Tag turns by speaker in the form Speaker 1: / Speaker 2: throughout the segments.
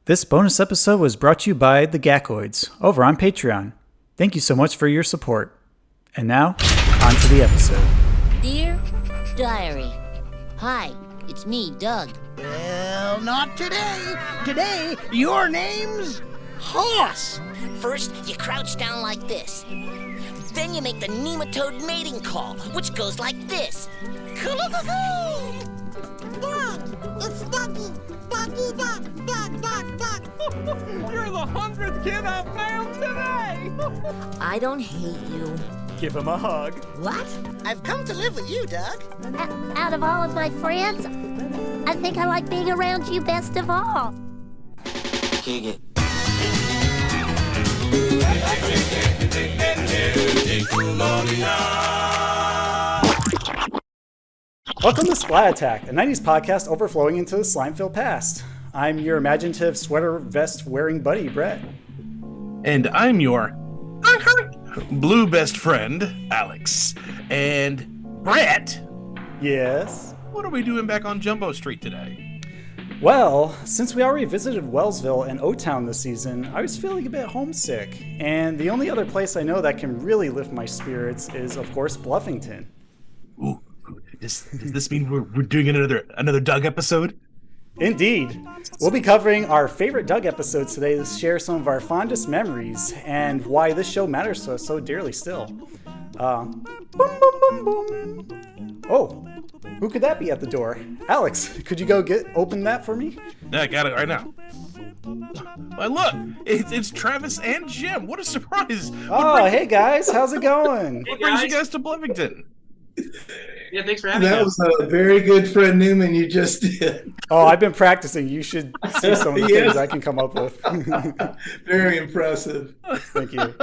Speaker 1: This bonus episode was brought to you by the Gackoids over on Patreon. Thank you so much for your support. And now, on to the episode.
Speaker 2: Dear Diary. Hi, it's me, Doug.
Speaker 3: Well, not today. Today, your name's Hoss.
Speaker 2: First, you crouch down like this. Then you make the nematode mating call, which goes like this.
Speaker 4: Dog, it's Ducky. Ducky, duck, duck, duck, duck.
Speaker 5: You're the 100th kid I've found today!
Speaker 2: I don't hate you.
Speaker 1: Give him a hug.
Speaker 3: What? I've come to live with you, Doug.
Speaker 4: Out of all of my friends, I think I like being around you best of all.
Speaker 6: Kick it.
Speaker 1: Welcome to Splat Attack, a 90s podcast overflowing into the slime-filled past. I'm your imaginative sweater vest wearing buddy, Brett.
Speaker 7: And I'm your blue best friend, Alex. And Brett,
Speaker 1: Yes?
Speaker 7: what are we doing back on Jumbo Street today?
Speaker 1: Well, since we already visited Wellsville and O-Town this season, I was feeling a bit homesick. And the only other place I know that can really lift my spirits is, of course, Bluffington.
Speaker 7: Ooh, does this mean we're doing another Doug episode?
Speaker 1: Indeed. We'll be covering our favorite Doug episodes today to share some of our fondest memories and why this show matters to us so dearly still. Boom, boom, boom, boom. Oh, who could that be at the door? Alex, could you go open that for me?
Speaker 7: Yeah, I got it right now. Well, look, it's Travis and Jim. What a surprise!
Speaker 1: Oh, hey guys, how's it going?
Speaker 7: What brings you guys to Bluffington?
Speaker 5: Yeah, thanks for having
Speaker 8: That
Speaker 5: us.
Speaker 8: was a very good Fred Newman you just did.
Speaker 1: Oh, I've been practicing. You should see some of the things I can come up with.
Speaker 8: Very impressive.
Speaker 1: Thank you.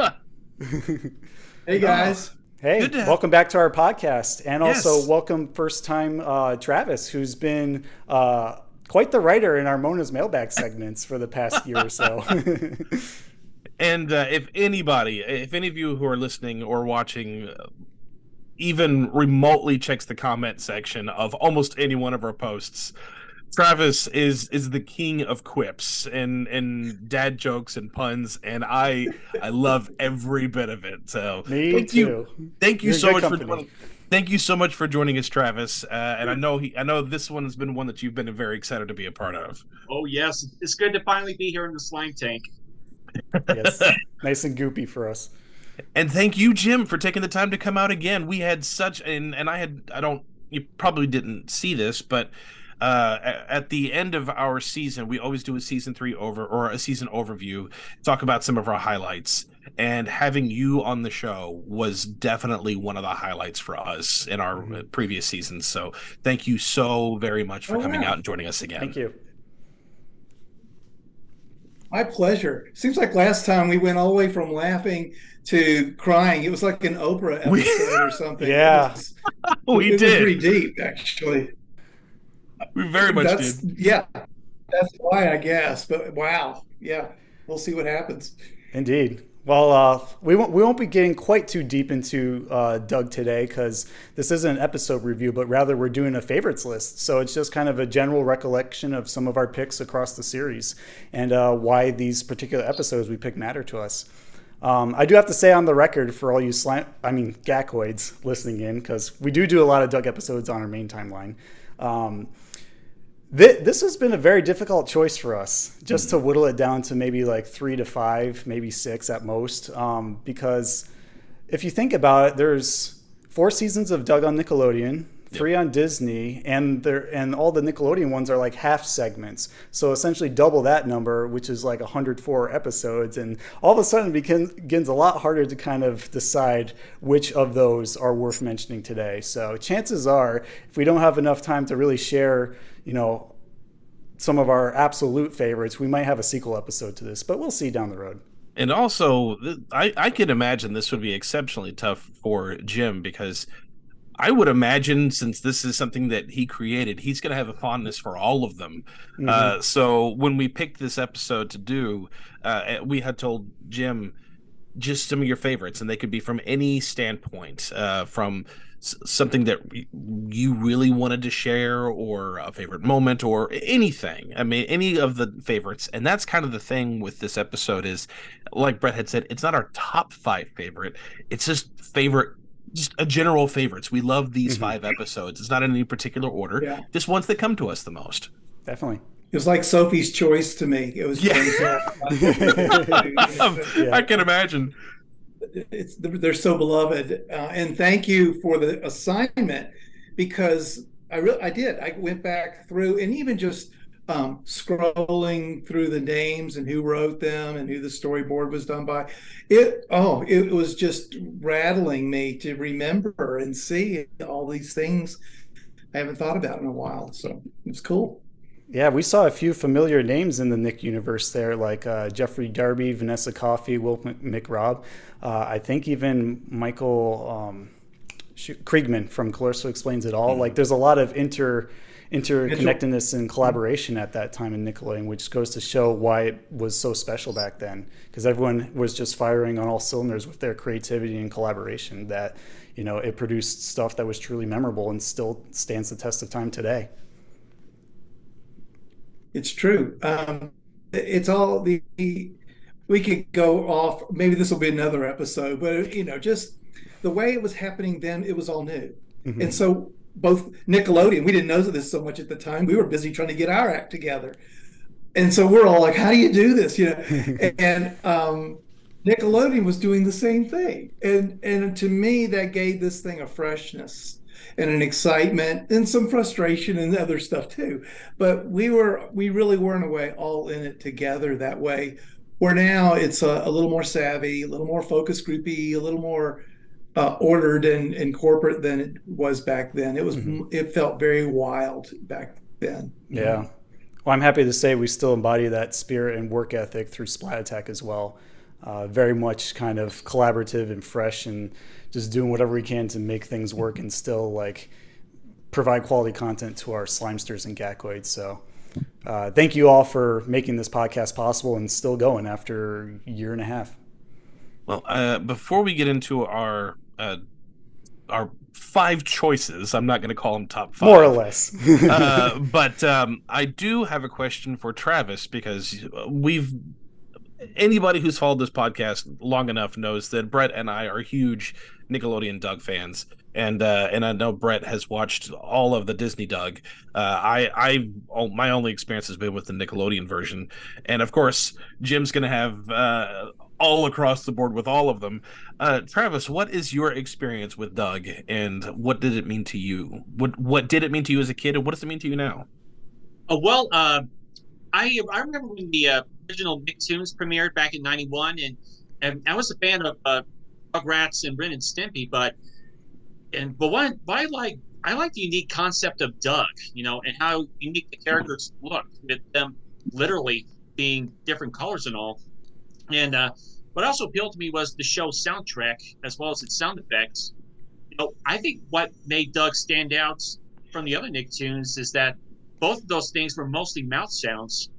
Speaker 8: Hey guys.
Speaker 1: Hey,
Speaker 7: Good to have-
Speaker 1: welcome back to our podcast. And also
Speaker 7: Yes.
Speaker 1: welcome first time Travis, who's been quite the writer in our Mona's mailbag segments for the past year or so.
Speaker 7: And if any of you who are listening or watching even remotely checks the comment section of almost any one of our posts, Travis is the king of quips and dad jokes and puns, and I love every bit of it. So
Speaker 1: Me too.
Speaker 7: Thank you
Speaker 1: You're
Speaker 7: so
Speaker 1: good
Speaker 7: much
Speaker 1: company.
Speaker 7: thank you so much for joining us, Travis. And I know this one has been one that you've been very excited to be a part of.
Speaker 5: Oh, yes. It's good to finally be here in the slime tank.
Speaker 1: Yes, nice and goopy for us.
Speaker 7: And thank you, Jim, for taking the time to come out again. We had such you probably didn't see this, but at the end of our season, we always do a season overview, talk about some of our highlights. And having you on the show was definitely one of the highlights for us in our previous seasons. So thank you so very much for coming out and joining us again.
Speaker 1: Thank you.
Speaker 8: My pleasure. Seems like last time we went all the way from laughing to crying. It was like an Oprah episode or something.
Speaker 1: Yeah.
Speaker 8: It
Speaker 7: We
Speaker 8: was
Speaker 7: did.
Speaker 8: pretty deep, actually.
Speaker 7: We very much did.
Speaker 8: Yeah, that's why, I guess. But wow. Yeah, we'll see what happens.
Speaker 1: Indeed. Well, we won't be getting quite too deep into Doug today because this isn't an episode review, but rather we're doing a favorites list. So it's just kind of a general recollection of some of our picks across the series and why these particular episodes we pick matter to us. I do have to say on the record for all you Gackoids listening in, because we do a lot of Doug episodes on our main timeline. This has been a very difficult choice for us, just to whittle it down to maybe like 3 to 5, maybe 6 at most. Because if you think about it, there's 4 seasons of Doug on Nickelodeon, 3 on Disney, and all the Nickelodeon ones are like half segments. So essentially double that number, which is like 104 episodes. And all of a sudden it begins a lot harder to kind of decide which of those are worth mentioning today. So chances are, if we don't have enough time to really share, some of our absolute favorites, we might have a sequel episode to this, but we'll see down the road.
Speaker 7: And also, I can imagine this would be exceptionally tough for Jim because I would imagine, since this is something that he created, he's going to have a fondness for all of them.
Speaker 1: Mm-hmm.
Speaker 7: So when we picked this episode to do, we had told Jim just some of your favorites, and they could be from any standpoint, from something that you really wanted to share, or a favorite moment, or anything. I mean, any of the favorites. And that's kind of the thing with this episode is, like Brett had said, it's not our top 5 favorite. It's just favorite, just a general favorites. We love these 5 episodes. It's not in any particular order.
Speaker 8: Yeah.
Speaker 7: Just ones that come to us the most.
Speaker 1: Definitely.
Speaker 8: It was like Sophie's Choice to me. It was.
Speaker 7: I can imagine.
Speaker 8: They're so beloved, and thank you for the assignment, because I went back through, and even just scrolling through the names and who wrote them and who the storyboard was done by. It was just rattling me to remember and see all these things I haven't thought about in a while. So it's cool.
Speaker 1: Yeah, we saw a few familiar names in the Nick universe there, like Jeffrey Darby, Vanessa Coffey, Will McRobb. I think even Michael Kriegman from Calypso Explains It All. Like, there's a lot of interconnectedness and collaboration at that time in Nickelodeon, which goes to show why it was so special back then, because everyone was just firing on all cylinders with their creativity and collaboration, that, you know, it produced stuff that was truly memorable and still stands the test of time today.
Speaker 8: It's true. It's all we could go off. Maybe this will be another episode, but you know, just the way it was happening then, it was all new. And so both Nickelodeon, we didn't know this so much at the time. We were busy trying to get our act together, and so we're all like, "How do you do this?" You know, and Nickelodeon was doing the same thing, and to me, that gave this thing a freshness and an excitement and some frustration and other stuff too. But we really were in a way all in it together that way, where now it's a little more savvy, a little more focus groupy, a little more ordered and corporate than it was back then. It felt very wild back then.
Speaker 1: Yeah. Well, I'm happy to say we still embody that spirit and work ethic through Splat Attack as well. Very much kind of collaborative and fresh, and just doing whatever we can to make things work and still like provide quality content to our slimesters and gackoids. So thank you all for making this podcast possible and still going after a year and a half.
Speaker 7: Well, before we get into our 5 choices, I'm not going to call them top 5.
Speaker 1: More or less.
Speaker 7: But I do have a question for Travis, because anybody who's followed this podcast long enough knows that Brett and I are huge Nickelodeon Doug fans, and I know Brett has watched all of the Disney Doug. My only experience has been with the Nickelodeon version, and of course Jim's going to have all across the board with all of them. Travis, what is your experience with Doug, and what did it mean to you? What did it mean to you as a kid, and what does it mean to you now?
Speaker 9: I remember when the original Nicktoons premiered back in '91, and I was a fan of Rugrats and Ren and Stimpy, but what I like the unique concept of Doug, you know, and how unique the characters look, with them literally being different colors and all. And what also appealed to me was the show's soundtrack, as well as its sound effects. You know, I think what made Doug stand out from the other Nicktoons is that both of those things were mostly mouth sounds,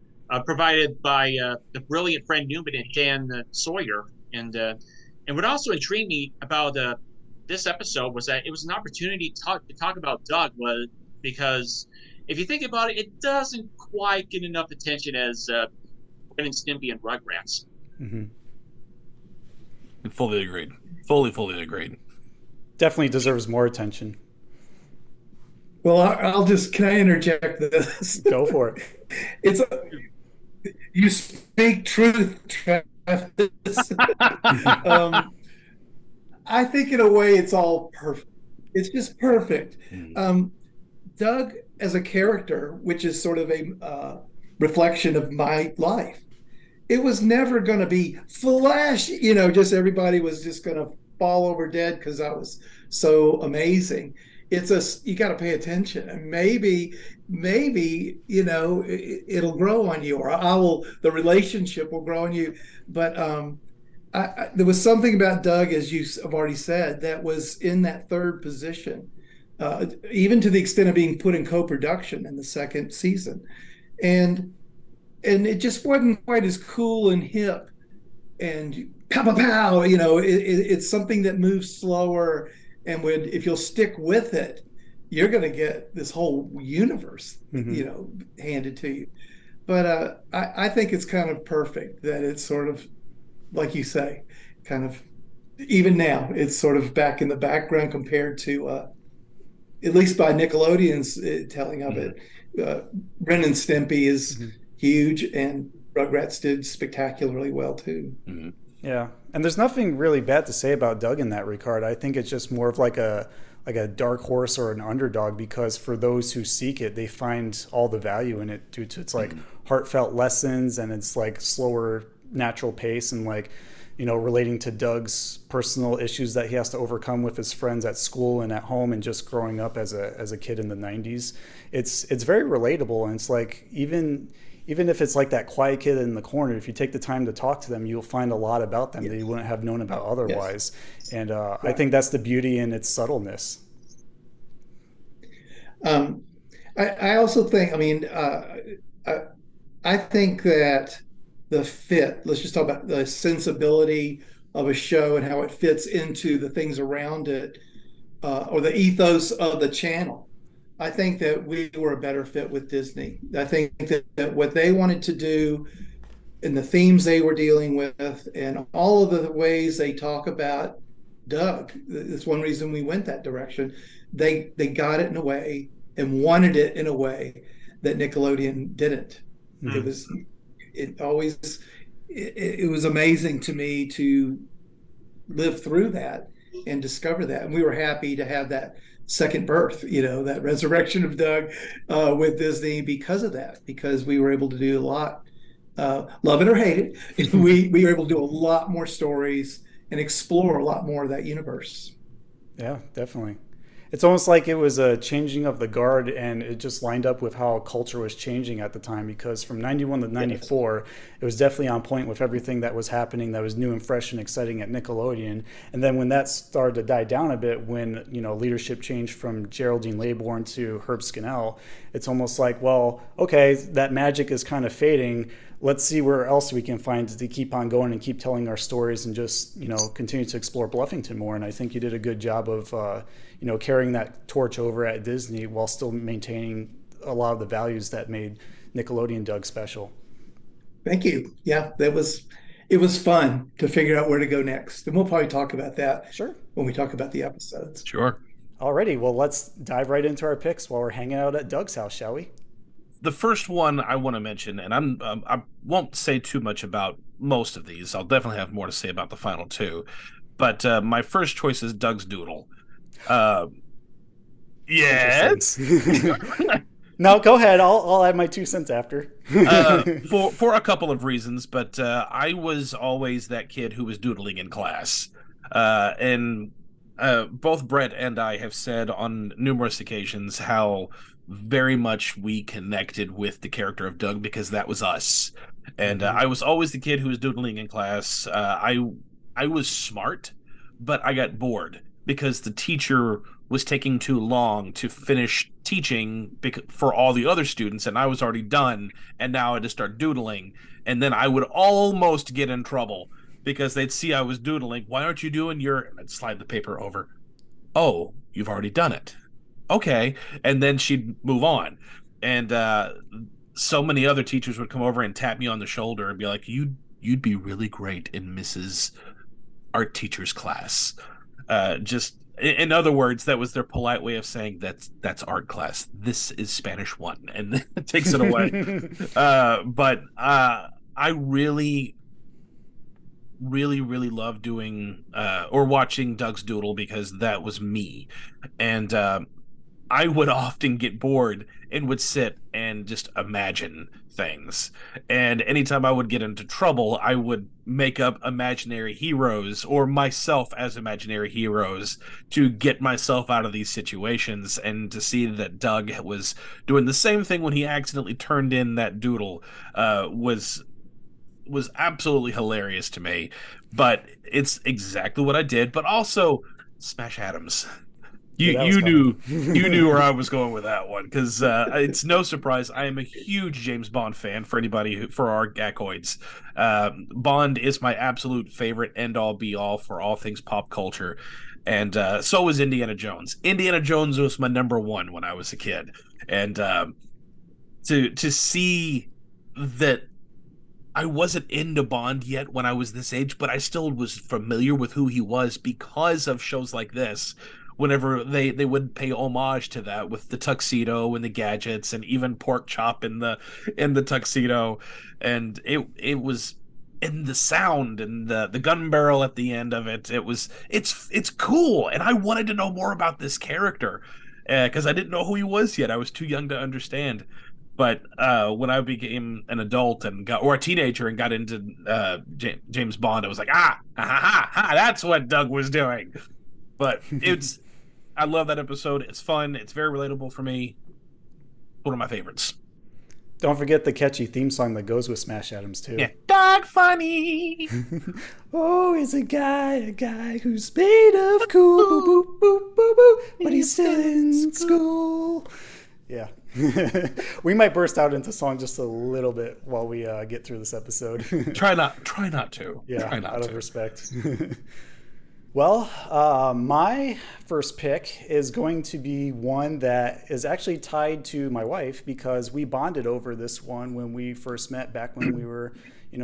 Speaker 9: provided by the brilliant Fred Newman and Dan Sawyer. And what also intrigued me about this episode was that it was an opportunity to talk about Doug, because if you think about it, it doesn't quite get enough attention as Ren and Stimpy and Rugrats.
Speaker 7: Fully agreed. Fully agreed.
Speaker 1: Definitely deserves more attention.
Speaker 8: Well, can I interject this?
Speaker 1: Go for it.
Speaker 8: You speak truth, Travis. I think in a way it's all perfect. It's just perfect. Doug as a character, which is sort of a reflection of my life, it was never going to be flash, you know, just everybody was just going to fall over dead because I was so amazing. You got to pay attention, and maybe, you know, it'll grow on you, or the relationship will grow on you. But there was something about Doug, as you have already said, that was in that third position, even to the extent of being put in co-production in the second season. And it just wasn't quite as cool and hip and pow, pow, pow, you know, it's something that moves slower And if you'll stick with it, you're going to get this whole universe, handed to you. But I think it's kind of perfect that it's sort of, like you say, kind of, even now, it's sort of back in the background compared to, at least by Nickelodeon's telling of it. Ren and Stimpy is huge, and Rugrats did spectacularly well too.
Speaker 1: Yeah, and there's nothing really bad to say about Doug in that regard. I think it's just more of like a dark horse or an underdog, because for those who seek it, they find all the value in it due to its like heartfelt lessons, and it's like slower natural pace, and like, relating to Doug's personal issues that he has to overcome with his friends at school and at home, and just growing up as a kid in the 90s. It's very relatable, and it's like even if it's like that quiet kid in the corner, if you take the time to talk to them, you'll find a lot about them that you wouldn't have known about otherwise. And I think that's the beauty in its subtleness.
Speaker 8: I also think, I think that the fit, let's just talk about the sensibility of a show and how it fits into the things around it, or the ethos of the channel. I think that we were a better fit with Disney. I think that what they wanted to do and the themes they were dealing with and all of the ways they talk about Doug, that's one reason we went that direction. They got it in a way and wanted it in a way that Nickelodeon didn't. It was amazing to me to live through that and discover that. And we were happy to have that second birth, that resurrection of Doug with Disney because of that, because we were able to do a lot, love it or hate it. we were able to do a lot more stories and explore a lot more of that universe.
Speaker 1: Yeah, definitely. It's almost like it was a changing of the guard, and it just lined up with how culture was changing at the time, because from 91 to 94, it was definitely on point with everything that was happening that was new and fresh and exciting at Nickelodeon. And then when that started to die down a bit, when, leadership changed from Geraldine Laybourne to Herb Skinnell, it's almost like, well, okay, that magic is kind of fading. Let's see where else we can find to keep on going and keep telling our stories and just, continue to explore Bluffington more. And I think you did a good job of, carrying that torch over at Disney while still maintaining a lot of the values that made Nickelodeon Doug special.
Speaker 8: Thank you. Yeah, it was fun to figure out where to go next. And we'll probably talk about that when we talk about the episodes.
Speaker 7: Sure.
Speaker 1: Alrighty, well, let's dive right into our picks while we're hanging out at Doug's house, shall we?
Speaker 7: The first one I want to mention, and I won't say too much about most of these. I'll definitely have more to say about the final two. But my first choice is Doug's Doodle. Yes.
Speaker 1: No, go ahead. I'll add my 2 cents after.
Speaker 7: For a couple of reasons, but I was always that kid who was doodling in class. And both Brett and I have said on numerous occasions how very much we connected with the character of Doug, because that was us. And I was always the kid who was doodling in class. I was smart, but I got bored because the teacher was taking too long to finish teaching for all the other students, and I was already done, and now I had to start doodling. And then I would almost get in trouble because they'd see I was doodling. Why aren't you doing your... And I'd slide the paper over. Oh, you've already done it. Okay. And then she'd move on. And so many other teachers would come over and tap me on the shoulder and be like, you'd be really great in Mrs. Art Teacher's class. Just in other words, that was their polite way of saying that's art class. This is Spanish 1, and it takes it away. But I really love doing or watching Doug's Doodle, because that was me. And I would often get bored and would sit and just imagine things. And anytime I would get into trouble, I would make up imaginary heroes or myself as imaginary heroes to get myself out of these situations. And to see that Doug was doing the same thing when he accidentally turned in that doodle was absolutely hilarious to me. But it's exactly what I did. But also Smash Adams. You
Speaker 1: that was
Speaker 7: you knew
Speaker 1: coming.
Speaker 7: you knew where I was going with that one because it's no surprise I am a huge James Bond fan. For anybody for our gacoids, Bond is my absolute favorite end all be all for all things pop culture, and so is Indiana Jones. Indiana Jones was my number one when I was a kid, and to see that I wasn't into Bond yet when I was this age, but I still was familiar with who he was because of shows like this. Whenever they would pay homage to that with the tuxedo and the gadgets and even Porkchop in the tuxedo, and it was in the sound and the gun barrel at the end of it. It's cool, and I wanted to know more about this character because I didn't know who he was yet. I was too young to understand. But when I became an adult or a teenager and got into James Bond, I was like, that's what Doug was doing. But I love that episode. It's fun. It's very relatable for me. One of my favorites.
Speaker 1: Don't forget the catchy theme song that goes with Smash Atoms too.
Speaker 7: Yeah, Doug Funnie.
Speaker 1: Oh, he's a guy who's made of cool, boop, boop, boop, boop, boop, but he's still in school. Yeah. We might burst out into song just a little bit while we get through this episode.
Speaker 7: Try not to.
Speaker 1: Yeah,
Speaker 7: try not
Speaker 1: out
Speaker 7: to.
Speaker 1: of respect. Well, my first pick is going to be one that is actually tied to my wife because we bonded over this one when we first met back when we were,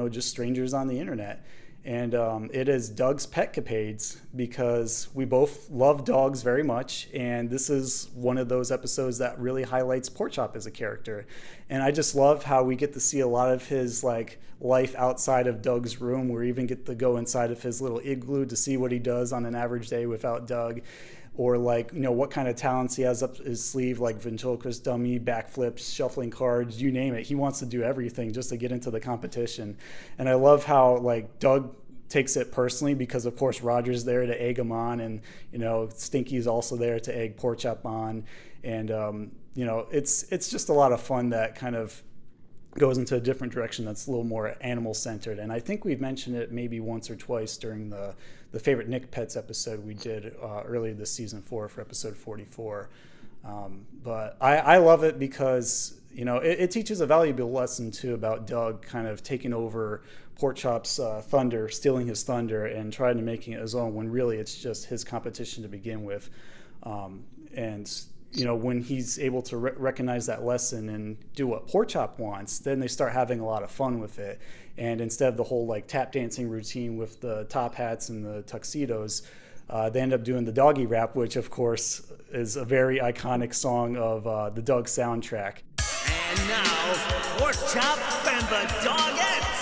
Speaker 1: just strangers on the internet. And it is Doug's Pet Capades because we both love dogs very much. And this is one of those episodes that really highlights Porkchop as a character. And I just love how we get to see a lot of his life outside of Doug's room. We even get to go inside of his little igloo to see what he does on an average day without Doug. Or what kind of talents he has up his sleeve, like ventriloquist dummy, backflips, shuffling cards, you name it. He wants to do everything just to get into the competition. And I love how Doug takes it personally because of course Roger's there to egg him on, and Stinky's also there to egg Porkchop on, and it's just a lot of fun that kind of goes into a different direction that's a little more animal centered. And I think we've mentioned it maybe once or twice during the favorite Nick Pets episode we did earlier this season for episode 44. But I love it because it teaches a valuable lesson too about Doug kind of taking over Porkchop's thunder, stealing his thunder, and trying to making it his own when really it's just his competition to begin with. And when he's able to recognize that lesson and do what Porkchop wants, then they start having a lot of fun with it. And instead of the whole tap dancing routine with the top hats and the tuxedos, they end up doing the doggy rap, which of course is a very iconic song of the Doug soundtrack.
Speaker 10: And now, Porkchop and the Dogettes.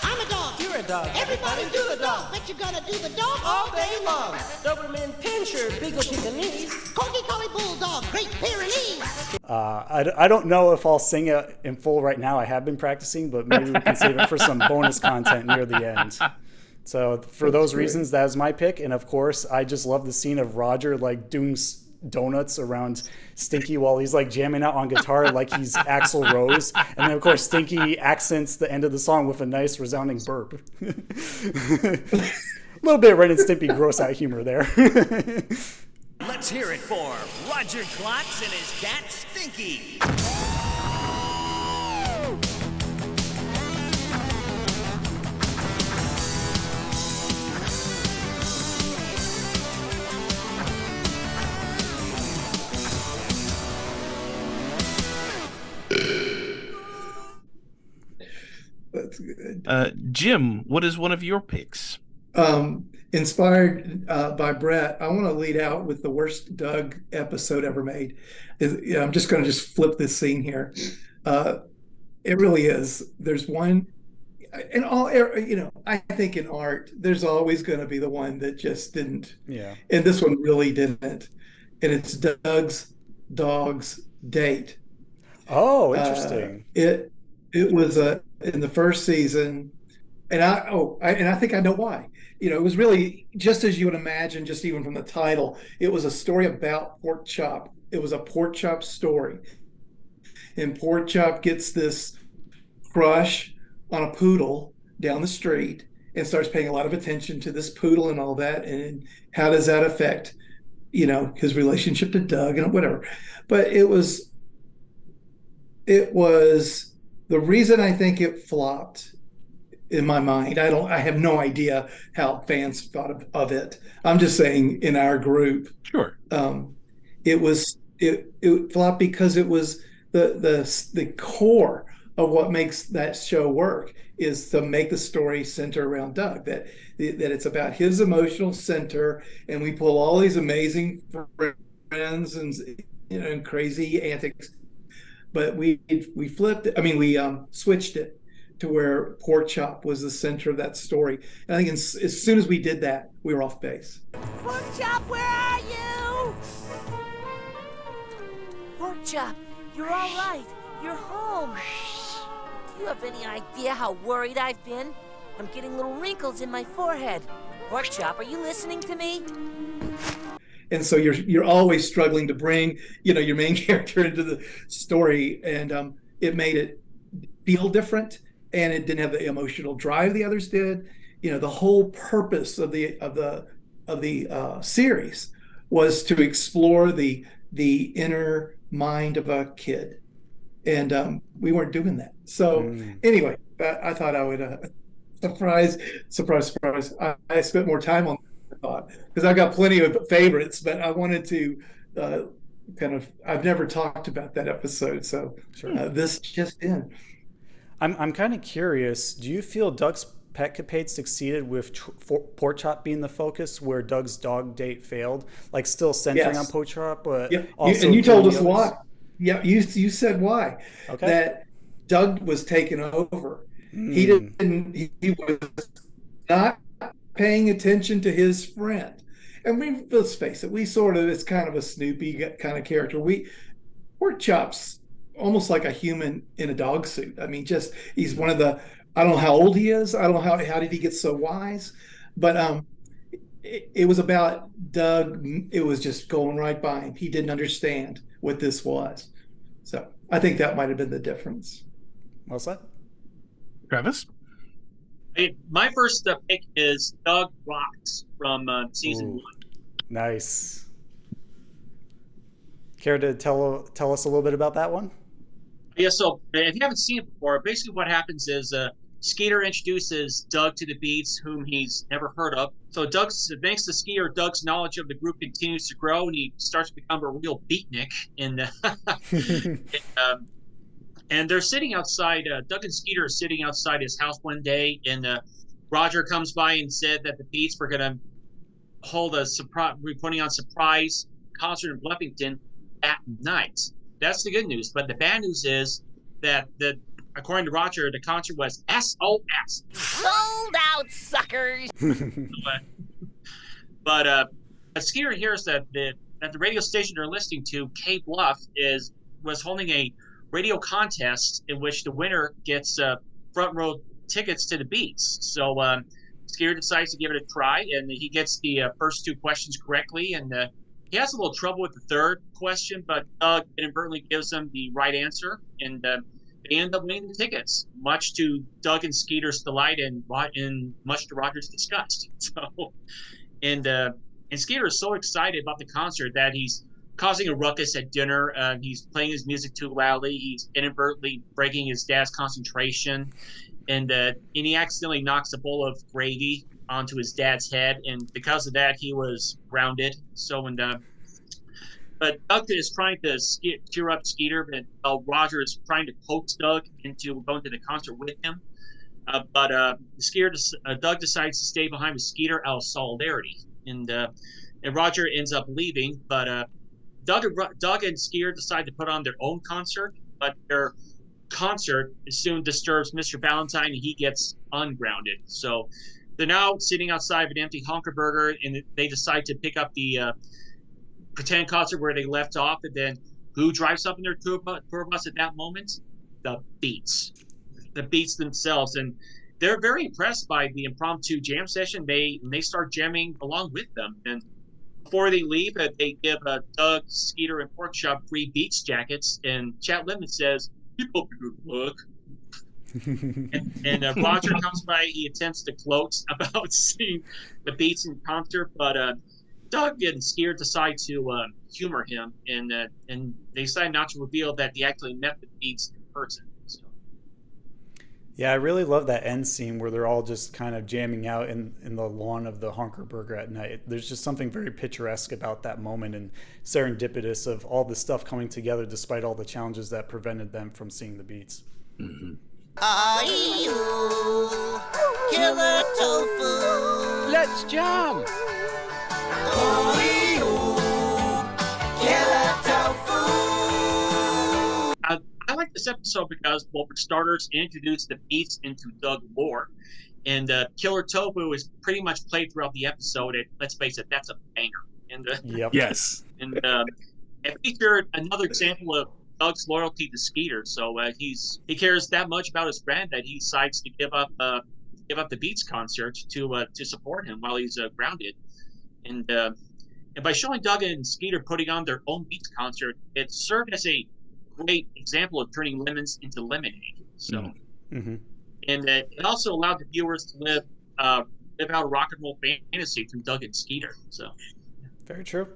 Speaker 3: I'm a dog.
Speaker 10: You're a dog.
Speaker 3: Everybody do the dog. Bet you're gonna do the dog
Speaker 10: All day long. Doberman Pinscher, Beagle Pekingese.
Speaker 3: Corgi Collie Bulldog, Great Pyrenees.
Speaker 1: I don't know if I'll sing it in full right now. I have been practicing, but maybe we can save it for some bonus content near the end. So for those reasons, that is my pick. And of course, I just love the scene of Roger doing donuts around Stinky while he's jamming out on guitar like he's Axl Rose. And then of course Stinky accents the end of the song with a nice resounding burp. A little bit Ren and Stimpy gross out humor there.
Speaker 10: Let's hear it for Roger Klotz and his cat Stinky.
Speaker 8: That's good.
Speaker 7: Jim, what is one of your picks?
Speaker 8: Inspired by Brett, I want to lead out with the worst Doug episode ever made. I'm just going to flip this scene here. It really is. There's one, in all, I think in art, there's always going to be the one that just didn't.
Speaker 1: Yeah.
Speaker 8: And this one really didn't. And it's Doug's dog's date.
Speaker 1: Oh, interesting.
Speaker 8: It was in the first season, and I think I know why. It was really just as you would imagine, just even from the title. It was a story about Porkchop. It was a Porkchop story, and Porkchop gets this crush on a poodle down the street and starts paying a lot of attention to this poodle and all that. And how does that affect, his relationship to Doug and whatever. But it was the reason I think it flopped in my mind. I have no idea how fans thought of it. I'm just saying in our group,
Speaker 7: Sure.
Speaker 8: It flopped because it was the core of what makes that show work is to make the story center around Doug, that it's about his emotional center, and we pull all these amazing friends and crazy antics, but we flipped it. I mean, we switched it to where Porkchop was the center of that story. And I think as soon as we did that, we were off base.
Speaker 2: Porkchop, where are you? Porkchop, you're all right. You're home. Do you have any idea how worried I've been? I'm getting little wrinkles in my forehead. Porkchop, are you listening to me?
Speaker 8: And so you're always struggling to bring your main character into the story, and it made it feel different, and it didn't have the emotional drive the others did. The whole purpose of the series was to explore the inner mind of a kid, and we weren't doing that. So anyway, I thought I would surprise. I spent more time on that, I thought, because I've got plenty of favorites, but I wanted to I've never talked about that episode, so sure. This just in.
Speaker 1: I'm kind of curious. Do you feel Doug's Pet Capades succeeded with Porkchop being the focus, where Doug's dog date failed? Like still centering on Porkchop, but also.
Speaker 8: And you told us why. Yeah, you said why.
Speaker 1: Okay.
Speaker 8: That Doug was taken over. He was not paying attention to his friend. And let's face it, it's kind of a Snoopy kind of character. Porkchop's almost like a human in a dog suit. I mean, he's one of the, I don't know how old he is. I don't know how did he get so wise, but it was about Doug. It was just going right by him. He didn't understand what this was. So I think that might have been the difference.
Speaker 1: Well said.
Speaker 7: Travis?
Speaker 9: My first pick is Doug Rocks from season 1.
Speaker 1: Nice. Care to tell us a little bit about that one?
Speaker 9: Yeah, so if you haven't seen it before, basically what happens is Skeeter introduces Doug to the Beats, whom he's never heard of. So thanks to Skeeter, Doug's knowledge of the group continues to grow, and he starts to become a real beatnik. And they're sitting outside. Doug and Skeeter are sitting outside his house one day, and Roger comes by and said that the Beats were going to hold a surprise concert in Bluffington at night. That's the good news. But the bad news is that according to Roger, the concert was SOS.
Speaker 2: Sold out, suckers.
Speaker 9: but Skeeter hears that the radio station they're listening to, K Bluff, was holding a radio contest in which the winner gets front row tickets to the Beats. So Skeeter decides to give it a try, and he gets the first 2 questions correctly, and he has a little trouble with the third question, but Doug inadvertently gives them the right answer, and they end up winning the tickets, much to Doug and Skeeter's delight and much to Roger's disgust. So, and Skeeter is so excited about the concert that he's causing a ruckus at dinner. He's playing his music too loudly. He's inadvertently breaking his dad's concentration, and he accidentally knocks a bowl of gravy onto his dad's head, and because of that, he was grounded. So, but Doug is trying to cheer up Skeeter, but Roger is trying to coax Doug into going to the concert with him. But Doug decides to stay behind with Skeeter out of solidarity, and Roger ends up leaving. But Doug and Skeeter decide to put on their own concert, but their concert soon disturbs Mr. Valentine, and he gets ungrounded. So they're now sitting outside of an empty Honkerburger, and they decide to pick up the pretend concert where they left off. And then who drives up in their tour bus at that moment? The Beats. The Beats themselves. And they're very impressed by the impromptu jam session. They start jamming along with them. And before they leave, they give Doug, Skeeter, and Porkchop free Beats jackets. And Chat Lemon says, "Keep up the good work." and Roger comes by. He attempts to gloat about seeing the Beats in concert, but Doug and Skeeter decide to humor him, and they decide not to reveal that they actually met the Beats in person. So.
Speaker 1: Yeah, I really love that end scene where they're all just kind of jamming out in the lawn of the Honker Burger at night. There's just something very picturesque about that moment and serendipitous of all the stuff coming together despite all the challenges that prevented them from seeing the Beats.
Speaker 7: Mm-hmm.
Speaker 3: Killer tofu.
Speaker 5: Let's jam.
Speaker 3: Killer tofu.
Speaker 9: I like this episode because, well, for starters, it introduced the Beats into Doug lore. And Killer Tofu is pretty much played throughout the episode. And let's face it, that's a banger. And
Speaker 1: Yep.
Speaker 7: Yes.
Speaker 9: and it featured another example of Doug's loyalty to Skeeter. So he cares that much about his friend that he decides to give up the Beats concert to support him while he's grounded. And by showing Doug and Skeeter putting on their own Beats concert, it served as a great example of turning lemons into lemonade. So,
Speaker 1: Mm-hmm.
Speaker 9: and it also allowed the viewers to live out a rock and roll fantasy through Doug and Skeeter. So,
Speaker 1: Very true.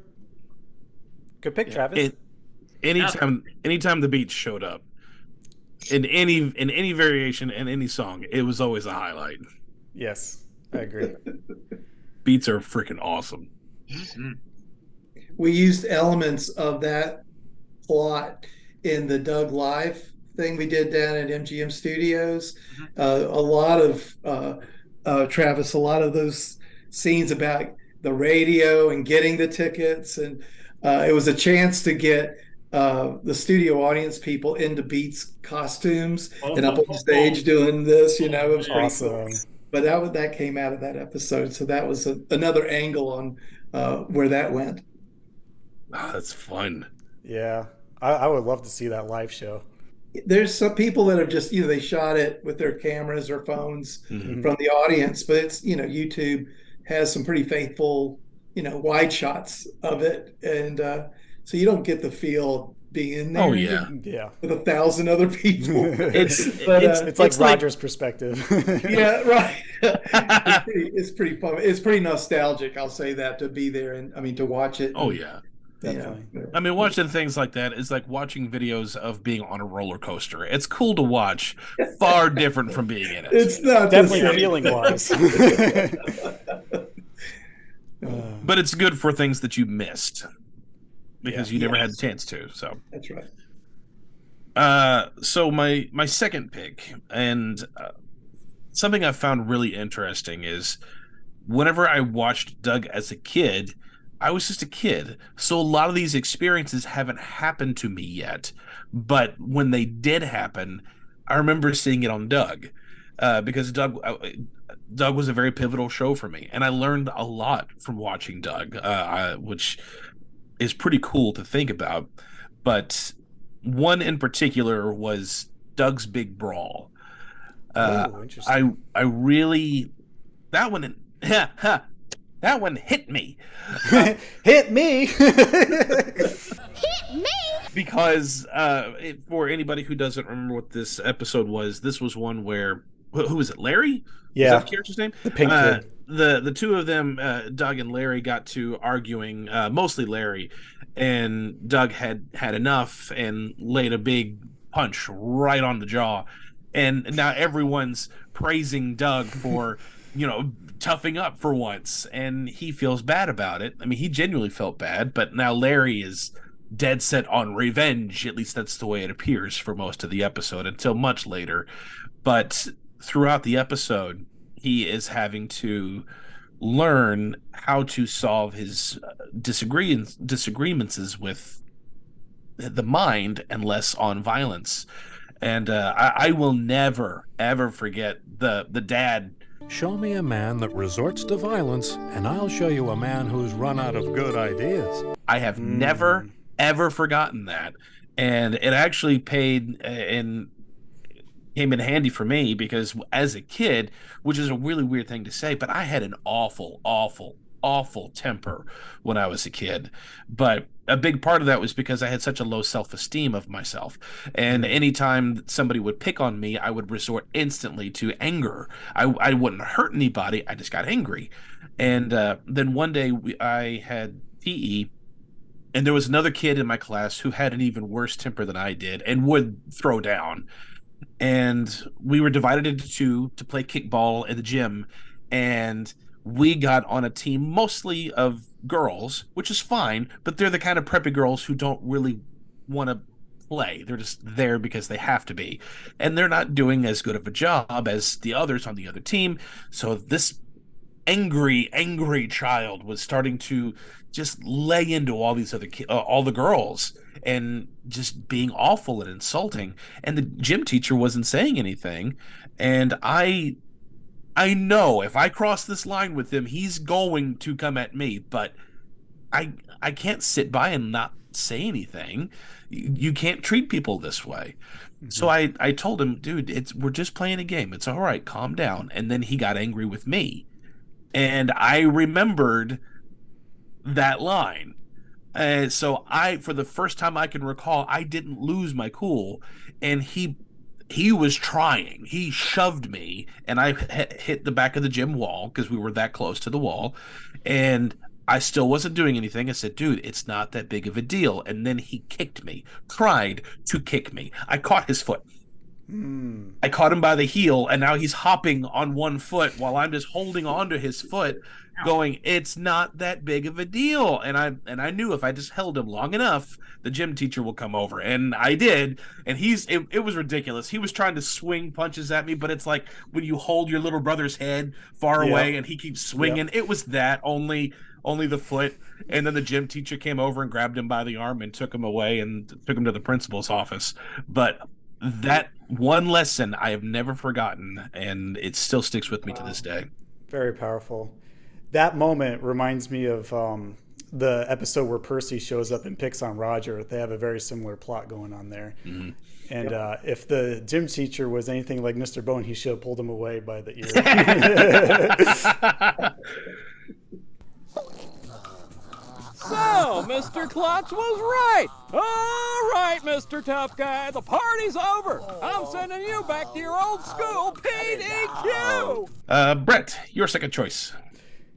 Speaker 1: Good pick, Travis.
Speaker 7: Anytime the Beats showed up in any variation in any song, it was always a highlight.
Speaker 1: Yes, I agree.
Speaker 7: Beats are freaking awesome.
Speaker 9: mm-hmm.
Speaker 8: We used elements of that plot in the Doug Live thing we did down at MGM Studios. A lot of Travis, a lot of those scenes about the radio and getting the tickets, and it was a chance to get the studio audience people into Beats costumes and up on stage doing this. It was pretty
Speaker 1: Awesome.
Speaker 8: cool. But that came out of that episode, so that was another angle on where that went.
Speaker 7: Oh, that's fun.
Speaker 1: Yeah, I would love to see that live show.
Speaker 8: There's some people that have just, they shot it with their cameras or phones
Speaker 7: Mm-hmm.
Speaker 8: from the audience, but it's, YouTube has some pretty faithful, wide shots of it. And so you don't get the feel being in there.
Speaker 7: Oh, yeah.
Speaker 1: Yeah.
Speaker 8: With 1,000 other people.
Speaker 1: It's like Roger's perspective.
Speaker 8: Yeah, right. It's pretty fun. It's pretty nostalgic, I'll say that, to be there and to watch it.
Speaker 7: Oh, yeah.
Speaker 1: Definitely.
Speaker 7: I mean, watching things like that is like watching videos of being on a roller coaster. It's cool to watch, far different from being in it.
Speaker 8: It's not
Speaker 1: Definitely feeling wise.
Speaker 7: But it's good for things that you missed because you never had the chance to. So
Speaker 8: that's right.
Speaker 7: So my second pick, and something I found really interesting is whenever I watched Doug as a kid, I was just a kid. So a lot of these experiences haven't happened to me yet. But when they did happen, I remember seeing it on Doug because Doug was a very pivotal show for me. And I learned a lot from watching Doug, which is pretty cool to think about. But one in particular was Doug's Big Brawl.
Speaker 1: Interesting.
Speaker 7: I really, that one hit me.
Speaker 1: Hit me.
Speaker 4: Hit me!
Speaker 7: Because for anybody who doesn't remember what this episode was, this was one where who was it? Larry?
Speaker 1: Yeah.
Speaker 7: Was that the character's name?
Speaker 1: The pink kid.
Speaker 7: The two of them, Doug and Larry, got to arguing. Mostly Larry, and Doug had enough and laid a big punch right on the jaw, and now everyone's praising Doug for toughing up for once, and he feels bad about it. I mean, he genuinely felt bad, but now Larry is dead set on revenge. At least that's the way it appears for most of the episode until much later. But throughout the episode, he is having to learn how to solve his disagreements with the mind and less on violence. And I will never, ever forget the dad.
Speaker 11: Show me a man that resorts to violence, and I'll show you a man who's run out of good ideas.
Speaker 7: I have never, ever forgotten that. And it actually came in handy for me because as a kid, which is a really weird thing to say, but I had an awful, awful, awful temper when I was a kid. But a big part of that was because I had such a low self-esteem of myself. And anytime somebody would pick on me, I would resort instantly to anger. I wouldn't hurt anybody. I just got angry. And then one day I had PE, and there was another kid in my class who had an even worse temper than I did and would throw down. And we were divided into two to play kickball in the gym. And we got on a team mostly of girls, which is fine, but they're the kind of preppy girls who don't really want to play. They're just there because they have to be. And they're not doing as good of a job as the others on the other team. So this angry child was starting to just lay into all these other all the girls, and just being awful and insulting. And the gym teacher wasn't saying anything. And I know if I cross this line with him, he's going to come at me, but I can't sit by and not say anything. You can't treat people this way. So I told him, dude, we're just playing a game. It's all right. Calm down. And then he got angry with me. And I remembered that line. So for the first time I can recall, I didn't lose my cool. And he was trying. He shoved me, and I hit the back of the gym wall because we were that close to the wall. And I still wasn't doing anything. I said, dude, it's not that big of a deal. And then he kicked me, tried to kick me. I caught his foot. I caught him by the heel, and now he's hopping on one foot while I'm just holding onto his foot, going, it's not that big of a deal. And I knew if I just held him long enough, the gym teacher will come over. And I did. And it was ridiculous. He was trying to swing punches at me, but it's like when you hold your little brother's head far away and he keeps swinging. It was that, only the foot. And then the gym teacher came over and grabbed him by the arm and took him away and took him to the principal's office. But that one lesson I have never forgotten, and it still sticks with me to this day.
Speaker 1: Very powerful. That moment reminds me of the episode where Percy shows up and picks on Roger. They have a very similar plot going on there. And if the gym teacher was anything like Mr. Bone, he should have pulled him away by the ear.
Speaker 5: So, Mr. Klutz was right. All right, Mr. Tough Guy, the party's over. I'm sending you back to your old school, PDQ.
Speaker 7: Brett, your second choice.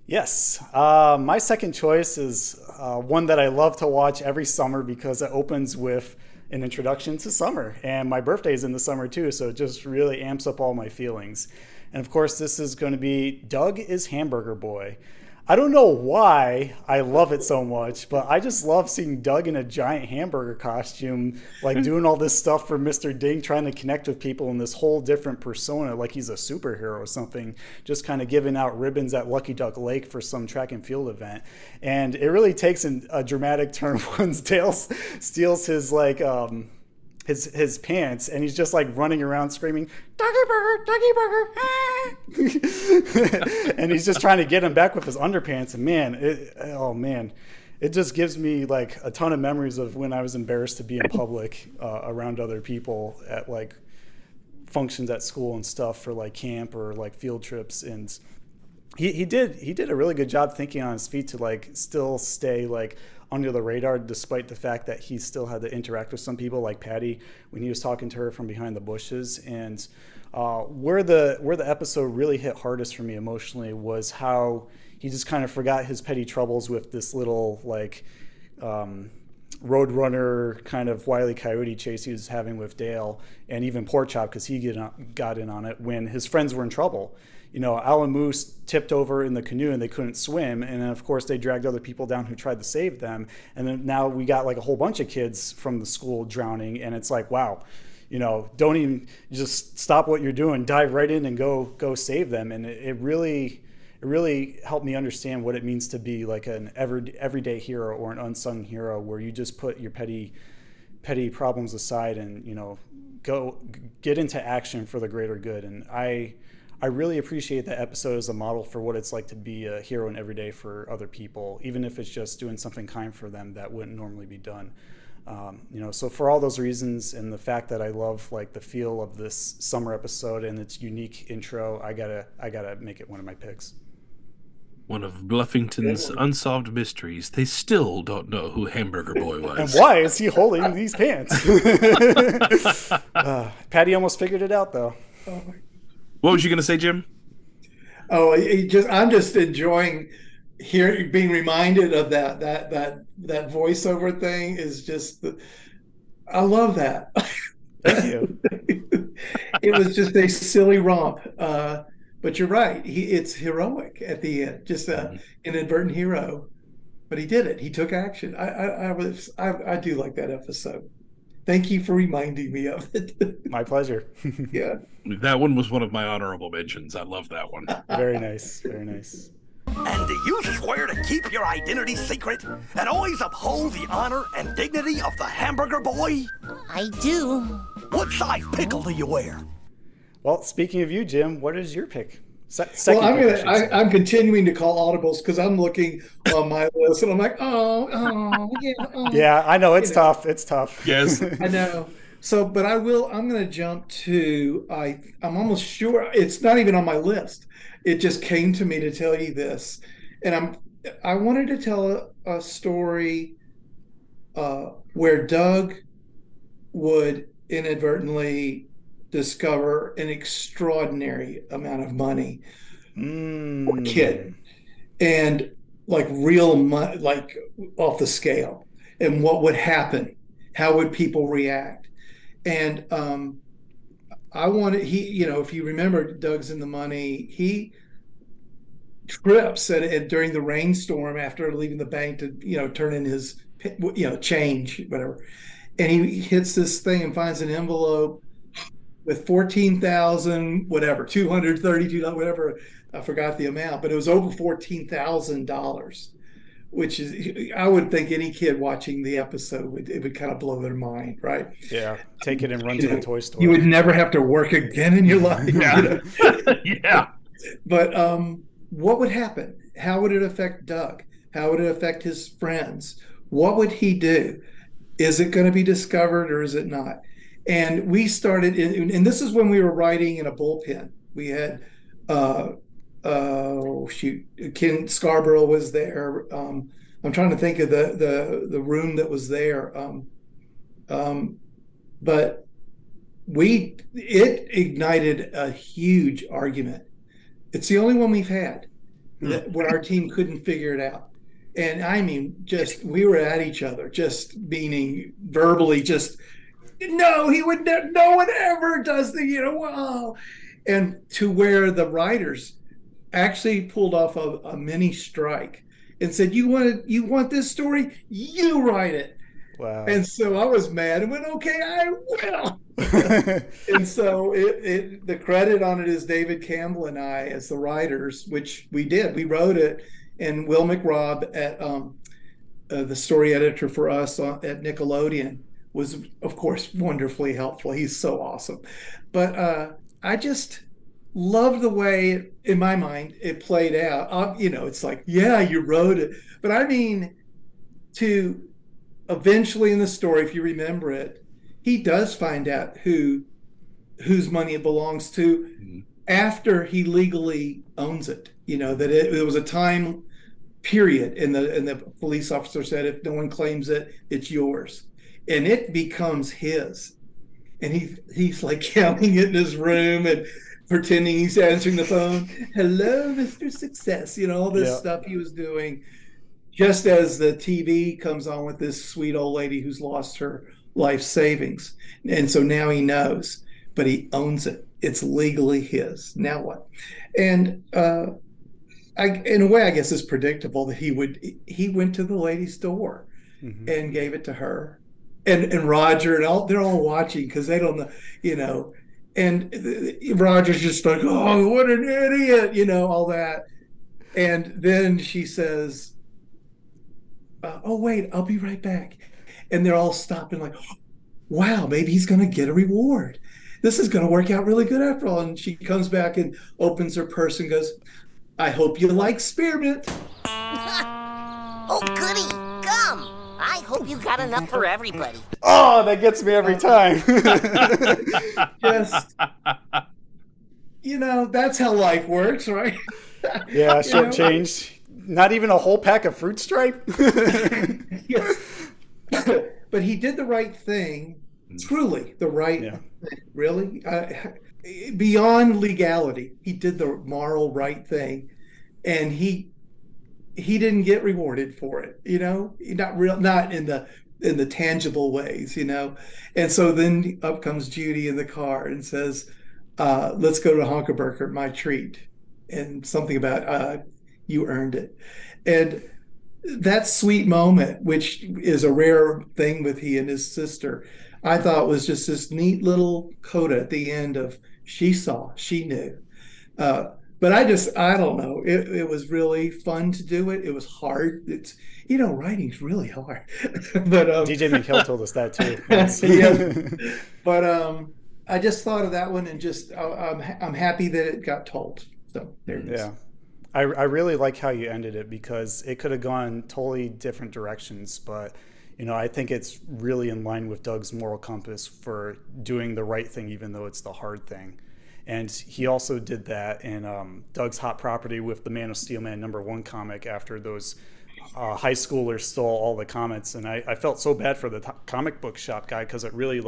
Speaker 1: Yes. My second choice is one that I love to watch every summer because it opens with an introduction to summer. And my birthday is in the summer too, so it just really amps up all my feelings. And of course, this is going to be Doug is Hamburger Boy. I don't know why I love it so much, but I just love seeing Doug in a giant hamburger costume, like doing all this stuff for Mr. Ding, trying to connect with people in this whole different persona, like he's a superhero or something, just kind of giving out ribbons at Lucky Duck Lake for some track and field event. And it really takes a dramatic turn once Dale steals his his pants, and he's just like running around screaming, Dougie Burger, and he's just trying to get him back with his underpants. And man, it just gives me like a ton of memories of when I was embarrassed to be in public around other people at like functions at school and stuff for like camp or like field trips. And he did a really good job thinking on his feet to like still stay like under the radar, despite the fact that he still had to interact with some people like Patty when he was talking to her from behind the bushes. And where the episode really hit hardest for me emotionally was how he just kind of forgot his petty troubles with this little like roadrunner kind of Wile E. Coyote chase he was having with Dale, and even Porkchop, because he got in on it when his friends were in trouble. You know, Al and Moose tipped over in the canoe and they couldn't swim. And then, of course, they dragged other people down who tried to save them. And then now we got like a whole bunch of kids from the school drowning. And it's like, wow, you know, don't even just stop what you're doing. Dive right in and go save them. And it really helped me understand what it means to be like an everyday hero or an unsung hero, where you just put your petty problems aside and, you know, go get into action for the greater good. And I really appreciate that episode as a model for what it's like to be a hero in every day for other people, even if it's just doing something kind for them that wouldn't normally be done. You know, so for all those reasons and the fact that I love like the feel of this summer episode and its unique intro, I gotta make it one of my picks.
Speaker 7: One of Bluffington's unsolved mysteries. They still don't know who Hamburger Boy was.
Speaker 1: And why is he holding these pants? Patty almost figured it out, though.
Speaker 7: What was you going to say, Jim?
Speaker 8: Oh, I'm just enjoying being reminded of that voiceover thing is just, I love that.
Speaker 1: Thank you.
Speaker 8: It was just a silly romp. But you're right. It's heroic at the end, just an inadvertent hero. But he did it. He took action. I do like that episode. Thank you for reminding me of it.
Speaker 1: My pleasure.
Speaker 8: Yeah.
Speaker 7: That one was one of my honorable mentions. I love that one.
Speaker 1: Very nice. Very nice.
Speaker 10: And do you swear to keep your identity secret and always uphold the honor and dignity of the Hamburger Boy?
Speaker 4: I do.
Speaker 10: What size pickle do you wear?
Speaker 1: Well, speaking of you, Jim, what is your pick?
Speaker 8: I'm continuing to call audibles because I'm looking on my list and I'm like,
Speaker 1: yeah, I know it's tough. It's tough.
Speaker 7: Yes,
Speaker 8: I know. So, but I'm going to jump to. I'm almost sure it's not even on my list. It just came to me to tell you this, and I wanted to tell a story where Doug would inadvertently discover an extraordinary amount of money for a kid, and like real money, like off the scale, and what would happen, how would people react, and if you remember, Doug's in the Money, he trips during the rainstorm after leaving the bank to turn in his change, whatever, and he hits this thing and finds an envelope with 14,000, whatever, 232, whatever, I forgot the amount, but it was over $14,000, which is, I would think any kid watching the episode it would kind of blow their mind, right?
Speaker 1: Yeah, take it and run to the toy store.
Speaker 8: You would never have to work again in your life.
Speaker 7: Yeah. Yeah.
Speaker 8: But what would happen? How would it affect Doug? How would it affect his friends? What would he do? Is it going to be discovered or is it not? And we started, and this is when we were writing in a bullpen. We had, Ken Scarborough was there. I'm trying to think of the room that was there. But it ignited a huge argument. It's the only one we've had when our team couldn't figure it out. And I mean, we were at each other, just meaning verbally, no, he would. No one ever does wow. And to where the writers actually pulled off a mini strike and said, "You want this story? You write it."
Speaker 1: Wow.
Speaker 8: And so I was mad and went, "Okay, I will." And so the credit on it is David Campbell and I as the writers, which we did. We wrote it, and Will McRobb at the story editor for us at Nickelodeon was, of course, wonderfully helpful. He's so awesome. But I just love the way, in my mind, it played out. It's like, yeah, you wrote it. But I mean, to eventually in the story, if you remember it, he does find out whose money it belongs to after he legally owns it. That it was a time period, and the police officer said, if no one claims it, it's yours. And it becomes his, and he's like counting it in his room and pretending he's answering the phone. Hello, Mr. Success. All this stuff he was doing, just as the TV comes on with this sweet old lady who's lost her life savings, and so now he knows, but he owns it. It's legally his. Now what? And in a way, I guess it's predictable that he went to the lady's door and gave it to her. And Roger and they're all watching because they don't know, and Roger's just like, oh, what an idiot, all that. And then she says, oh, wait, I'll be right back. And they're all stopping like, wow, maybe he's going to get a reward. This is going to work out really good after all. And she comes back and opens her purse and goes, I hope you like spearmint.
Speaker 2: Oh, goody, gum. I hope you got enough for everybody.
Speaker 1: Oh, that gets me every time.
Speaker 8: Just, that's how life works, right?
Speaker 1: Yeah, shortchanged. Not even a whole pack of Fruit Stripe?
Speaker 8: Yes. But he did the right thing, truly the right thing, really. Beyond legality, he did the moral right thing, and he didn't get rewarded for it, not in the tangible ways, And so then up comes Judy in the car and says, let's go to Honkerburger, my treat, and something about you earned it. And that sweet moment, which is a rare thing with he and his sister, I thought was just this neat little coda at the end of she knew. But I don't know. It was really fun to do it. It was hard. It's, writing's really hard. But
Speaker 1: DJ McHill told us that too.
Speaker 8: Yeah. But I just thought of that one, and just I'm happy that it got told. So there it is.
Speaker 1: Yeah. I really like how you ended it, because it could have gone totally different directions, but I think it's really in line with Doug's moral compass for doing the right thing, even though it's the hard thing. And he also did that in Doug's Hot Property with the Man of Steel Man #1 comic, after those high schoolers stole all the comics. And I felt so bad for the comic book shop guy, because it really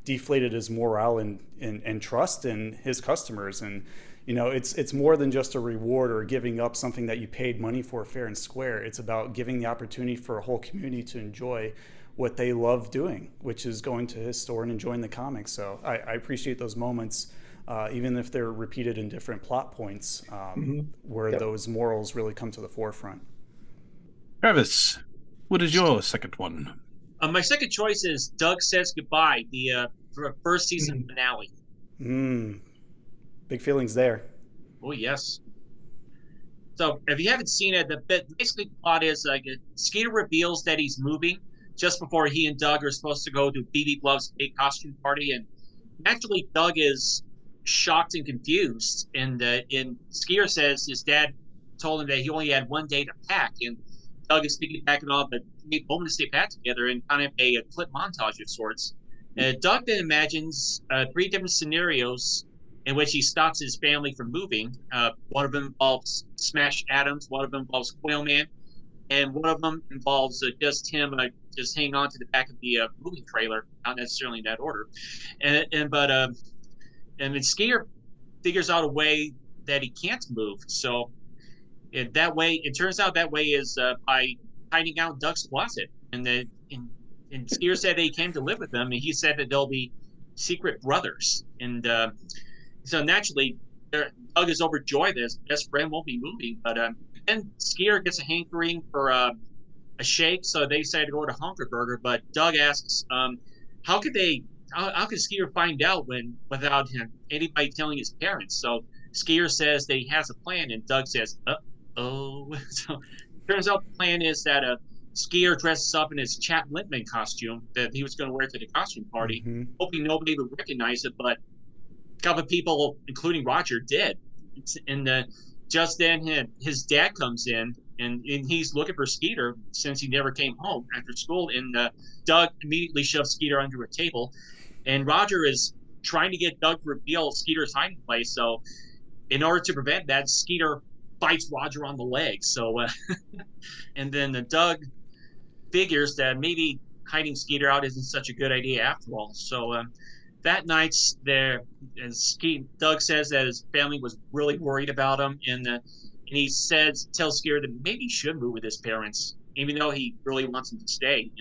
Speaker 1: deflated his morale and trust in his customers. And it's more than just a reward or giving up something that you paid money for fair and square. It's about giving the opportunity for a whole community to enjoy what they love doing, which is going to his store and enjoying the comics. So I appreciate those moments, even if they're repeated in different plot points, where those morals really come to the forefront.
Speaker 7: Travis, what is your second one?
Speaker 9: My second choice is Doug Says Goodbye, the first season finale.
Speaker 1: Big feelings there.
Speaker 9: Oh, yes. So if you haven't seen it, basically the plot is Skeeter reveals that he's moving just before he and Doug are supposed to go to BB Bluff's big costume party. And naturally, Doug is shocked and confused. And Skeeter says his dad told him that he only had one day to pack. And Doug is thinking back and all, but they moment to stay back together and kind of a clip montage of sorts. Doug then imagines 3 different scenarios in which he stops his family from moving. One of them involves Smash Adams, one of them involves Quailman, and one of them involves just him just hanging on to the back of the moving trailer, not necessarily in that order. But then Skeeter figures out a way that he can't move. So it turns out that way is by hiding out Doug's closet. And Skeeter said that he came to live with them, and he said that they'll be secret brothers. And so naturally, Doug is overjoyed that his best friend won't be moving. But then Skeeter gets a hankering for a shake, so they decide to go to Honkerburger. But Doug asks, how could Skeeter find out without anybody telling his parents? So Skeeter says that he has a plan, and Doug says, uh-oh. So it turns out the plan is that Skeeter dresses up in his Chat Limpman costume that he was going to wear to the costume party, hoping nobody would recognize it, but a couple of people, including Roger, did. And just then his dad comes in, and he's looking for Skeeter since he never came home after school. And Doug immediately shoves Skeeter under a table, and Roger is trying to get Doug to reveal Skeeter's hiding place. So in order to prevent that, Skeeter bites Roger on the leg. So and then Doug figures that maybe hiding Skeeter out isn't such a good idea after all. So that night, Doug says that his family was really worried about him, and he tells Skeeter that maybe he should move with his parents, even though he really wants him to stay.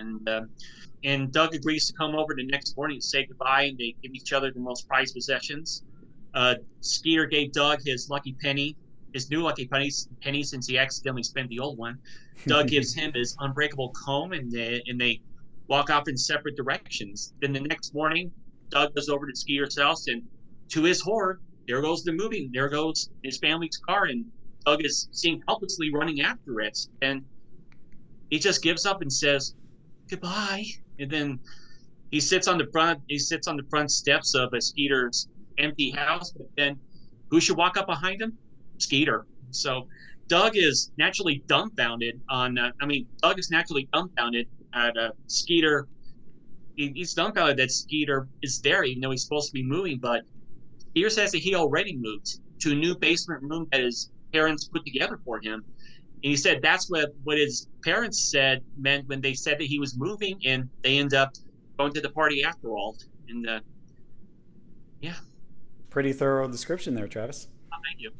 Speaker 9: And Doug agrees to come over the next morning to say goodbye, and they give each other the most prized possessions. Skeeter gave Doug his new lucky penny, since he accidentally spent the old one. Doug gives him his unbreakable comb, and they walk off in separate directions. Then the next morning, Doug goes over to Skeeter's house, and to his horror, there goes his family's car, and Doug is seen helplessly running after it. And he just gives up and says, goodbye. And then he sits on the front steps of Skeeter's empty house, but then who should walk up behind him? Skeeter. So Doug is naturally dumbfounded at Skeeter. He's dumbfounded that Skeeter is there, even though he's supposed to be moving. But Skeeter says that he already moved to a new basement room that his parents put together for him. he said that's what his parents said meant when they said that he was moving, and they end up going to the party after all. And yeah.
Speaker 1: Pretty thorough description there, Travis.
Speaker 9: Oh, thank you.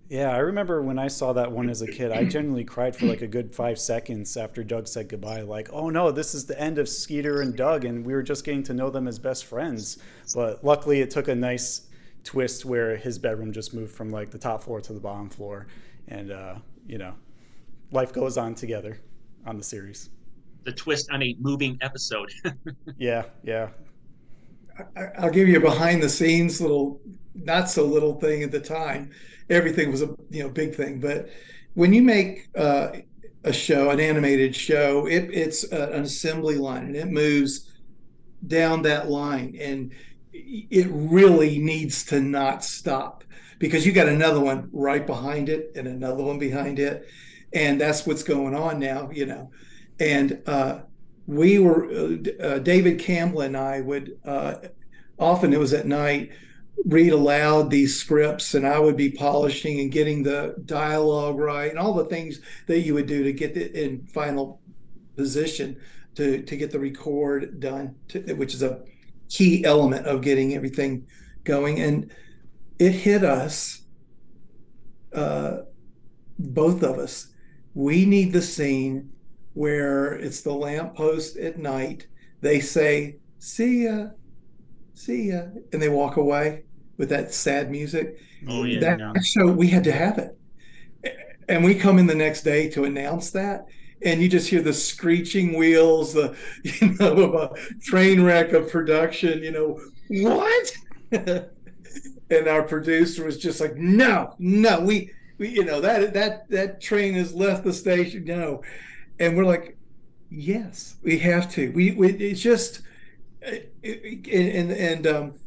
Speaker 1: Yeah, I remember when I saw that one as a kid, I genuinely cried for like a good 5 seconds after Doug said goodbye. Like, oh no, this is the end of Skeeter and Doug, and we were just getting to know them as best friends. But luckily, it took a nice twist where his bedroom just moved from like the top floor to the bottom floor, and you know, life goes on together on the series.
Speaker 9: The twist on a moving episode.
Speaker 1: Yeah.
Speaker 8: I'll give you a behind the scenes little, not so little thing at the time. Everything was a big thing, but when you make a show, an animated show, it's an assembly line, and it moves down that line, and it really needs to not stop, because you got another one right behind it and another one behind it, and that's what's going on now, And we were David Campbell and I would often, it was at night, read aloud these scripts, and I would be polishing and getting the dialogue right and all the things that you would do to get it in final position to get the record done, which is a key element of getting everything going. And it hit us, both of us. We need the scene where it's the lamppost at night. They say, see ya, and they walk away with that sad music.
Speaker 9: Oh, yeah.
Speaker 8: That show, we had to have it. And we come in the next day to announce that, and you just hear the screeching wheels, of a train wreck of production, what? And our producer was just like, no, we that train has left the station, no. And we're like, yes, we have to. It's just,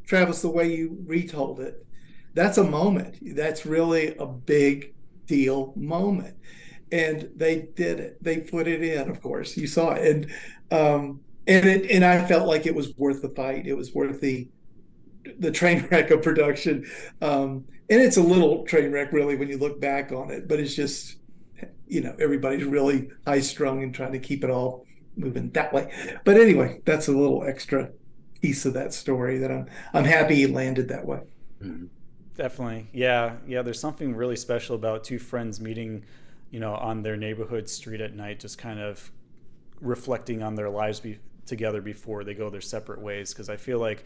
Speaker 8: Travis, the way you retold it, that's a moment. That's really a big deal moment. And they did it. They put it in, of course. You saw it. And I felt like it was worth the fight. It was worth the train wreck of production. And it's a little train wreck, really, when you look back on it. But it's just, everybody's really high strung and trying to keep it all moving that way. But anyway, that's a little extra piece of that story that I'm happy it landed that way.
Speaker 1: Definitely. Yeah. There's something really special about two friends meeting, on their neighborhood street at night, just kind of reflecting on their lives together before they go their separate ways. Because I feel like,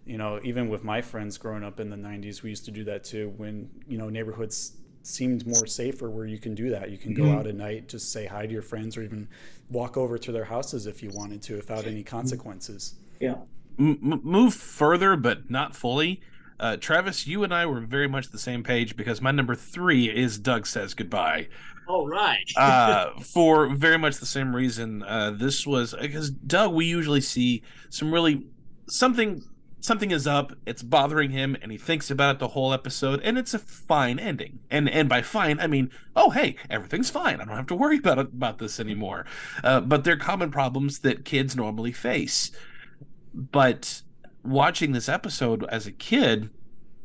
Speaker 1: even with my friends growing up in the 90s, we used to do that too when, neighborhoods seemed more safer, where you can do that. You can go out at night, just say hi to your friends, or even walk over to their houses if you wanted to without any consequences.
Speaker 8: Yeah.
Speaker 7: Move further, but not fully. Travis, you and I were very much the same page, because my number 3 is Doug Says Goodbye.
Speaker 9: All right.
Speaker 7: For very much the same reason. This was because Doug, we usually see something is up, it's bothering him, and he thinks about it the whole episode, and it's a fine ending. And by fine, I mean, oh, hey, everything's fine. I don't have to worry about this anymore. But they're common problems that kids normally face. But watching this episode as a kid,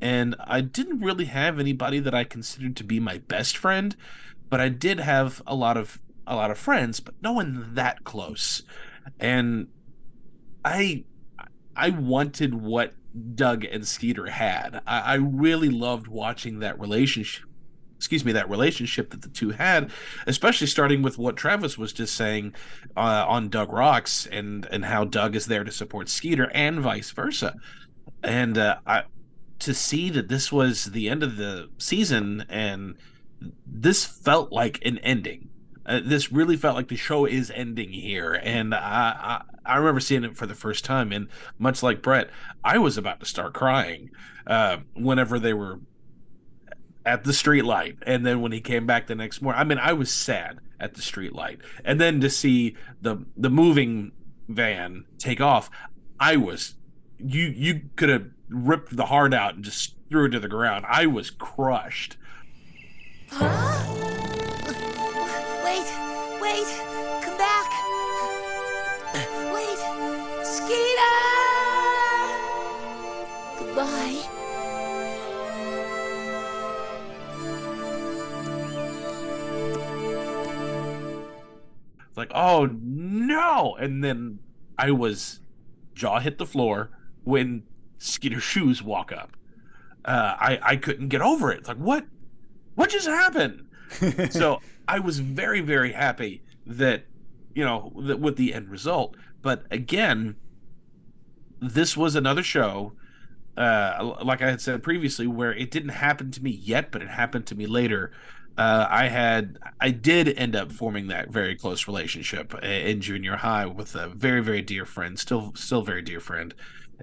Speaker 7: and I didn't really have anybody that I considered to be my best friend, but I did have a lot of friends, but no one that close. And I wanted what Doug and Skeeter had. I really loved watching that relationship. That relationship that the two had, especially starting with what Travis was just saying on Doug Rocks, and how Doug is there to support Skeeter and vice versa. And to see that this was the end of the season, and this felt like an ending. This really felt like the show is ending here. And I remember seeing it for the first time, and much like Brett, I was about to start crying whenever they were at the street light. And then when he came back the next morning, I mean, I was sad at the street light. And then to see the moving van take off, I was, you could have ripped the heart out and just threw it to the ground. I was crushed.
Speaker 2: Wait, come back. Wait, Skeeter! Goodbye.
Speaker 7: like, oh no. And then I was jaw hit the floor when Skeeter's shoes walk up. I couldn't get over it. It's like, what just happened? So I was very, very happy that, with the end result. But again, this was another show, like I had said previously, where it didn't happen to me yet, but it happened to me later. I did end up forming that very close relationship in junior high with a very, very dear friend, still very dear friend.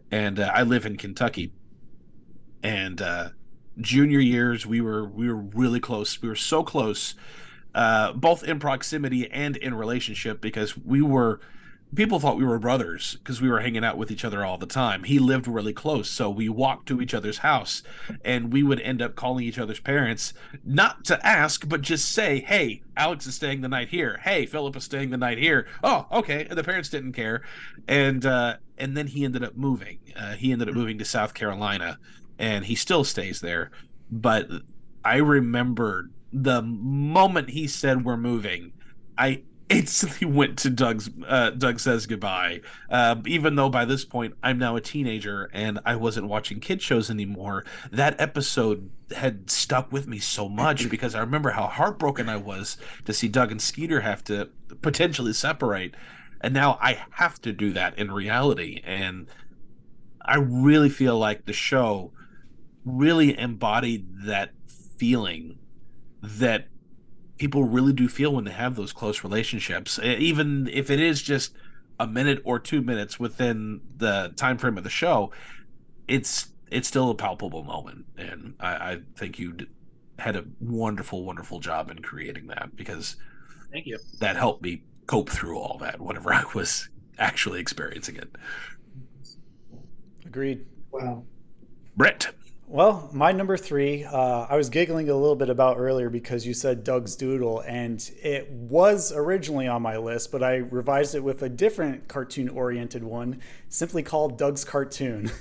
Speaker 7: And I live in Kentucky. And junior years, we were really close. We were so close, both in proximity and in relationship, because people thought we were brothers because we were hanging out with each other all the time. He lived really close, so we walked to each other's house, and we would end up calling each other's parents, not to ask, but just say, hey, Alex is staying the night here. Hey, Philip is staying the night here. Oh, okay. And the parents didn't care. And then he ended up moving. He ended up moving to South Carolina, and he still stays there. But I remember the moment he said we're moving, I instantly went to Doug Says Goodbye, even though by this point I'm now a teenager and I wasn't watching kid shows anymore. That episode had stuck with me so much because I remember how heartbroken I was to see Doug and Skeeter have to potentially separate, and now I have to do that in reality. And I really feel like the show really embodied that feeling that people really do feel when they have those close relationships, even if it is just a minute or 2 minutes within the time frame of the show. It's still a palpable moment, and I think you had a wonderful, wonderful job in creating that, because
Speaker 9: thank you.
Speaker 7: That helped me cope through all that, whatever I was actually experiencing it.
Speaker 1: Agreed.
Speaker 8: Wow.
Speaker 7: Brett.
Speaker 1: Well, my number 3, I was giggling a little bit about earlier because you said Doug's Doodle, and it was originally on my list, but I revised it with a different cartoon-oriented one, simply called Doug's Cartoon.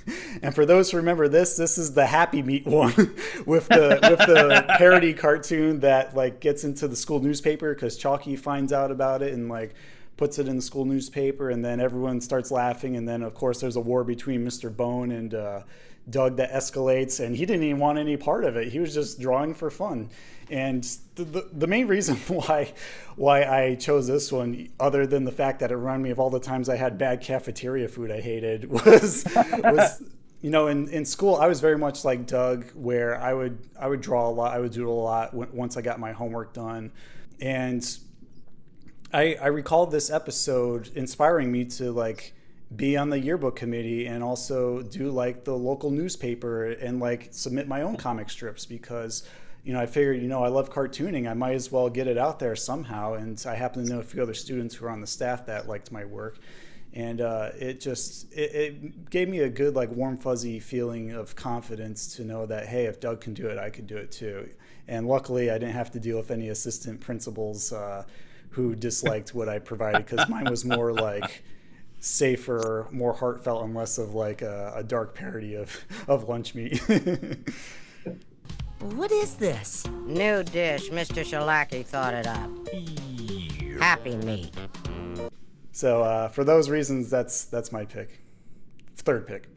Speaker 1: And for those who remember this is the Happy Meat one with the parody cartoon that like gets into the school newspaper because Chalky finds out about it and like puts it in the school newspaper, and then everyone starts laughing, and then of course there's a war between Mr. Bone and Doug that escalates, and he didn't even want any part of it. He was just drawing for fun. And the main reason why I chose this one, other than the fact that it reminded me of all the times I had bad cafeteria food I hated, was in school I was very much like Doug, where I would draw a lot, I would doodle a lot once I got my homework done. And I recalled this episode inspiring me to like be on the yearbook committee and also do like the local newspaper and like submit my own comic strips, because I figured, I love cartooning, I might as well get it out there somehow. And I happen to know a few other students who are on the staff that liked my work, and it gave me a good like warm fuzzy feeling of confidence to know that, hey, if Doug can do it, I could do it too. And luckily I didn't have to deal with any assistant principals who disliked what I provided, because mine was more like safer, more heartfelt, and less of like a dark parody of lunch meat.
Speaker 2: What is this?
Speaker 12: New dish. Mr. Shalaki thought it up. Happy Meat.
Speaker 1: So for those reasons, that's my pick. Third pick.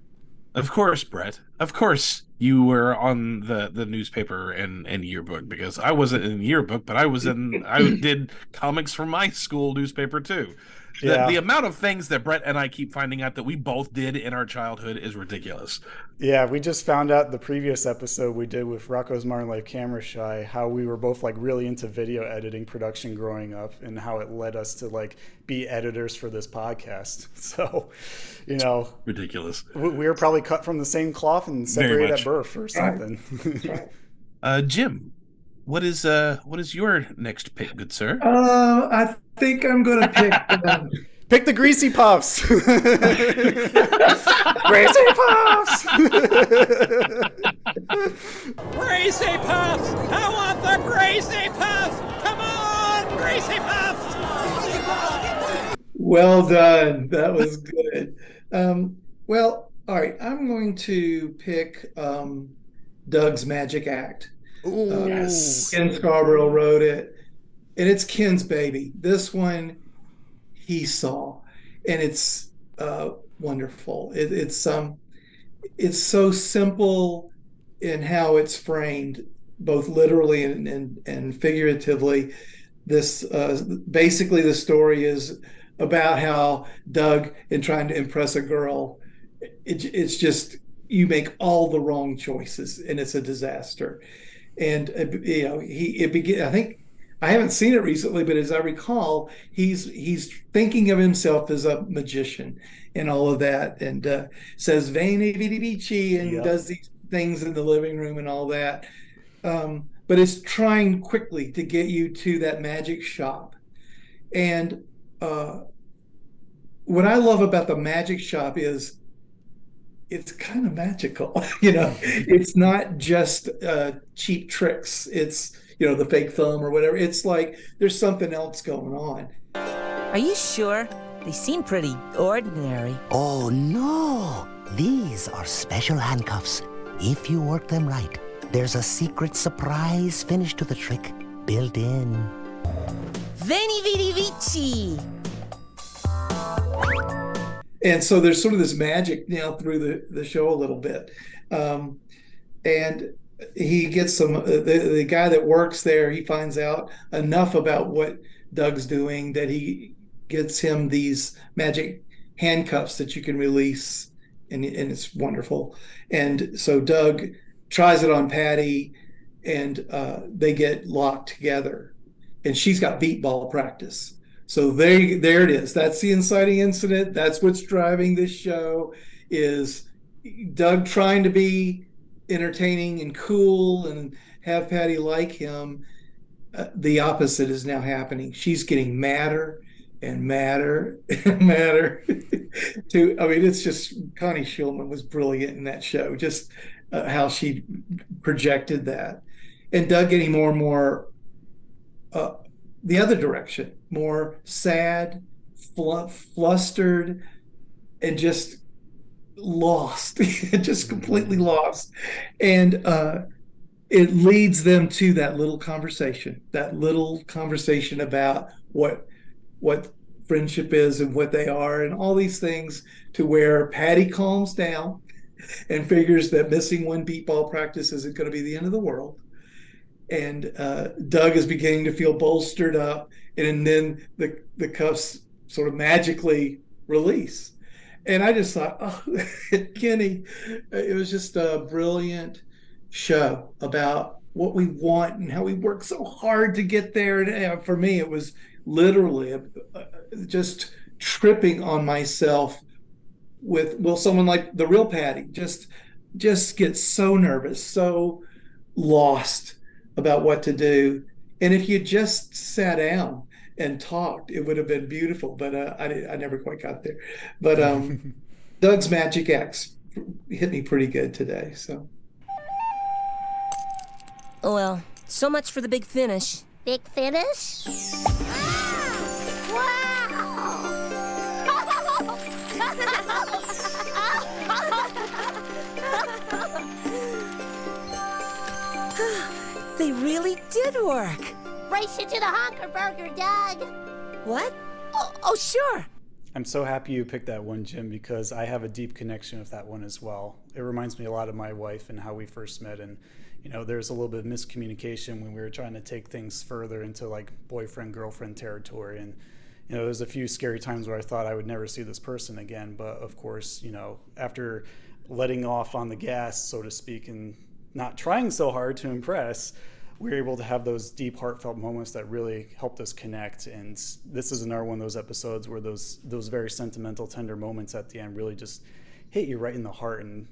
Speaker 7: Of course, Brett. Of course you were on the newspaper and yearbook, because I wasn't in yearbook, but I did comics for my school newspaper too. The amount of things that Brett and I keep finding out that we both did in our childhood is ridiculous.
Speaker 1: Yeah, we just found out the previous episode we did with Rocco's Modern Life Camera Shy how we were both like really into video editing production growing up, and how it led us to like be editors for this podcast. So,
Speaker 7: ridiculous.
Speaker 1: We were probably cut from the same cloth and separated at birth or something.
Speaker 7: Jim, what is your next pick, good sir?
Speaker 8: I think I'm going to pick...
Speaker 1: Pick the Greasy Puffs! Greasy Puffs!
Speaker 5: Greasy Puffs! I want the Greasy Puffs! Come on, Greasy Puffs!
Speaker 8: Well done. That was good. Well, all right. I'm going to pick Doug's Magic Act.
Speaker 1: Yes.
Speaker 8: Ken Scarborough wrote it, and it's Ken's baby. This one he saw, and it's wonderful. It's so simple in how it's framed, both literally and figuratively. This basically the story is about how Doug, in trying to impress a girl, it's just you make all the wrong choices and it's a disaster. And I think I haven't seen it recently, but as I recall, he's thinking of himself as a magician and all of that, and says "Veni Vidi Vici" and does these things in the living room and all that. But it's trying quickly to get you to that magic shop. And what I love about the magic shop is it's kind of magical. It's not just cheap tricks. It's, the fake thumb or whatever. It's like there's something else going on.
Speaker 2: Are you sure? They seem pretty ordinary.
Speaker 13: Oh, no. These are special handcuffs. If you work them right, there's a secret surprise finish to the trick built in.
Speaker 2: Veni Vidi Vici!
Speaker 8: And so there's sort of this magic now through the show a little bit. And he gets the guy that works there, he finds out enough about what Doug's doing that he gets him these magic handcuffs that you can release, and it's wonderful. And so Doug tries it on Patty, and they get locked together, and she's got beat ball practice. So there it is. That's the inciting incident. That's what's driving this show, is Doug trying to be entertaining and cool and have Patty like him. The opposite is now happening. She's getting madder and madder and madder. It's just, Connie Shulman was brilliant in that show, just how she projected that. And Doug getting more and more the other direction, more sad, flustered, and just lost, just completely lost. And it leads them to that little conversation about what friendship is and what they are and all these things, to where Patty calms down and figures that missing one beat ball practice isn't going to be the end of the world. And Doug is beginning to feel bolstered up, and then the cuffs sort of magically release. And I just thought, Kenny, it was just a brilliant show about what we want and how we work so hard to get there. And for me, it was literally just tripping on myself with, someone like the real Patty just gets so nervous, so lost about what to do. And if you just sat down and talked, it would have been beautiful. But I never quite got there. But Doug's Magic X hit me pretty good today. So.
Speaker 2: Oh, well, so much for the big finish.
Speaker 4: Big finish?
Speaker 2: They really did work.
Speaker 4: Race you to the honker burger, Doug.
Speaker 2: What? Oh, sure.
Speaker 1: I'm so happy you picked that one, Jim, because I have a deep connection with that one as well. It reminds me a lot of my wife and how we first met. And, there's a little bit of miscommunication when we were trying to take things further into like boyfriend-girlfriend territory. And, there's a few scary times where I thought I would never see this person again. But of course, after letting off on the gas, so to speak, and not trying so hard to impress, we were able to have those deep, heartfelt moments that really helped us connect. And this is another one of those episodes where those very sentimental, tender moments at the end really just hit you right in the heart and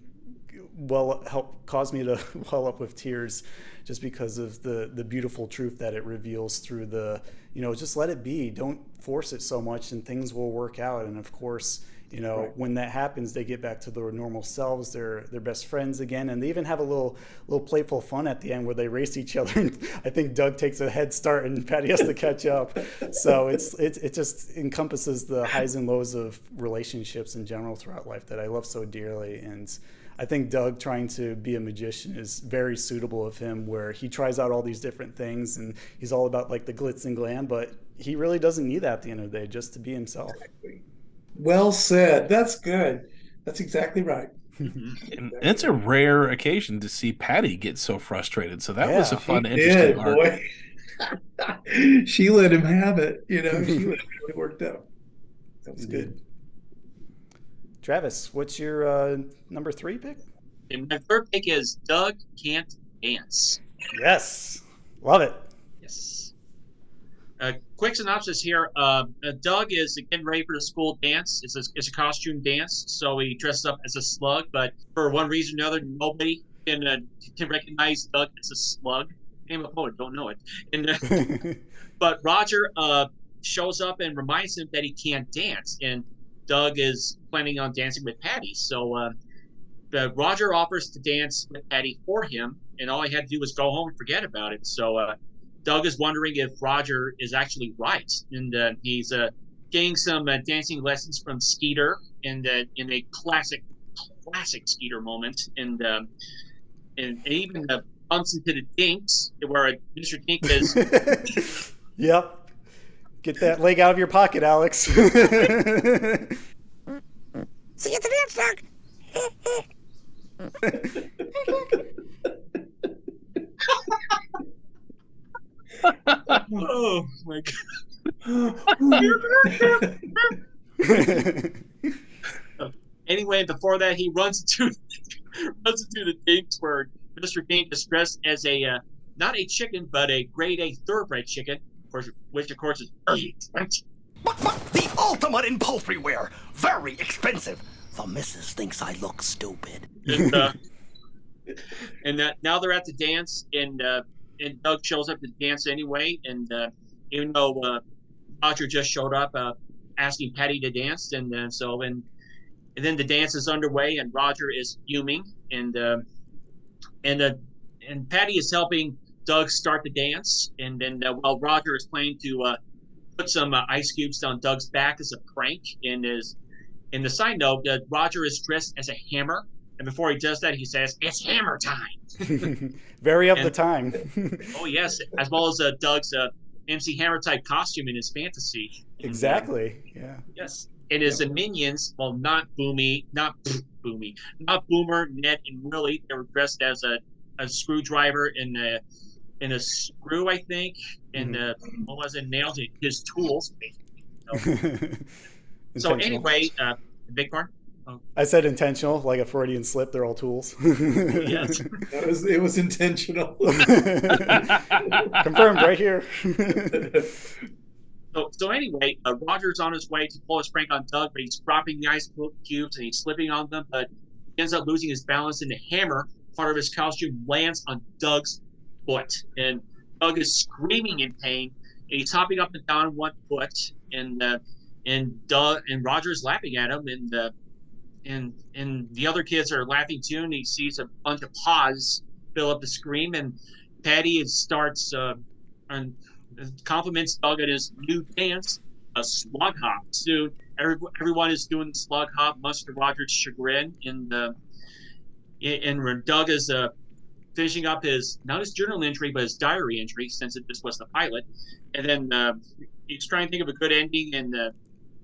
Speaker 1: help cause me to well up with tears, just because of the beautiful truth that it reveals through the, just let it be. Don't force it so much and things will work out. And of course, right. When that happens, they get back to their normal selves. They're best friends again, and they even have a little playful fun at the end where they race each other. And I think Doug takes a head start, and Patty has to catch up. So it just encompasses the highs and lows of relationships in general throughout life that I love so dearly. And I think Doug trying to be a magician is very suitable of him, where he tries out all these different things and he's all about like the glitz and glam, but he really doesn't need that at the end of the day, just to be himself.
Speaker 8: Exactly. Well said. That's good. That's exactly right.
Speaker 7: And it's a rare occasion to see Patty get so frustrated. So that was a fun, interesting arc.
Speaker 8: Boy. She let him have it. She let him really worked out. That was good.
Speaker 1: Travis, what's your number 3 pick?
Speaker 9: And my third pick is Doug Can't Dance.
Speaker 1: Yes. Love it.
Speaker 9: Yes. Quick synopsis here. Doug is getting ready for the school dance. It's a costume dance, so he dresses up as a slug, but for one reason or another, nobody can recognize Doug as a slug. I'm a poet, don't know it. And but Roger shows up and reminds him that he can't dance, and Doug is planning on dancing with Patty. So Roger offers to dance with Patty for him, and all he had to do was go home and forget about it. So Doug is wondering if Roger is actually right, and he's getting some dancing lessons from Skeeter, and in a classic Skeeter moment, and even bumps into the Dinks, where Mr. Dink is.
Speaker 1: Yep. Get that leg out of your pocket, Alex.
Speaker 10: See you at the dance, Doug.
Speaker 9: Oh my god. Anyway, before that, he runs into the Dinks, where Mr. Dink is dressed as a not a chicken, but a grade A thoroughbred chicken, which of course is very expensive.
Speaker 10: But the ultimate in poultry wear, very expensive. The missus thinks I look stupid.
Speaker 9: And now they're at the dance, and Doug shows up to dance anyway. And even though Roger just showed up asking Patty to dance, and then the dance is underway, and Roger is fuming, and Patty is helping Doug start the dance, and then while Roger is planning to put some ice cubes down Doug's back as a prank. In the side note, Roger is dressed as a hammer, and before he does that, he says, "It's hammer time."
Speaker 1: Very of the time.
Speaker 9: Oh yes, as well as Doug's MC Hammer type costume in his fantasy.
Speaker 1: Exactly. Yeah.
Speaker 9: Yes. And his minions, well, not Boomer, Ned, and Willie. They were dressed as a screwdriver and a screw, I think, and what was it? Nails, his tools. So anyway, big part. Oh.
Speaker 1: I said intentional, like a Freudian slip. They're all tools.
Speaker 9: Yes,
Speaker 8: it was intentional.
Speaker 1: Confirmed right here.
Speaker 9: So anyway, Roger's on his way to pull his prank on Doug, but he's dropping the ice cubes and he's slipping on them, but he ends up losing his balance, and the hammer, part of his costume, lands on Doug's foot, and Doug is screaming in pain, and he's hopping up and down one foot, and Roger's laughing at him, and the other kids are laughing too, and he sees a bunch of paws fill up the screen, and Patty starts and compliments Doug at his new dance, a slug hop. Soon, everyone is doing the slug hop, much to Roger's chagrin. And Doug is finishing up not his journal entry, but his diary entry, since this was the pilot. And then he's trying to think of a good ending, and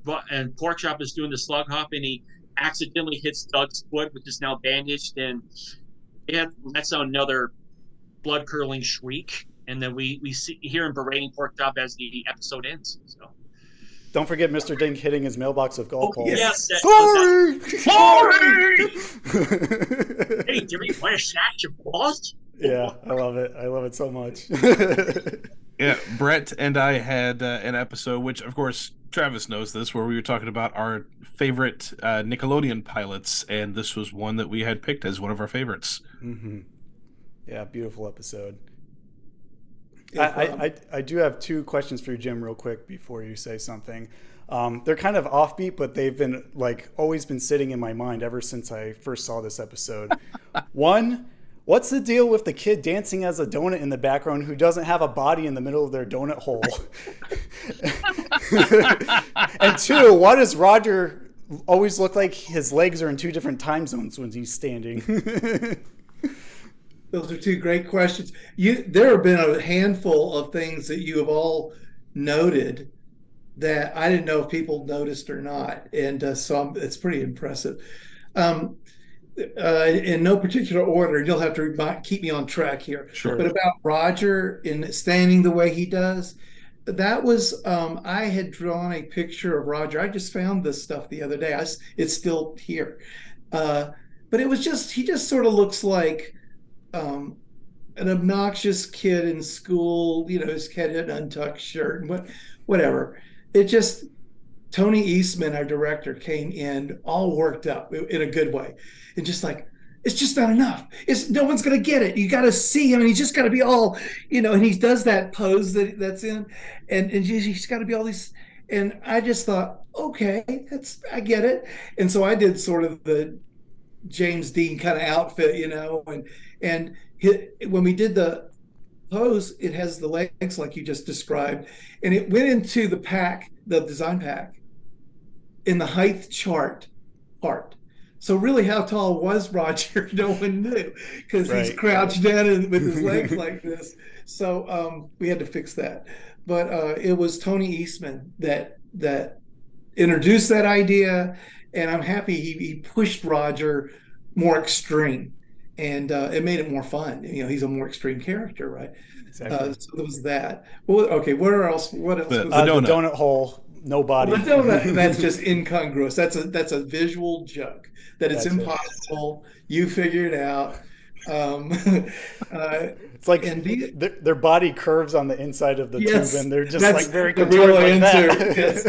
Speaker 9: Porkchop is doing the slug hop, and he accidentally hits Doug's foot, which is now bandaged, and it lets out another blood-curdling shriek. And then we hear him berating Porkchop as the episode ends. So,
Speaker 1: don't forget Mr. Dink hitting his mailbox with golf balls.
Speaker 9: Yes.
Speaker 1: Sorry.
Speaker 9: Hey, Jimmy, want to shot your balls?
Speaker 1: Yeah, I love it. I love it so much.
Speaker 7: Yeah, Brett and I had an episode, which of course Travis knows this, where we were talking about our favorite Nickelodeon pilots, and this was one that we had picked as one of our favorites.
Speaker 1: Mm-hmm. Yeah, beautiful episode. I do have 2 questions for you, Jim, real quick before you say something. They're kind of offbeat, but they've been always been sitting in my mind ever since I first saw this episode. One, what's the deal with the kid dancing as a donut in the background who doesn't have a body in the middle of their donut hole? And 2, why does Roger always look like his legs are in 2 different time zones when he's standing.
Speaker 8: Those are 2 great questions. There have been a handful of things that you have all noted that I didn't know if people noticed or not, and so it's pretty impressive. In no particular order, you'll have to keep me on track here.
Speaker 7: Sure.
Speaker 8: But about Roger in standing the way he does, that was I had drawn a picture of Roger. I just found this stuff the other day. It's still here, but it was he just sort of looks like an obnoxious kid in school. His kid had an untucked shirt and whatever. It just Tony Eastman, our director, came in all worked up in a good way, and just like, it's just not enough. No one's gonna get it. You got to see him, and he's just got to be all, And he does that pose that's in, and he's got to be all these. And I just thought, okay, I get it. And so I did sort of the James Dean kind of outfit, and when we did the pose, it has the legs like you just described, and it went into the pack, the design pack, in the height chart part. So really, how tall was Roger? No one knew, because he's crouched down with his legs like this. So we had to fix that. But it was Tony Eastman that introduced that idea, and I'm happy he pushed Roger more extreme, and it made it more fun. He's a more extreme character, right?
Speaker 1: Exactly.
Speaker 8: So there was that. Well, okay, what else?
Speaker 1: The donut hole, no body.
Speaker 8: Well, the donut, that's just incongruous. That's a visual joke. That it's impossible. You figure it out.
Speaker 1: It's like their body curves on the inside of the tube, and they're just like very
Speaker 8: contorted
Speaker 1: like
Speaker 8: that.
Speaker 1: Yes.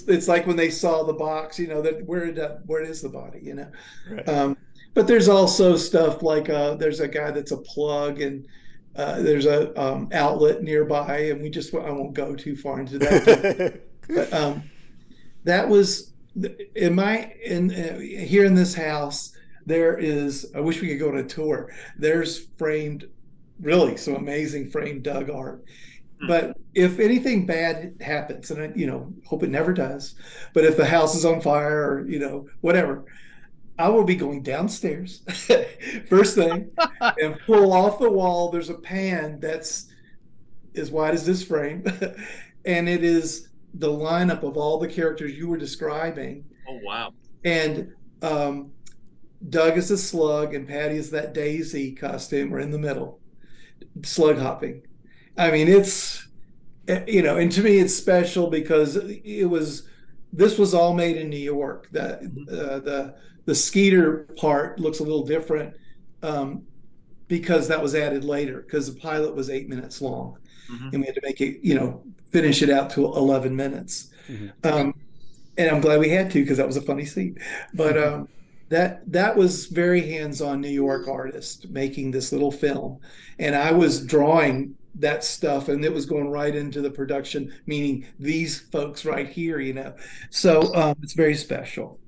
Speaker 8: It's like when they saw the box, that where is the body, Right. But there's also stuff like there's a guy that's a plug, and there's a outlet nearby, and I won't go too far into that. But that was here in this house. There is, I wish we could go on a tour. There's really some amazing framed Doug art. But if anything bad happens, and I, hope it never does, but if the house is on fire or, whatever, I will be going downstairs first thing and pull off the wall. There's a pan that's as wide as this frame, and it is the lineup of all the characters you were describing.
Speaker 9: Oh, wow.
Speaker 8: And Doug is a slug, and Patty is that Daisy costume. We're in the middle, slug hopping. I mean, it's, and to me it's special because this was all made in New York. The Skeeter part looks a little different because that was added later, because the pilot was 8 minutes long, and we had to make it, finish it out to 11 minutes. And I'm glad we had to, because that was a funny scene. But that was very hands-on New York artist making this little film, and I was drawing that stuff, and it was going right into the production, meaning these folks right here, So it's very special.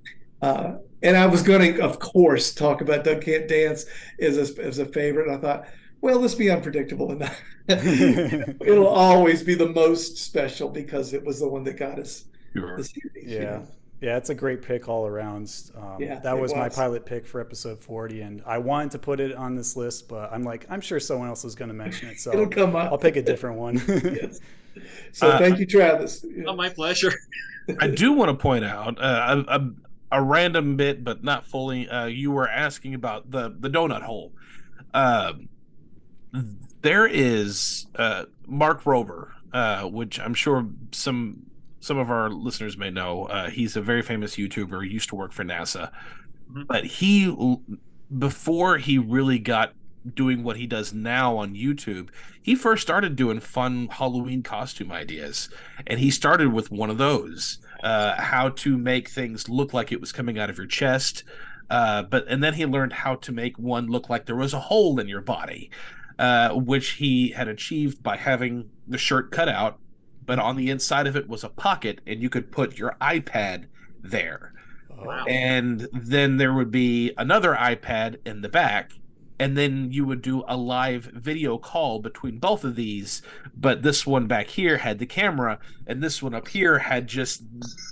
Speaker 8: And I was going to, of course, talk about Doug Can't Dance as a favorite. I thought, well, let's be unpredictable enough. It'll always be the most special because it was the one that got us the series.
Speaker 1: Yeah. Yeah, it's a great pick all around. That was my pilot pick for episode 40, and I wanted to put it on this list, but I'm sure someone else is going to mention it, so
Speaker 8: it'll come up.
Speaker 1: I'll pick a different one.
Speaker 8: Yes. So thank you, Travis.
Speaker 9: Oh, my pleasure.
Speaker 7: I do want to point out a random bit, but not fully. You were asking about the donut hole. There is Mark Rober, which I'm sure some of our listeners may know. He's a very famous YouTuber. He used to work for NASA, but before he really got doing what he does now on YouTube, he first started doing fun Halloween costume ideas, and he started with one of those, how to make things look like it was coming out of your chest, and then he learned how to make one look like there was a hole in your body, which he had achieved by having the shirt cut out, but on the inside of it was a pocket, and you could put your iPad there.
Speaker 9: Wow.
Speaker 7: And then there would be another iPad in the back, and then you would do a live video call between both of these, but this one back here had the camera and this one up here had just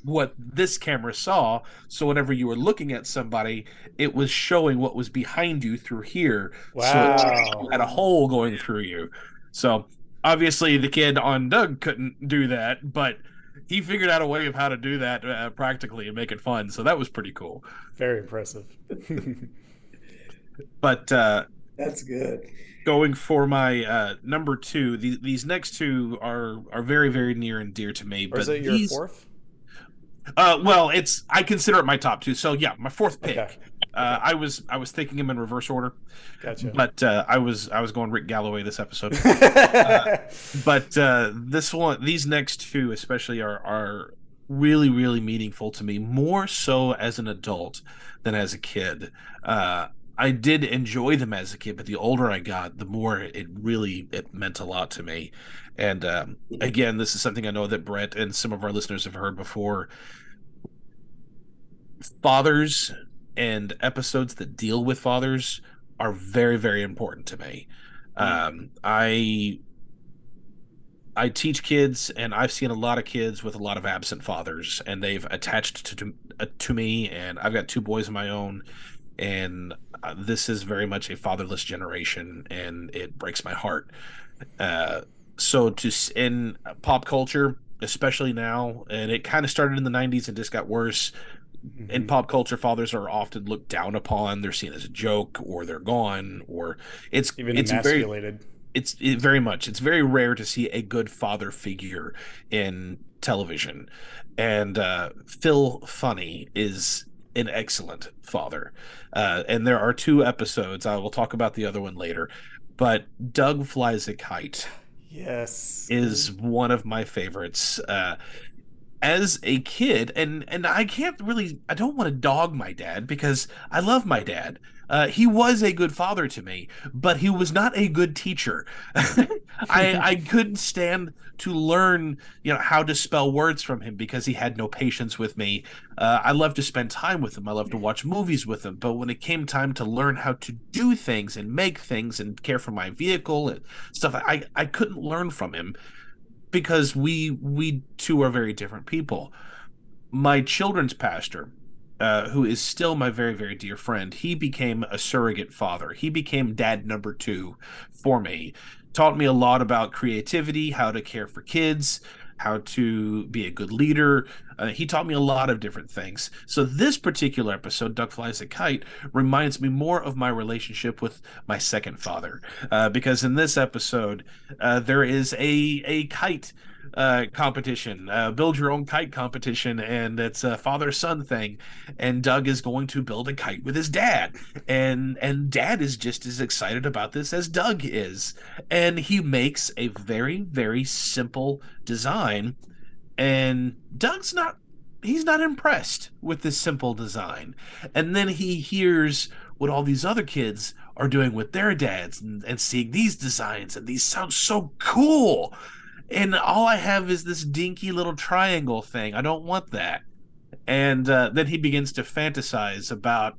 Speaker 7: what this camera saw. So whenever you were looking at somebody, it was showing what was behind you through here.
Speaker 1: Wow.
Speaker 7: So it had a hole going through you. So obviously the kid on Doug couldn't do that, but he figured out a way of how to do that practically and make it fun. So that was pretty cool.
Speaker 1: Very impressive.
Speaker 7: But
Speaker 8: that's good.
Speaker 7: Going for my number 2, these next two are very, very near and dear to me.
Speaker 1: Or is it your fourth?
Speaker 7: Well, I consider it my top 2. So yeah, my fourth pick.
Speaker 1: Okay.
Speaker 7: I was thinking them in reverse order.
Speaker 1: Gotcha.
Speaker 7: But I was going Rick Galloway this episode. But these next two especially are really, really meaningful to me, more so as an adult than as a kid. I did enjoy them as a kid, but the older I got, the more it meant a lot to me. And again, this is something I know that Brett and some of our listeners have heard before. Fathers and episodes that deal with fathers are very, very important to me. I teach kids, and I've seen a lot of kids with a lot of absent fathers, and they've attached to me, and I've got 2 boys of my own, and this is very much a fatherless generation, and it breaks my heart. So in pop culture, especially now, and it kind of started in the 90s and just got worse. In pop culture, fathers are often looked down upon. They're seen as a joke, or they're gone, or it's
Speaker 1: emasculated.
Speaker 7: It's very much. It's very rare to see a good father figure in television, and Phil Funnie is an excellent father. And there are 2 episodes. I will talk about the other one later, but Doug Flies a Kite.
Speaker 1: Yes,
Speaker 7: is one of my favorites. As a kid, and I don't want to dog my dad because I love my dad. He was a good father to me, but he was not a good teacher. I couldn't stand to learn, how to spell words from him because he had no patience with me. I love to spend time with him. I love to watch movies with him. But when it came time to learn how to do things and make things and care for my vehicle and stuff, I couldn't learn from him, because we two are very different people. My children's pastor, who is still my very, very dear friend, he became a surrogate father. He became dad number 2 for me. Taught me a lot about creativity, how to care for kids, how to be a good leader. He taught me a lot of different things. So this particular episode, Doug Flies a Kite, reminds me more of my relationship with my second father. Because in this episode, there is a kite competition, build your own kite competition, and it's a father-son thing, and Doug is going to build a kite with his dad, and dad is just as excited about this as Doug is, and he makes a very, very simple design, and he's not impressed with this simple design. And then he hears what all these other kids are doing with their dads, and seeing these designs, and these sound so cool. And all I have is this dinky little triangle thing. I don't want that. And then he begins to fantasize about,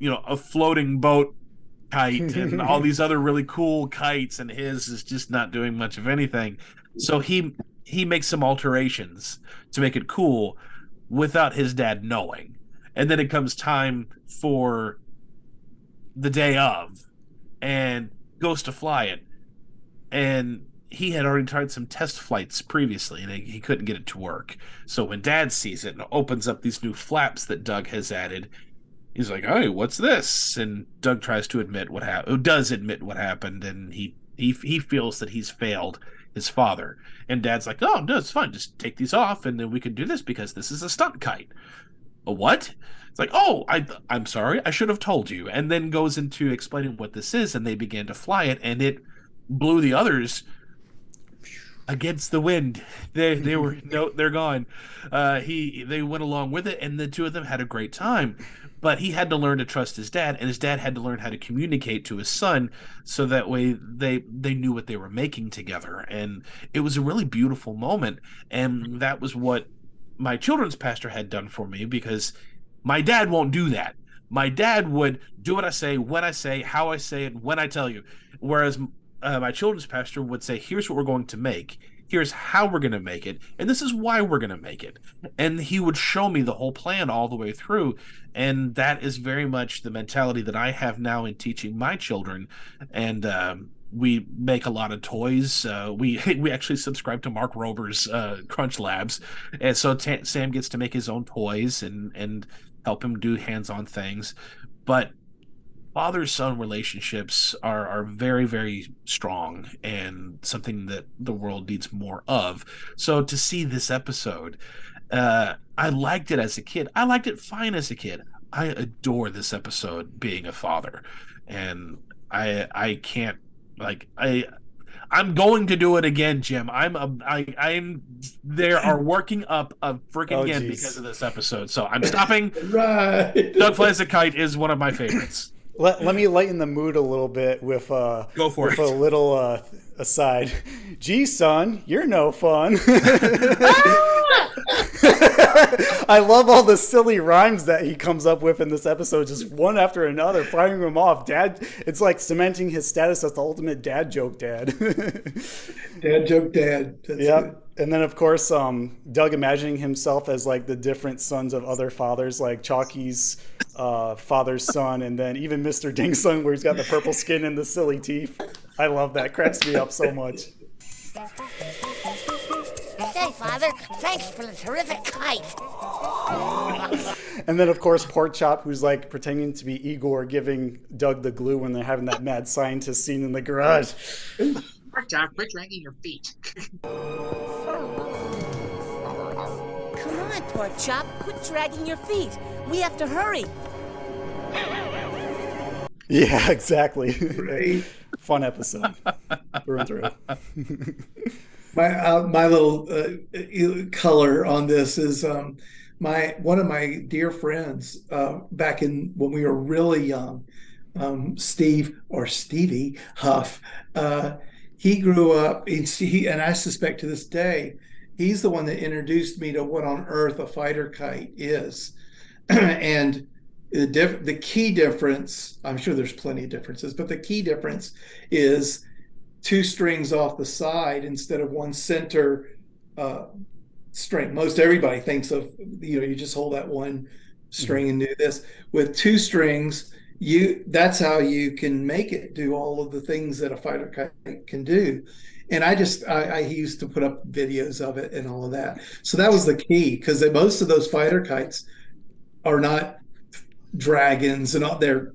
Speaker 7: a floating boat kite and all these other really cool kites, and his is just not doing much of anything. So he makes some alterations to make it cool without his dad knowing. And then it comes time for the day of, and goes to fly it. And he had already tried some test flights previously, and he couldn't get it to work. So when Dad sees it and opens up these new flaps that Doug has added, he's like, "Hey, what's this?" And Doug tries to admit what happened, and he feels that he's failed his father. And Dad's like, "Oh, no, it's fine. Just take these off, and then we can do this because this is a stunt kite." "A what?" It's like, "Oh, I'm sorry. I should have told you." And then goes into explaining what this is, and they began to fly it, and it blew the others against the wind. They're gone. They went along with it, and the 2 of them had a great time. But he had to learn to trust his dad, and his dad had to learn how to communicate to his son, so that way they knew what they were making together. And it was a really beautiful moment, and that was what my children's pastor had done for me, because my dad won't do that. My dad would do what I say, when I say, how I say it, when I tell you. Whereas my children's pastor would say, here's what we're going to make. Here's how we're going to make it. And this is why we're going to make it. And he would show me the whole plan all the way through. And that is very much the mentality that I have now in teaching my children. And we make a lot of toys. We actually subscribe to Mark Rober's Crunch Labs. And so Sam gets to make his own toys and help him do hands-on things. But father-son relationships are very, very strong and something that the world needs more of. So to see this episode, I liked it as a kid. I liked it fine as a kid. I adore this episode being a father. And I can't, like, I'm going to do it again, Jim. They are working up a freaking again because of this episode. So I'm stopping.
Speaker 8: Right.
Speaker 7: Doug Flies a Kite is one of my favorites.
Speaker 1: Let me lighten the mood a little bit with a little aside. Gee, son, you're no fun. I love all the silly rhymes that he comes up with in this episode, just one after another, firing them off. Dad, it's like cementing his status as the ultimate dad joke dad.
Speaker 8: Dad joke dad.
Speaker 1: Yeah. And then, of course, Doug imagining himself as like the different sons of other fathers, like Chalky's father's son, and then even Mr. Ding's son, where he's got the purple skin and the silly teeth. I love that. Cracks me up so much.
Speaker 4: Hey, Father, thanks for the terrific kite.
Speaker 1: And then, of course, Porkchop, who's like pretending to be Igor, giving Doug the glue when they're having that mad scientist scene in the garage.
Speaker 9: Porkchop, quit dragging your feet.
Speaker 2: Come on, Porkchop, quit dragging your feet. We have to hurry.
Speaker 1: Yeah, exactly. Right. Fun episode. Through and through.
Speaker 8: My little color on this is one of my dear friends back in when we were really young, Stevie Huff. He grew up, and I suspect to this day, he's the one that introduced me to what on earth a fighter kite is. And the key difference, I'm sure there's plenty of differences, but the key difference is 2 strings off the side instead of one center string. Most everybody thinks of, you just hold that one string and do this. With 2 strings, that's how you can make it do all of the things that a fighter kite can do. And I used to put up videos of it and all of that. So that was the key, because most of those fighter kites are not dragons and all, they're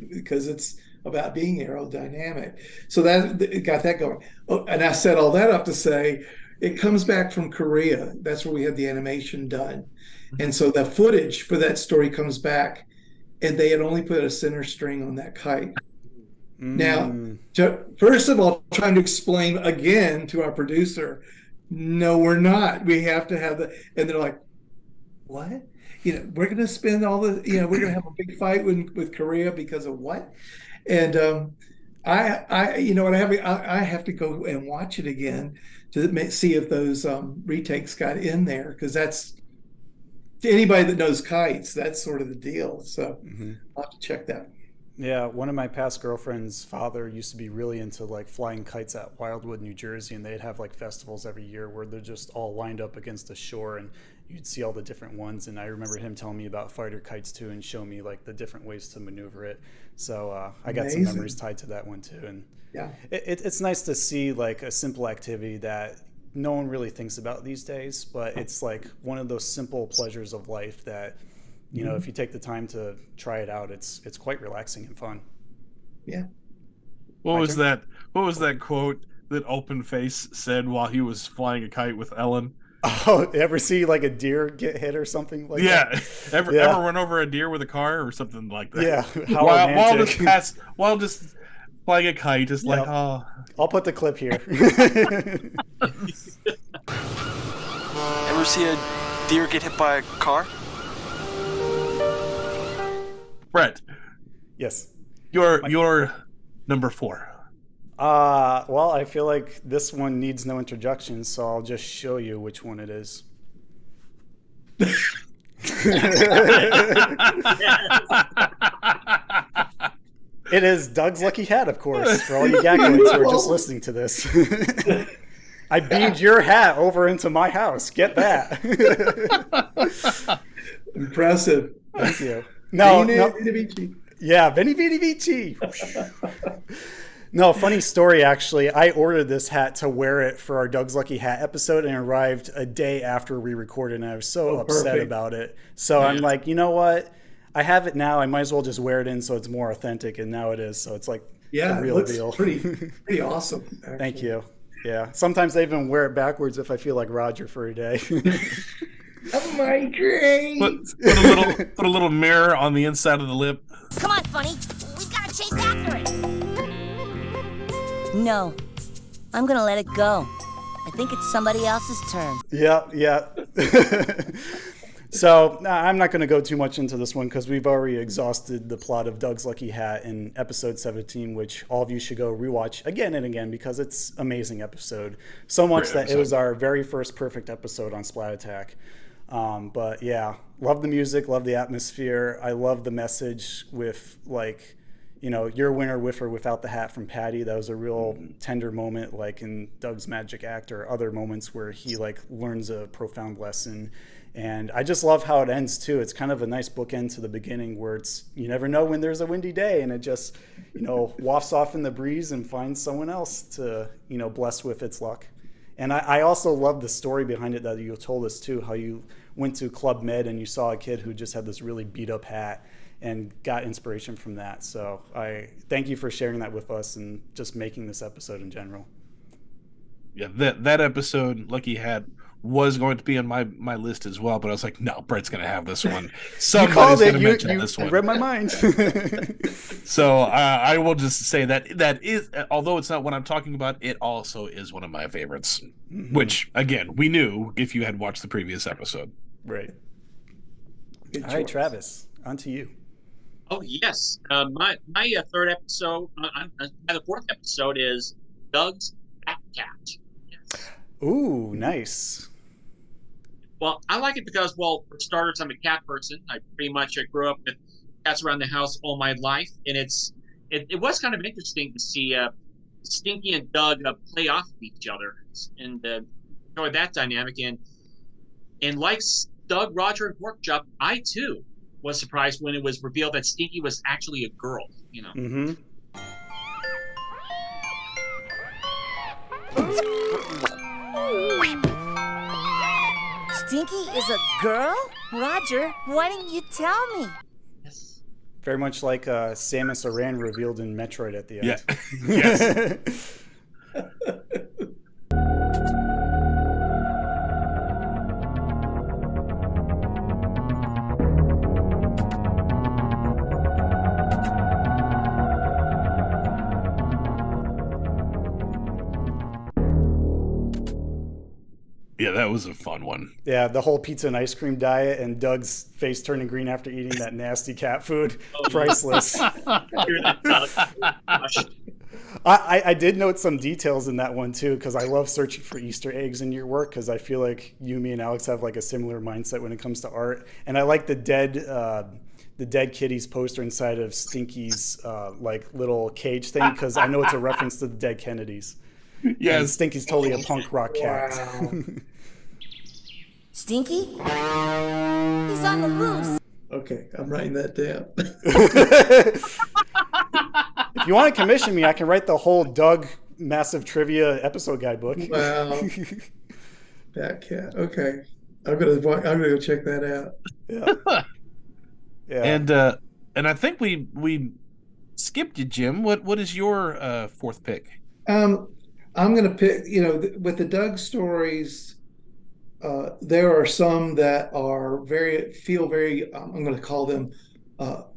Speaker 8: because it's about being aerodynamic. So that it got that going. Oh, and I said all that up to say it comes back from Korea. That's where we had the animation done. And so the footage for that story comes back, and they had only put a center string on that kite. Now, first of all, trying to explain again to our producer, no, we're not. We have to have and they're like, what? We're going to spend all the, we're going to have a big fight with Korea because of what? And I have to go and watch it again to see if those retakes got in there, because that's, to anybody that knows kites, that's sort of the deal. So I'll have to check that.
Speaker 1: Yeah, one of my past girlfriend's father used to be really into like flying kites at Wildwood, New Jersey, and they'd have like festivals every year where they're just all lined up against the shore, and you'd see all the different ones. And I remember him telling me about fighter kites too, and show me like the different ways to maneuver it. So I got some memories tied to that one too. And
Speaker 8: yeah,
Speaker 1: it's nice to see like a simple activity that no one really thinks about these days, but it's like one of those simple pleasures of life that, if you take the time to try it out, it's quite relaxing and fun.
Speaker 8: Yeah.
Speaker 7: What was that quote that Open Face said while he was flying a kite with Ellen?
Speaker 1: Oh, ever see like a deer get hit or something like that?
Speaker 7: Ever run over a deer with a car or something like that?
Speaker 1: Yeah.
Speaker 7: While just flying a kite, is like, oh.
Speaker 1: I'll put the clip here.
Speaker 14: Ever see a deer get hit by a car?
Speaker 7: Brett.
Speaker 1: Yes.
Speaker 7: Your number 4.
Speaker 1: Well, I feel like this one needs no introduction, so I'll just show you which one it is. It is Doug's lucky hat, of course, for all you gagoids who are just listening to this. I beamed your hat over into my house. Get that.
Speaker 8: Impressive.
Speaker 1: Thank you. No. Yeah, Veni Vidi Vici. No, funny story, actually. I ordered this hat to wear it for our Doug's Lucky Hat episode, and it arrived a day after we recorded, and I was so upset about it. So I'm like, you know what? I have it now. I might as well just wear it in so it's more authentic, and now it is. So it's like the real deal.
Speaker 8: Pretty awesome. Actually.
Speaker 1: Thank you. Yeah. Sometimes I even wear it backwards if I feel like Roger for a day.
Speaker 8: Oh my great.
Speaker 7: Put a little mirror on the inside of the lip.
Speaker 4: Come on, Funny. We gotta chase after it.
Speaker 2: No, I'm gonna let it go. I think it's somebody else's turn.
Speaker 1: Yeah. So I'm not going to go too much into this one because we've already exhausted the plot of Doug's Lucky Hat in episode 17, which all of you should go rewatch again and again because it's an amazing episode. So much that it was our very first perfect episode on Splat Attack. But yeah, love the music, love the atmosphere. I love the message with like, you're a winner with or without the hat from Patty. That was a real tender moment, like in Doug's Magic Act or other moments where he like learns a profound lesson. And I just love how it ends too. It's kind of a nice bookend to the beginning where it's, you never know when there's a windy day and it just, wafts off in the breeze and finds someone else to, bless with its luck. And I also love the story behind it that you told us too, how you went to Club Med and you saw a kid who just had this really beat up hat and got inspiration from that. So I thank you for sharing that with us and just making this episode in general.
Speaker 7: Yeah, that episode, Lucky Hat, was going to be on my list as well, but I was like, no, Brett's going to have this one. Somebody's going to mention this one.
Speaker 1: You read my mind.
Speaker 7: So I will just say that is, although it's not what I'm talking about, it also is one of my favorites, which, again, we knew if you had watched the previous episode.
Speaker 1: Right. All right, Travis, on to you.
Speaker 9: Oh, yes. My third episode, the fourth episode is Doug's Pet Cat.
Speaker 1: Ooh, nice.
Speaker 9: Well, I like it because, for starters, I'm a cat person. I grew up with cats around the house all my life, and it was kind of interesting to see Stinky and Doug play off of each other and enjoy that dynamic. And like Doug, Roger, and Porkchop, I too was surprised when it was revealed that Stinky was actually a girl.
Speaker 1: Mm-hmm.
Speaker 2: Stinky is a girl? Roger, why didn't you tell me?
Speaker 9: Yes.
Speaker 1: Very much like Samus Aran revealed in Metroid at the end.
Speaker 7: Yeah. Yes. Yeah, that was a fun one.
Speaker 1: Yeah, the whole pizza and ice cream diet and Doug's face turning green after eating that nasty cat food. Priceless. I did note some details in that one too, because I love searching for Easter eggs in your work, because I feel like you, me, and Alex have like a similar mindset when it comes to art. And I like the dead kitties poster inside of Stinky's like little cage thing, because I know it's a reference to the dead Kennedys. Yeah, Stinky's totally a punk rock cat.
Speaker 8: Wow.
Speaker 2: Stinky? He's on the loose.
Speaker 8: Okay, I'm writing that down.
Speaker 1: If you want to commission me, I can write the whole Doug massive trivia episode guidebook.
Speaker 8: Wow. That cat. Okay. I'm gonna go check that out.
Speaker 1: Yeah.
Speaker 8: Yeah.
Speaker 7: And I think we skipped you, Jim. What is your fourth pick?
Speaker 8: I'm going to pick, with the Doug stories, there are some that are feel very, I'm going to call them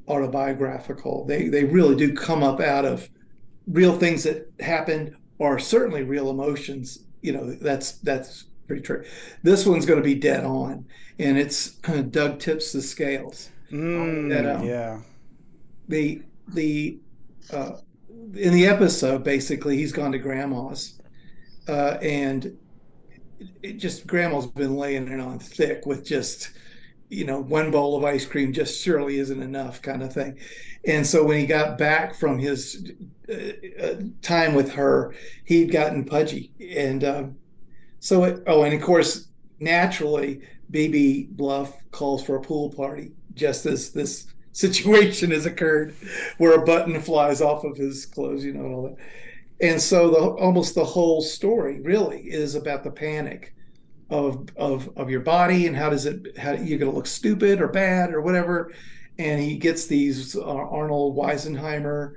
Speaker 8: autobiographical. They really do come up out of real things that happened, or certainly real emotions. That's pretty true. This one's going to be dead on, and it's Doug tips the scales.
Speaker 1: Yeah.
Speaker 8: In the episode, basically, he's gone to Grandma's, and grandma's been laying it on thick with just, one bowl of ice cream just surely isn't enough kind of thing. And so when he got back from his time with her, he'd gotten pudgy. And and of course, naturally, BB Bluff calls for a pool party just as this situation has occurred where a button flies off of his clothes, and all that. And so almost the whole story really is about the panic of your body and how you're going to look stupid or bad or whatever. And he gets these Arnold Weisenheimer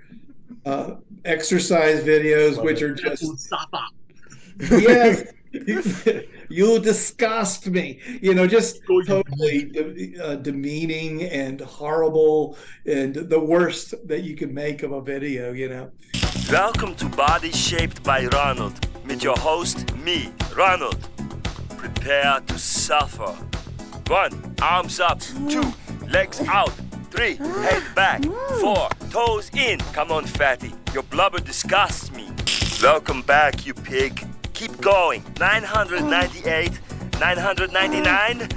Speaker 8: exercise videos, which are just yes. You disgust me, just totally demeaning and horrible and the worst that you can make of a video,
Speaker 15: Welcome to Body Shaped by Ronald. Meet your host, me, Ronald. Prepare to suffer. 1, arms up. 2, legs out. 3, head back. 4, toes in. Come on, fatty. Your blubber disgusts me. Welcome back, you pig. Keep going. 998, 999,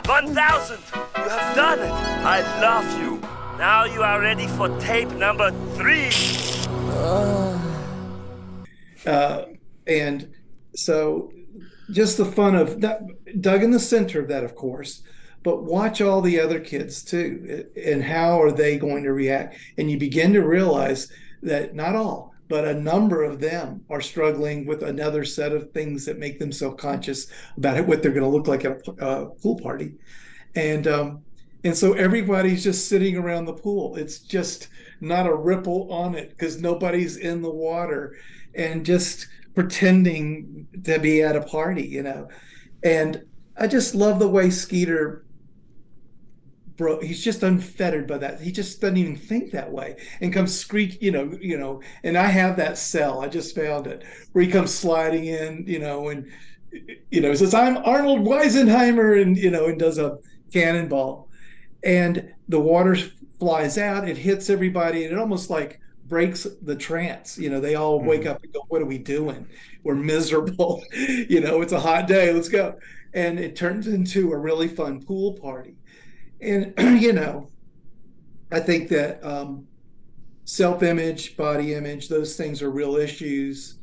Speaker 15: 1,000. You have done it. I love you. Now you are ready for tape number 3.
Speaker 8: And so just the fun of that, Doug in the center of that, of course, but watch all the other kids too. And how are they going to react? And you begin to realize that not all, but a number of them are struggling with another set of things that make them self-conscious about what they're going to look like at a pool party. And so everybody's just sitting around the pool. It's just not a ripple on it because nobody's in the water and just pretending to be at a party, And I just love the way Skeeter he's just unfettered by that. He just doesn't even think that way and comes screech, and I have that cell. I just found it where he comes sliding in, and, says, I'm Arnold Weisenheimer and does a cannonball and the water flies out. It hits everybody and it almost like breaks the trance. They all wake up and go, what are we doing? We're miserable. It's a hot day. Let's go. And it turns into a really fun pool party. And, I think that self-image, body image, those things are real issues.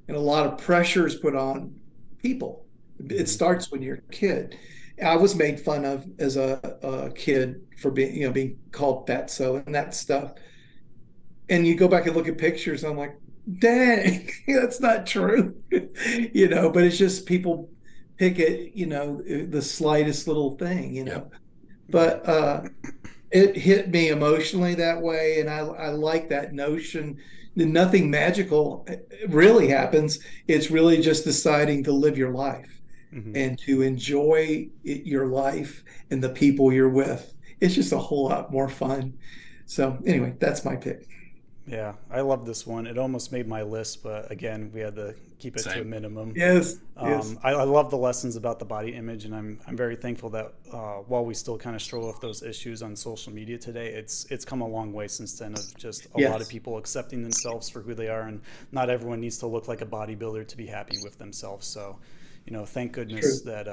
Speaker 8: And a lot of pressure is put on people. It starts when you're a kid. I was made fun of as a kid for being called fatso and that stuff. And you go back and look at pictures, and I'm like, dang, that's not true. But it's just people pick at, the slightest little thing,
Speaker 7: Yeah.
Speaker 8: But it hit me emotionally that way. And I like that notion that nothing magical really happens. It's really just deciding to live your life and to enjoy your life and the people you're with. It's just a whole lot more fun. So anyway, that's my pick.
Speaker 1: Yeah, I love this one. It almost made my list, but again, we had to keep it to a minimum.
Speaker 8: Yes.
Speaker 1: I love the lessons about the body image, and I'm very thankful that while we still kind of struggle with those issues on social media today, it's come a long way since then of just a lot of people accepting themselves for who they are, and not everyone needs to look like a bodybuilder to be happy with themselves. So, thank goodness that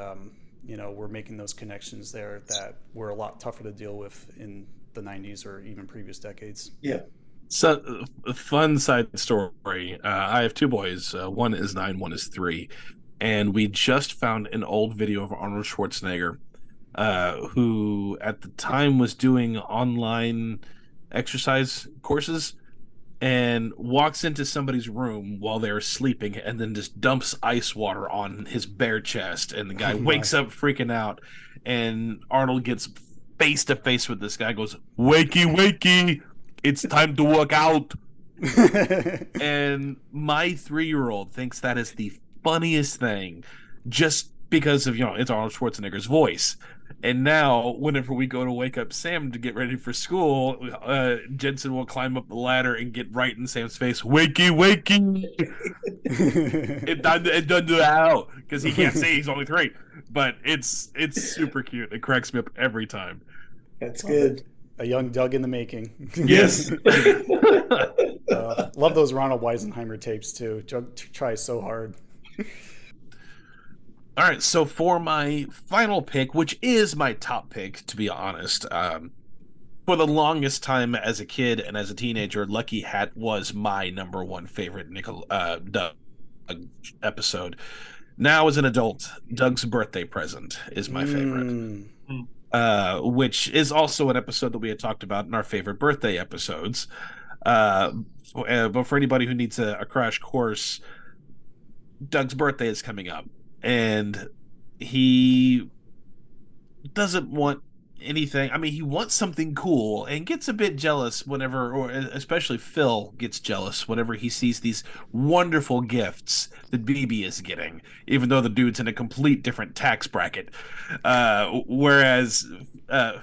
Speaker 1: we're making those connections there that were a lot tougher to deal with in the 90s or even previous decades.
Speaker 8: Yeah.
Speaker 7: So, a fun side story. I have 2 boys. One is 9, one is 3. And we just found an old video of Arnold Schwarzenegger, who at the time was doing online exercise courses and walks into somebody's room while they're sleeping and then just dumps ice water on his bare chest. And the guy wakes up freaking out. And Arnold gets face to face with this guy, goes, "Wakey, wakey. It's time to work out." And my 3-year-old thinks that is the funniest thing just because of, it's Arnold Schwarzenegger's voice. And now, whenever we go to wake up Sam to get ready for school, Jensen will climb up the ladder and get right in Sam's face. "Wakey, wakey." It doesn't do that because he can't say, he's only 3. But it's super cute. It cracks me up every time.
Speaker 8: That's good.
Speaker 1: A young Doug in the making.
Speaker 7: Yes.
Speaker 1: Love those Ronald Weisenheimer tapes too. Doug tries so hard.
Speaker 7: All right, so for my final pick, which is my top pick, to be honest, for the longest time as a kid and as a teenager, Lucky Hat was my number one favorite Doug episode. Now, as an adult, Doug's Birthday Present is my favorite, which is also an episode that we had talked about in our favorite birthday episodes. But for anybody who needs a crash course, Doug's birthday is coming up, and he doesn't want anything. I mean, he wants something cool and gets a bit jealous whenever, or especially Phil gets jealous whenever he sees these wonderful gifts that BB is getting, even though the dude's in a complete different tax bracket. Whereas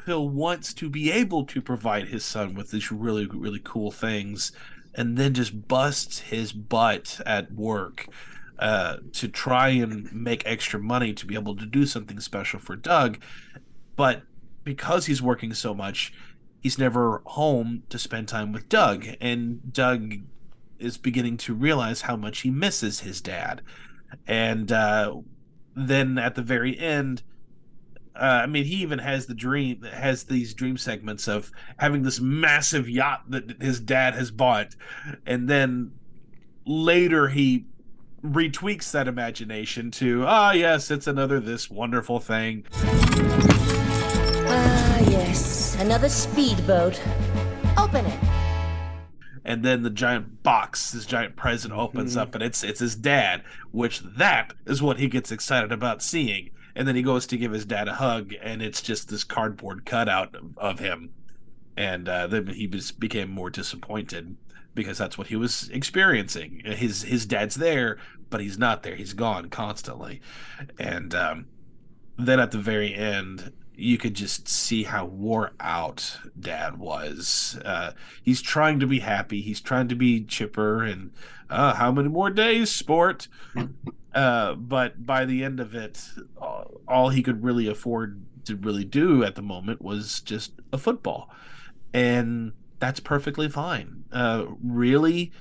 Speaker 7: Phil wants to be able to provide his son with these really, really cool things, and then just busts his butt at work to try and make extra money to be able to do something special for Doug. But because he's working so much, he's never home to spend time with Doug. And Doug is beginning to realize how much he misses his dad. And then at the very end, I mean, he even has these dream segments of having this massive yacht that his dad has bought. And then later he retweaks that imagination to, yes, it's another this wonderful thing.
Speaker 2: Yes, another speedboat. Open it.
Speaker 7: And then the giant box, this giant present opens up, and it's his dad, which that is what he gets excited about seeing. And then he goes to give his dad a hug, and it's just this cardboard cutout of him. And then he just became more disappointed because that's what he was experiencing. His dad's there, but he's not there. He's gone constantly. And then at the very end, you could just see how wore out Dad was. He's trying to be happy. He's trying to be chipper and how many more days, sport? But by the end of it, all he could really afford to really do at the moment was just a football. And that's perfectly fine. Really,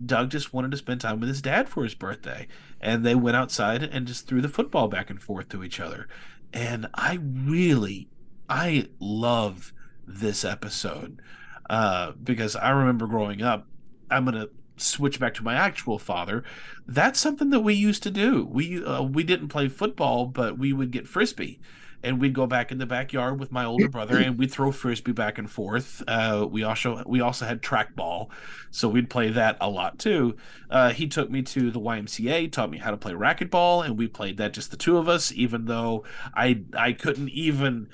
Speaker 7: Doug just wanted to spend time with his dad for his birthday. And they went outside and just threw the football back and forth to each other. And I love this episode because I remember growing up, I'm going to switch back to my actual father. That's something that we used to do. We didn't play football, but we would get Frisbee. And we'd go back in the backyard with my older brother, and we'd throw Frisbee back and forth. We also had trackball, so we'd play that a lot too. He took me to the YMCA, taught me how to play racquetball, and we played that just the two of us, even though I couldn't even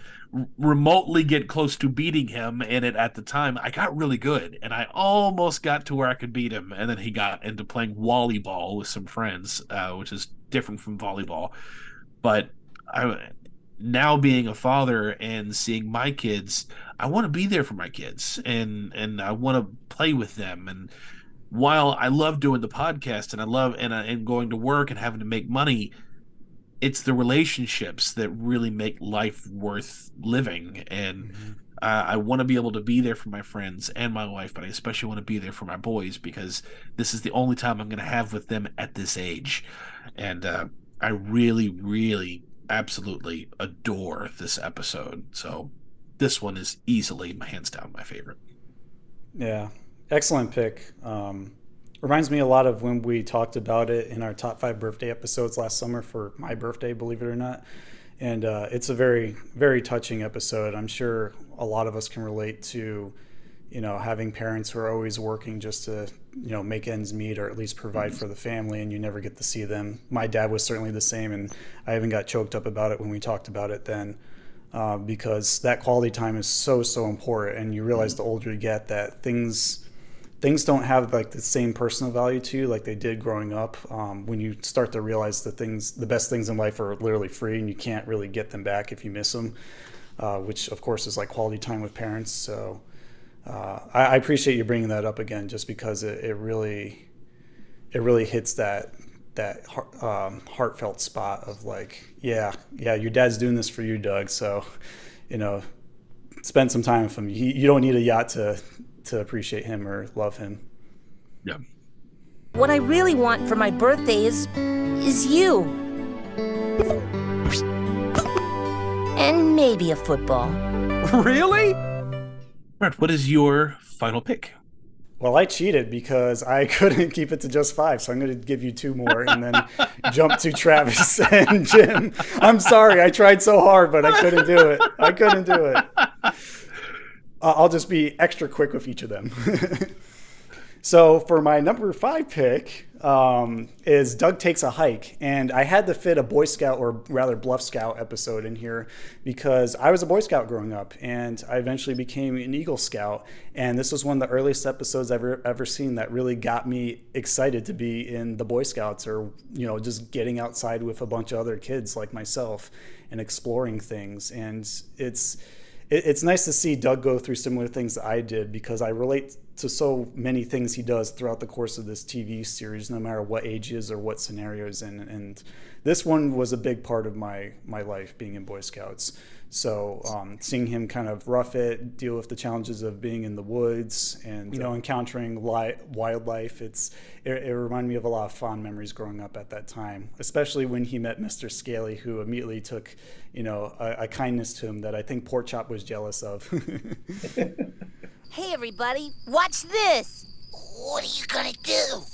Speaker 7: remotely get close to beating him in it at the time. I got really good, and I almost got to where I could beat him, and then he got into playing volleyball with some friends, which is different from volleyball. But now being a father and seeing my kids, I want to be there for my kids and I want to play with them. And while I love doing the podcast and I love and going to work and having to make money, it's the relationships that really make life worth living. And I want to be able to be there for my friends and my wife, but I especially want to be there for my boys because this is the only time I'm going to have with them at this age. And I really, really absolutely adore this episode. So this one is easily, hands down, my favorite.
Speaker 1: Yeah, excellent pick. Reminds me a lot of when we talked about it in our top 5 birthday episodes last summer for my birthday, believe it or not. And it's a very, very touching episode. I'm sure a lot of us can relate to, having parents who are always working just to, make ends meet or at least provide for the family, and you never get to see them. My dad was certainly the same, and I even got choked up about it when we talked about it then, because that quality time is so, so important. And you realize the older you get that things don't have like the same personal value to you like they did growing up. When you start to realize the best things in life are literally free and you can't really get them back if you miss them, which of course is like quality time with parents. So I appreciate you bringing that up again, just because it really hits that heartfelt spot of like, yeah, your dad's doing this for you, Doug. So, spend some time with him. You don't need a yacht to appreciate him or love him.
Speaker 7: Yeah.
Speaker 2: What I really want for my birthday is you. And maybe a football.
Speaker 5: Really?
Speaker 7: Bert, what is your final pick?
Speaker 1: Well, I cheated because I couldn't keep it to just 5, so I'm going to give you 2 more and then jump to Travis and Jim. I'm sorry, I tried so hard, but I couldn't do it. I'll just be extra quick with each of them. So for my number 5 pick is Doug Takes a Hike. And I had to fit a Boy Scout, or rather Bluff Scout episode in here because I was a Boy Scout growing up and I eventually became an Eagle Scout. And this was one of the earliest episodes I've ever seen that really got me excited to be in the Boy Scouts, or, you know, just getting outside with a bunch of other kids like myself and exploring things. And it's nice to see Doug go through similar things that I did, because I relate to so many things he does throughout the course of this TV series, no matter what age he is or what scenarios. And this one was a big part of my life, being in Boy Scouts. So seeing him kind of rough it, deal with the challenges of being in the woods and, you know, encountering wildlife, it reminded me of a lot of fond memories growing up at that time, especially when he met Mr. Scaly, who immediately took, you know, a kindness to him that I think Porkchop was jealous of.
Speaker 4: Hey, everybody, watch this.
Speaker 3: What are you gonna do?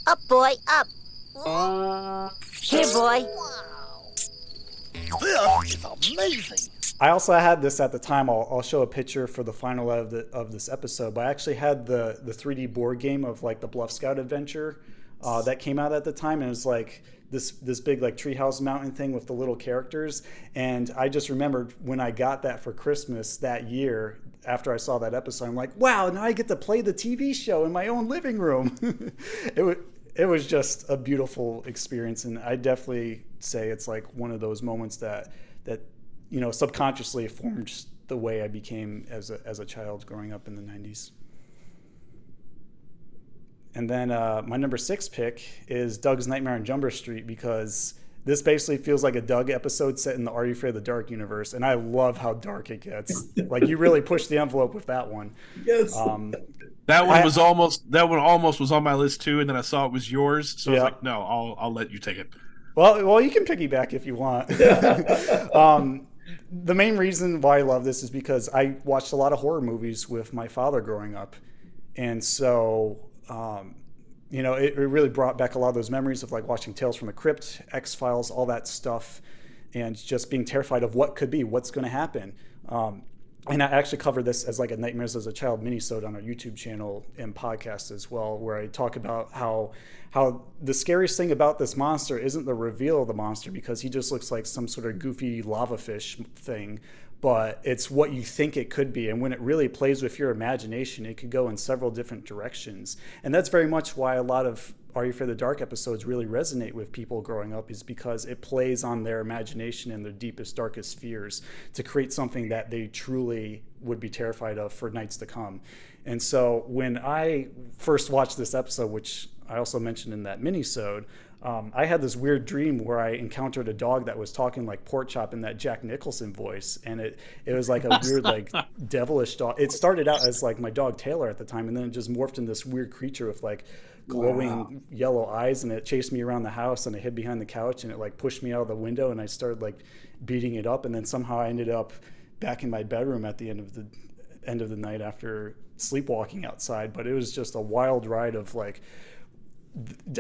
Speaker 4: Up, boy, up. Here, boy.
Speaker 10: This is amazing.
Speaker 1: I also had this at the time. I'll show a picture for the final of this episode, but I actually had the 3D board game of like the Bluff Scout Adventure that came out at the time, and it was like this big like treehouse mountain thing with the little characters. And I just remembered when I got that for Christmas that year, after I saw that episode, I'm like, wow, now I get to play the TV show in my own living room. It was just a beautiful experience, and I definitely say it's like one of those moments that you know, subconsciously formed the way I became as a child growing up in the 90s. And then my number 6 pick is Doug's Nightmare on Jumper Street, because this basically feels like a Doug episode set in the Are You Afraid of the Dark universe, and I love how dark it gets. Like, you really pushed the envelope with that one.
Speaker 8: Yes.
Speaker 7: That one almost was on my list too, and then I saw it was yours, so I was like, no, I'll let you take it.
Speaker 1: Well, you can piggyback if you want. The main reason why I love this is because I watched a lot of horror movies with my father growing up, and so you know, it really brought back a lot of those memories of like watching Tales from the Crypt, X-Files, all that stuff, and just being terrified of what could be, what's going to happen. And I actually covered this as like a Nightmares as a Child minisode on our YouTube channel and podcast as well, where I talk about how the scariest thing about this monster isn't the reveal of the monster, because he just looks like some sort of goofy lava fish thing, but it's what you think it could be. And when it really plays with your imagination, it could go in several different directions. And that's very much why a lot of Are You Afraid of the Dark episodes really resonate with people growing up, is because it plays on their imagination and their deepest, darkest fears to create something that they truly would be terrified of for nights to come. And so when I first watched this episode, which I also mentioned in that minisode, I had this weird dream where I encountered a dog that was talking like Porkchop in that Jack Nicholson voice, and it was like a weird like devilish dog. It started out as like my dog Taylor at the time, and then it just morphed into this weird creature with like glowing yellow eyes, and it chased me around the house, and I hid behind the couch, and it like pushed me out of the window, and I started like beating it up, and then somehow I ended up back in my bedroom at the end of the night after sleepwalking outside. But it was just a wild ride of like,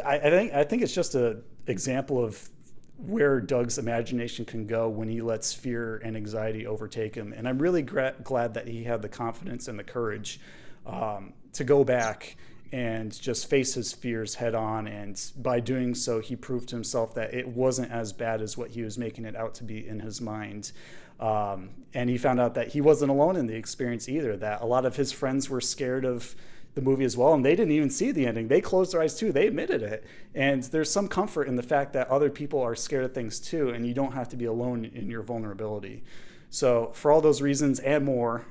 Speaker 1: I think it's just an example of where Doug's imagination can go when he lets fear and anxiety overtake him. And I'm really glad that he had the confidence and the courage to go back and just face his fears head on. And by doing so, he proved to himself that it wasn't as bad as what he was making it out to be in his mind. And he found out that he wasn't alone in the experience either, that a lot of his friends were scared of the movie as well, and they didn't even see the ending. They closed their eyes too. They admitted it. And there's some comfort in the fact that other people are scared of things too, and you don't have to be alone in your vulnerability. So for all those reasons and more,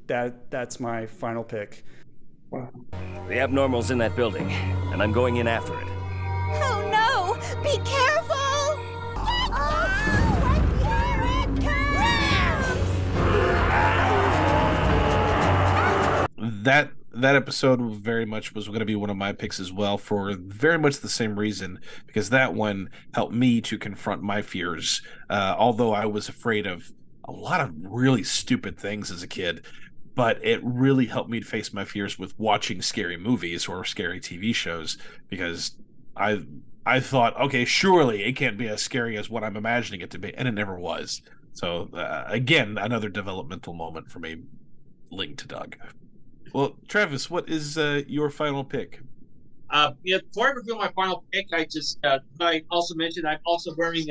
Speaker 1: that's my final pick.
Speaker 8: Wow.
Speaker 16: The abnormal's in that building, and I'm going in after it.
Speaker 4: Oh no! Be careful!
Speaker 7: That that episode very much was going to be one of my picks as well, for very much the same reason, because that one helped me to confront my fears. Although I was afraid of a lot of really stupid things as a kid, but it really helped me to face my fears with watching scary movies or scary TV shows, because I thought, okay, surely it can't be as scary as what I'm imagining it to be, and it never was. So again, another developmental moment for me linked to Doug. Well, Travis, what is your final pick?
Speaker 9: Before I reveal my final pick, I also mentioned I'm also wearing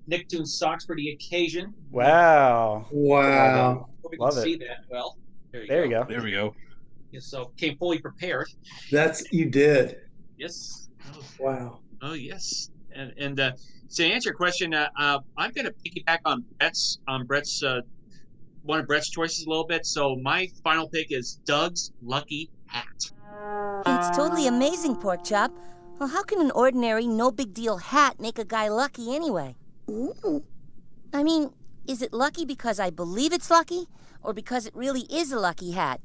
Speaker 9: Nicktoons socks for the occasion.
Speaker 1: Wow.
Speaker 8: Wow.
Speaker 9: We
Speaker 1: Love
Speaker 9: can
Speaker 1: it.
Speaker 9: see that well.
Speaker 1: There you go.
Speaker 7: There we go.
Speaker 9: Yeah, so came fully prepared.
Speaker 8: You did.
Speaker 9: Yes.
Speaker 8: Wow.
Speaker 9: Oh yes. And to answer your question, I'm going to piggyback on Brett's one of Brett's choices a little bit. So my final pick is Doug's Lucky Hat.
Speaker 2: Hey, it's totally amazing, Porkchop. Well, how can an ordinary, no big deal hat make a guy lucky anyway?
Speaker 4: Ooh.
Speaker 2: I mean, is it lucky because I believe it's lucky, or because it really is a lucky hat?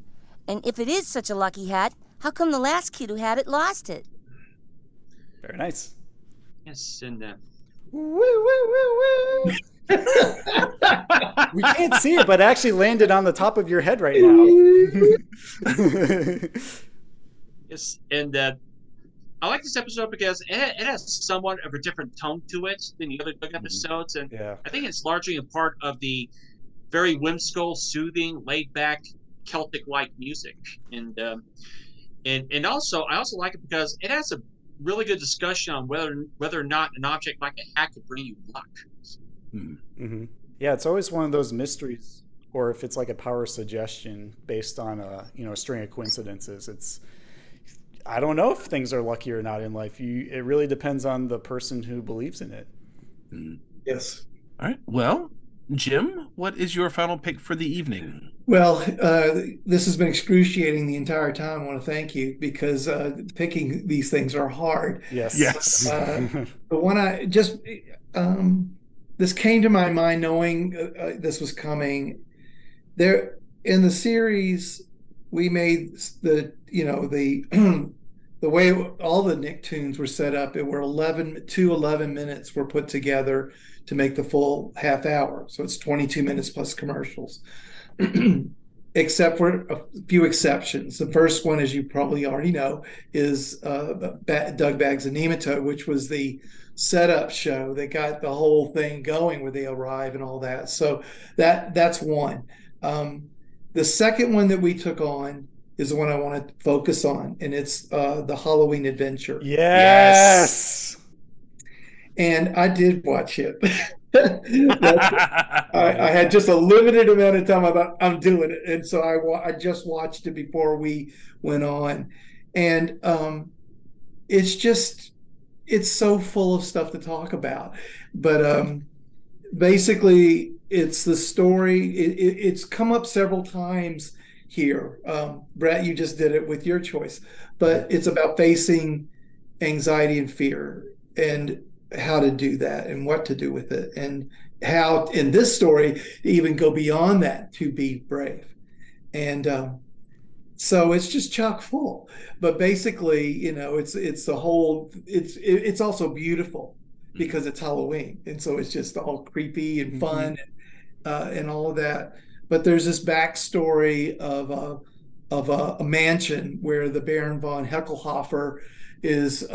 Speaker 2: And if it is such a lucky hat, how come the last kid who had it lost it?
Speaker 1: Very nice.
Speaker 9: Yes, and
Speaker 1: woo, woo, woo, woo. We can't see it, but it actually landed on the top of your head right now.
Speaker 9: Yes, and I like this episode because it has somewhat of a different tone to it than the other Doug episodes, and I think it's largely a part of the very whimsical, soothing, laid-back, Celtic-like music, and also I also like it because it has a really good discussion on whether or not an object like a hat could bring you luck.
Speaker 1: Mm-hmm. Yeah, it's always one of those mysteries, or if it's like a power suggestion based on a string of coincidences. I don't know if things are lucky or not in life. It really depends on the person who believes in it.
Speaker 8: Yes.
Speaker 7: All right. Well, Jim, what is your final pick for the evening?
Speaker 8: Well, this has been excruciating the entire time. I want to thank you, because picking these things are hard.
Speaker 1: Yes.
Speaker 8: The one I just this came to my mind knowing this was coming. There in the series, we made the the way all the Nicktoons were set up. It were 11 minutes were put together to make the full half hour. So it's 22 minutes plus commercials. Except for a few exceptions. The first one, as you probably already know, is Doug Bags of Nematode, which was the setup show that got the whole thing going where they arrive and all that. So that's one. The second one that we took on is the one I want to focus on, and it's the Halloween Adventure.
Speaker 1: Yes.
Speaker 8: And I did watch it. I had just a limited amount of time. I thought, I'm doing it, and so I just watched it before we went on, and it's so full of stuff to talk about. But basically, it's the story. It's come up several times here. Brett, you just did it with your choice, but it's about facing anxiety and fear, and how to do that and what to do with it, and how in this story even go beyond that to be brave. And so it's just chock full, but basically it's the whole, it's also beautiful because it's Halloween, and so it's just all creepy and fun and all of that. But there's this backstory of a mansion where the Baron von Heckelhofer is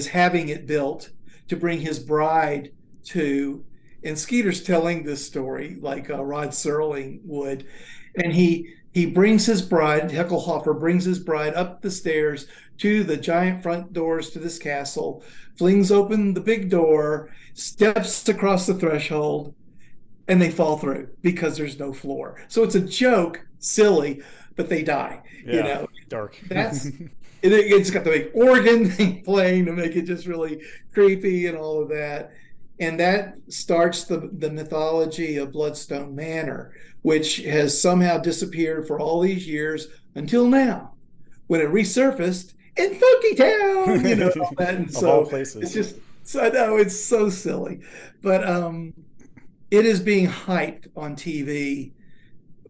Speaker 8: having it built to bring his bride to, and Skeeter's telling this story like Rod Serling would, and he brings his bride, Heckelhofer brings his bride up the stairs to the giant front doors to this castle, flings open the big door, steps across the threshold, and they fall through because there's no floor. So it's a joke, silly, but they die.
Speaker 1: Dark.
Speaker 8: That's it's got the big organ thing playing to make it just really creepy and all of that. And that starts the mythology of Bloodstone Manor, which has somehow disappeared for all these years until now, when it resurfaced in Funky Town, all that. And
Speaker 1: of all places.
Speaker 8: It's just, I know it's so silly, but it is being hyped on TV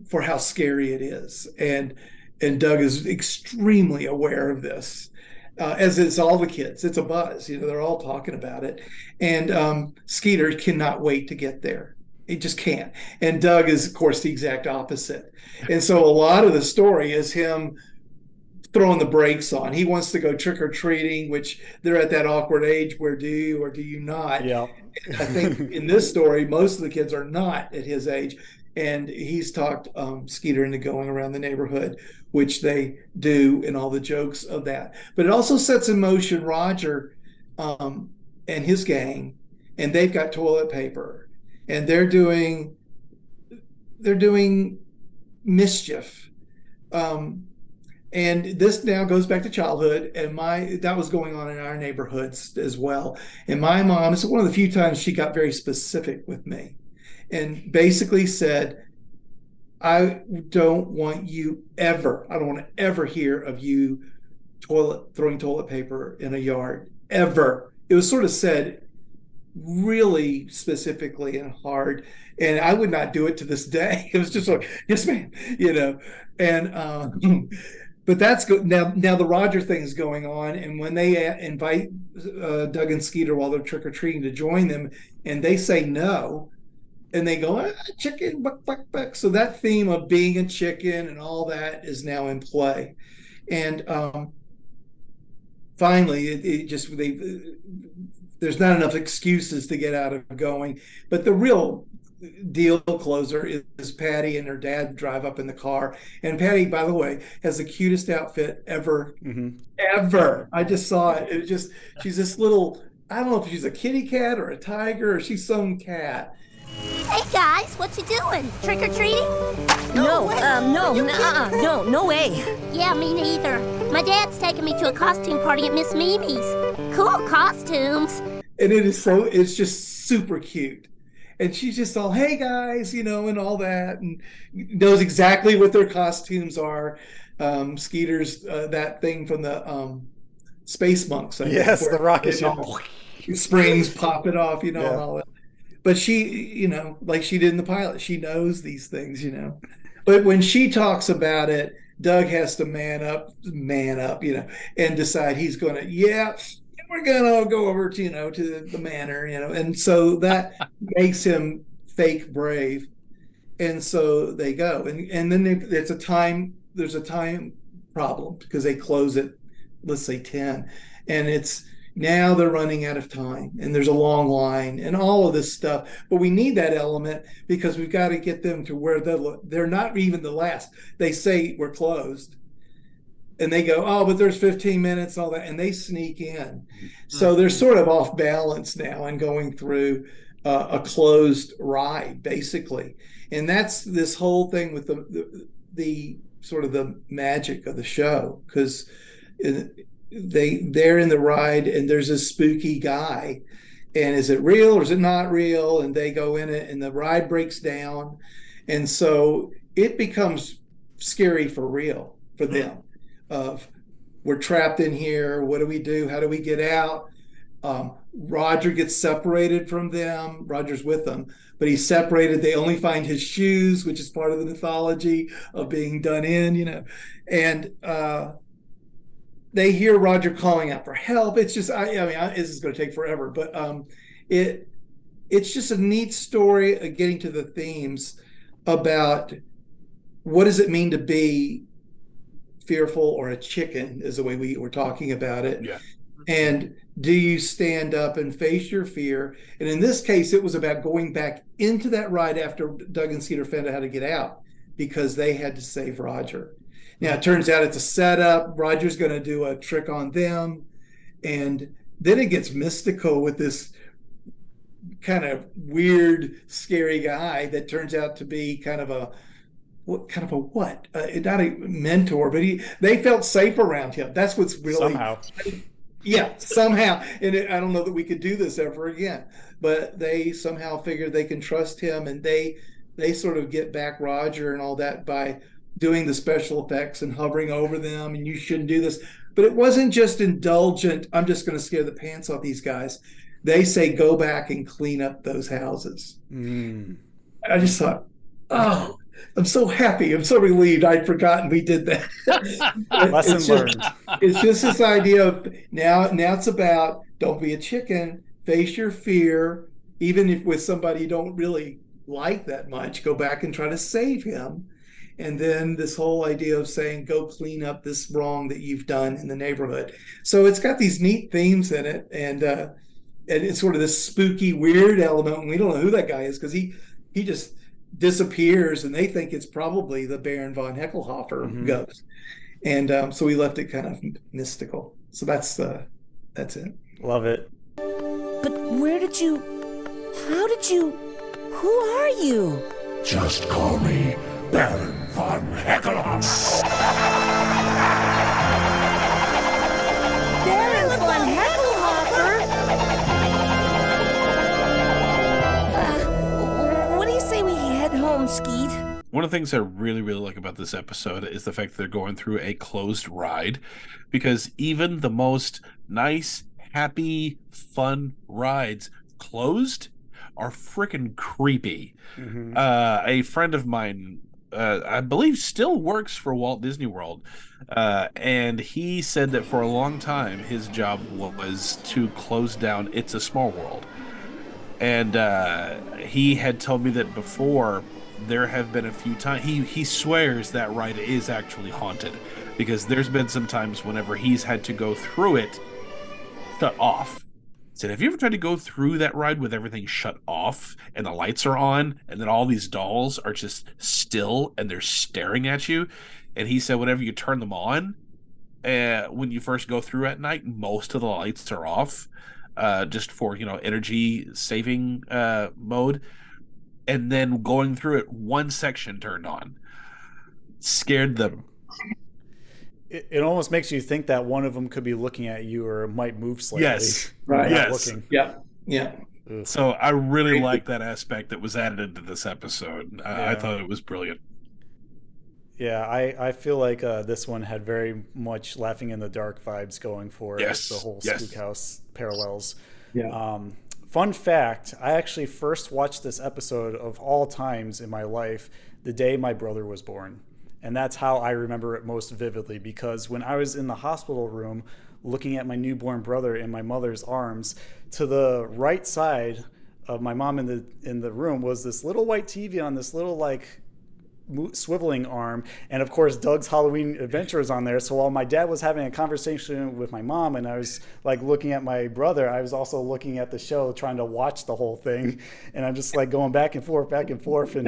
Speaker 8: for how scary it is. And And Doug is extremely aware of this, as is all the kids. It's a buzz. They're all talking about it. And Skeeter cannot wait to get there. He just can't. And Doug is, of course, the exact opposite. And so a lot of the story is him throwing the brakes on. He wants to go trick-or-treating, which they're at that awkward age where do you or do you not?
Speaker 1: Yeah.
Speaker 8: I think in this story, most of the kids are not at his age. And he's talked Skeeter into going around the neighborhood, which they do, and all the jokes of that. But it also sets in motion Roger and his gang, and they've got toilet paper, and they're doing mischief. And this now goes back to childhood, and that was going on in our neighborhoods as well. And my mom, it's one of the few times she got very specific with me, and basically said, I don't want to ever hear of you throwing toilet paper in a yard, ever. It was sort of said really specifically and hard, and I would not do it to this day. It was just like, yes, ma'am, and but that's good. Now the Roger thing is going on, and when they invite Doug and Skeeter while they're trick-or-treating to join them, and they say no, and they go, chicken, buck, buck, buck. So that theme of being a chicken and all that is now in play. And finally, there's not enough excuses to get out of going. But the real deal closer is Patty and her dad drive up in the car. And Patty, by the way, has the cutest outfit ever. Ever. I just saw it. She's this little, I don't know if she's a kitty cat or a tiger or she's some cat.
Speaker 4: Hey guys, what you doing? Trick-or-treating?
Speaker 17: No way.
Speaker 4: Yeah, me neither. My dad's taking me to a costume party at Miss Mimi's. Cool costumes.
Speaker 8: And it's just super cute. And she's just all, hey guys, and all that, and knows exactly what their costumes are. Skeeter's that thing from the Space Monks.
Speaker 1: Yes, the rocket ship.
Speaker 8: Springs pop it off, and all that. But she, like she did in the pilot, she knows these things, But when she talks about it, Doug has to man up, and decide he's going to, we're going to go over to, to the manor, And so that makes him fake brave. And so they go. And then there's a time problem because they close at, let's say 10. And now they're running out of time, and there's a long line and all of this stuff. But we need that element because we've got to get them to where they're not even the last. They say we're closed, and they go, oh, but there's 15 minutes, and all that, and they sneak in. So they're sort of off balance now and going through a closed ride, basically. And that's this whole thing with the sort of the magic of the show, because they're in the ride and there's this spooky guy, and is it real or is it not real? And they go in it and the ride breaks down, and so it becomes scary for real for them. Of we're trapped in here, what do we do, how do we get out? Roger gets separated from them. Roger's with them, but he's separated. They only find his shoes, which is part of the mythology of being done in, and they hear Roger calling out for help. It's just, this is going to take forever, but it's just a neat story of getting to the themes about what does it mean to be fearful or a chicken, is the way we were talking about it. Yeah. And do you stand up and face your fear? And in this case, it was about going back into that ride after Doug and Skeeter found out how to get out, because they had to save Roger. Now, it turns out it's a setup. Roger's going to do a trick on them. And then it gets mystical with this kind of weird, scary guy that turns out to be kind of a what? Not a mentor, but they felt safe around him. That's what's really...
Speaker 1: Somehow.
Speaker 8: Yeah, somehow. And I don't know that we could do this ever again. But they somehow figured they can trust him, and they sort of get back Roger and all that by doing the special effects and hovering over them, and you shouldn't do this. But it wasn't just indulgent, I'm just going to scare the pants off these guys. They say, go back and clean up those houses. I just thought, oh, I'm so happy. I'm so relieved. I'd forgotten we did that.
Speaker 1: Lesson learned.
Speaker 8: It's just this idea of now it's about don't be a chicken, face your fear, even if with somebody you don't really like that much, go back and try to save him. And then this whole idea of saying, go clean up this wrong that you've done in the neighborhood. So it's got these neat themes in it. And it's sort of this spooky, weird element. And we don't know who that guy is because he just disappears and they think it's probably the Baron von Heckelhofer ghost. And so we left it kind of mystical. So that's it.
Speaker 1: Love it.
Speaker 2: But who are you?
Speaker 10: Just call me Baron von Heckelhofer.
Speaker 2: Baron von Heckelhofer? What do you say we head home, Skeet?
Speaker 7: One of the things I really, really like about this episode is the fact that they're going through a closed ride, because even the most nice, happy, fun rides closed are freaking creepy. A friend of mine, I believe, still works for Walt Disney World, and he said that for a long time his job was to close down It's a Small World. And he had told me that before there have been a few times he swears that ride is actually haunted, because there's been some times whenever he's had to go through it shut off. Said, have you ever tried to go through that ride with everything shut off and the lights are on and then all these dolls are just still and they're staring at you? And he said whenever you turn them on, when you first go through at night, most of the lights are off, just for energy saving mode. And then going through it, one section turned on. Scared them.
Speaker 1: It almost makes you think that one of them could be looking at you or might move slightly.
Speaker 7: Yes.
Speaker 8: Right.
Speaker 7: Yes.
Speaker 8: Looking. Yeah.
Speaker 7: So I really like that aspect that was added into this episode. I thought it was brilliant.
Speaker 1: Yeah, I feel like this one had very much Laughing in the Dark vibes going for it.
Speaker 7: Yes.
Speaker 1: The whole Spook House parallels.
Speaker 8: Yeah.
Speaker 1: Fun fact, I actually first watched this episode of all times in my life the day my brother was born. And that's how I remember it most vividly, because when I was in the hospital room looking at my newborn brother in my mother's arms, to the right side of my mom in the room was this little white TV on this little swiveling arm, and of course Doug's Halloween Adventure was on there. So while my dad was having a conversation with my mom and I was looking at my brother, I was also looking at the show trying to watch the whole thing, and I'm just going back and forth, and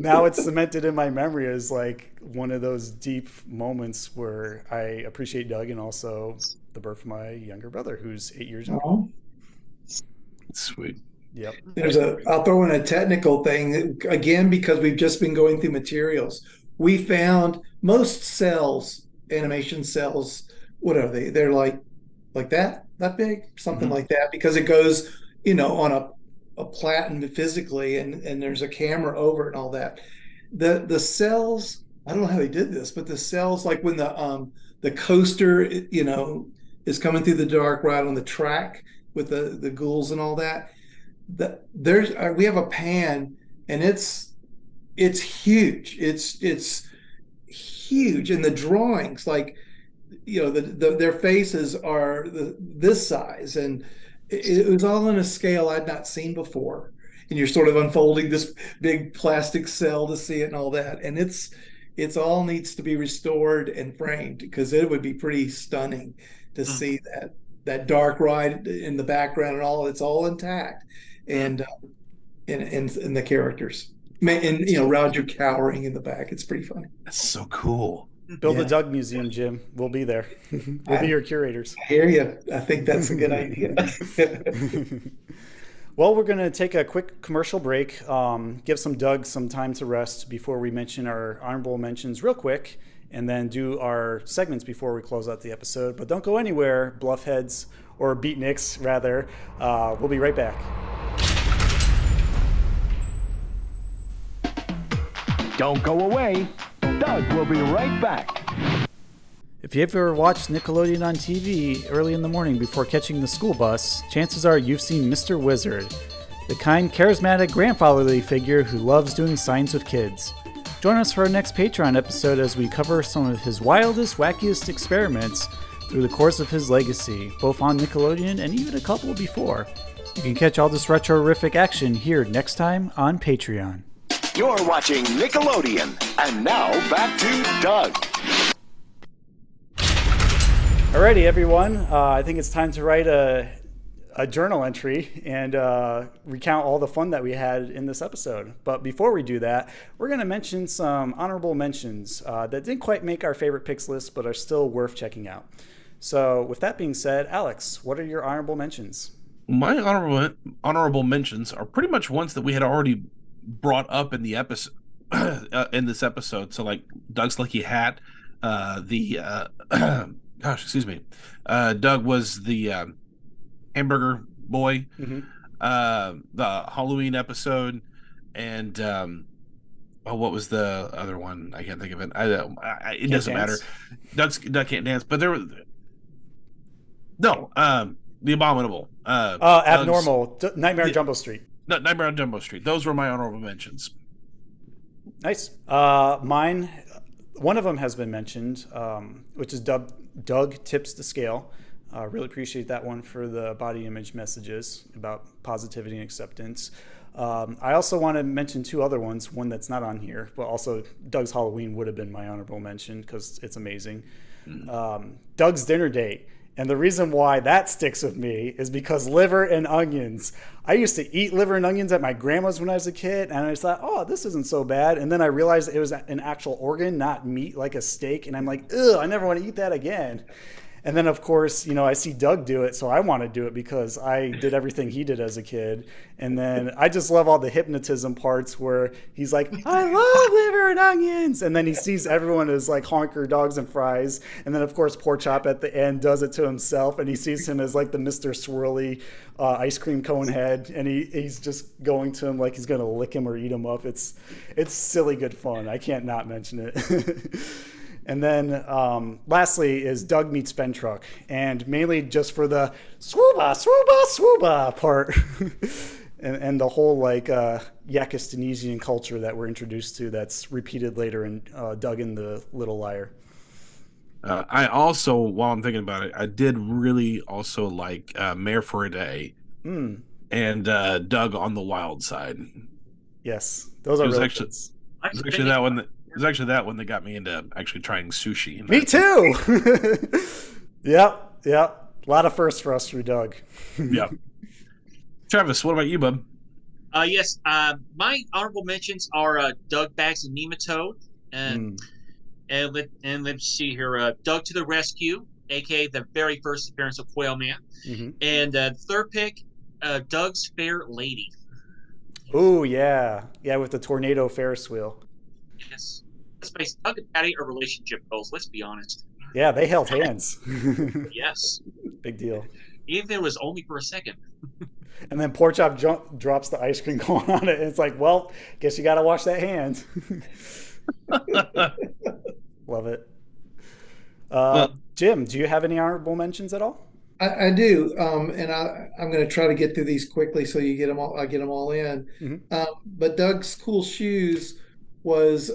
Speaker 1: now it's cemented in my memory as one of those deep moments where I appreciate Doug and also the birth of my younger brother who's 8 years old.
Speaker 7: Sweet.
Speaker 1: Yep.
Speaker 8: I'll throw in a technical thing again, because we've just been going through materials. We found most cells, animation cells, what are they? They're like that big, something like that, because it goes, on a platen physically, and there's a camera over it and all that. The cells, I don't know how they did this, but the cells, like when the coaster, is coming through the dark ride on the track with the ghouls and all that. We have a pan, and it's huge. It's huge, and the drawings, their faces are this size, and it was all on a scale I'd not seen before. And you're sort of unfolding this big plastic cell to see it and all that, and it's all needs to be restored and framed, because it would be pretty stunning to see that dark ride in the background and all. It's all intact. And the characters, and Roger cowering in the back. It's pretty funny.
Speaker 7: That's so cool.
Speaker 1: Build a Doug Museum, Jim. We'll be there. We'll be your curators.
Speaker 8: I hear you. I think that's a good idea.
Speaker 1: Well, we're going to take a quick commercial break, give Doug some time to rest before we mention our honorable mentions real quick, and then do our segments before we close out the episode. But don't go anywhere, Bluffheads, or Beatniks, rather. We'll be right back.
Speaker 17: Don't go away. Doug will be right back.
Speaker 1: If you ever watched Nickelodeon on TV early in the morning before catching the school bus, chances are you've seen Mr. Wizard, the kind, charismatic, grandfatherly figure who loves doing science with kids. Join us for our next Patreon episode as we cover some of his wildest, wackiest experiments through the course of his legacy, both on Nickelodeon and even a couple before. You can catch all this retro-rific action here next time on Patreon.
Speaker 18: You're watching Nickelodeon, and now back to Doug.
Speaker 1: Alrighty, everyone. I think it's time to write a journal entry and recount all the fun that we had in this episode. But before we do that, we're going to mention some honorable mentions that didn't quite make our favorite picks list, but are still worth checking out. So with that being said, Alex, what are your honorable mentions?
Speaker 7: My honorable mentions are pretty much ones that we had already brought up in the episode, in this episode. So like Doug's Lucky Hat, Doug was the hamburger boy, the Halloween episode, and what was the other one? I can't think of it. It doesn't matter. Doug can't dance, but there was the Abominable,
Speaker 1: Abnormal, Nightmare on Jumbo Street.
Speaker 7: Nightmare on Jumbo Street. Those were my honorable mentions.
Speaker 1: Nice. Mine, one of them has been mentioned, which is Doug Tips the Scale. Really appreciate that one for the body image messages about positivity and acceptance. I also want to mention two other ones, one that's not on here, but also Doug's Halloween would have been my honorable mention because it's amazing. Doug's Dinner Date. And the reason why that sticks with me is because liver and onions. I used to eat liver and onions at my grandma's when I was a kid, and I just thought, oh, this isn't so bad. And then I realized it was an actual organ, not meat like a steak. And I'm like, ugh, I never want to eat that again. And then, of course, I see Doug do it, so I want to do it because I did everything he did as a kid. And then I just love all the hypnotism parts where he's like, I love liver and onions. And then he sees everyone as like honker dogs and fries. And then, of course, Porkchop at the end does it to himself, and he sees him as like the Mr. Swirly ice cream cone head. And he's just going to him like he's going to lick him or eat him up. It's silly good fun. I can't not mention it. And then lastly is Doug Meets Fentruck, and mainly just for the swooba, swooba, swooba part and the whole like Yakistanesian culture that we're introduced to that's repeated later in Doug and the Little Liar.
Speaker 7: I also, while I'm thinking about it, I did really also like Mayor for a Day and Doug on the Wild Side.
Speaker 1: Yes, those are really
Speaker 7: actually, it was actually that one that... It was actually that one that got me into actually trying sushi.
Speaker 1: Me too. Yep. A lot of firsts for us through Doug.
Speaker 7: Yep. Travis, what about you, bub?
Speaker 9: Yes. My honorable mentions are Doug Bags and Nematode, and let's see here. Doug to the Rescue, aka the very first appearance of Quailman, and third pick, Doug's Fair Lady.
Speaker 1: Oh yeah, with the tornado Ferris wheel.
Speaker 9: Yes. Let's face Doug and Patty are relationship goals, let's be honest.
Speaker 1: Yeah, they held hands.
Speaker 9: Yes.
Speaker 1: Big deal.
Speaker 9: Even if it was only for a second.
Speaker 1: And then Porkchop drops the ice cream cone on it, and it's like, well, guess you got to wash that hand. Love it. Jim, do you have any honorable mentions at all?
Speaker 8: I do, and I'm going to try to get through these quickly so you get them all. I get them all in. But Doug's Cool Shoes was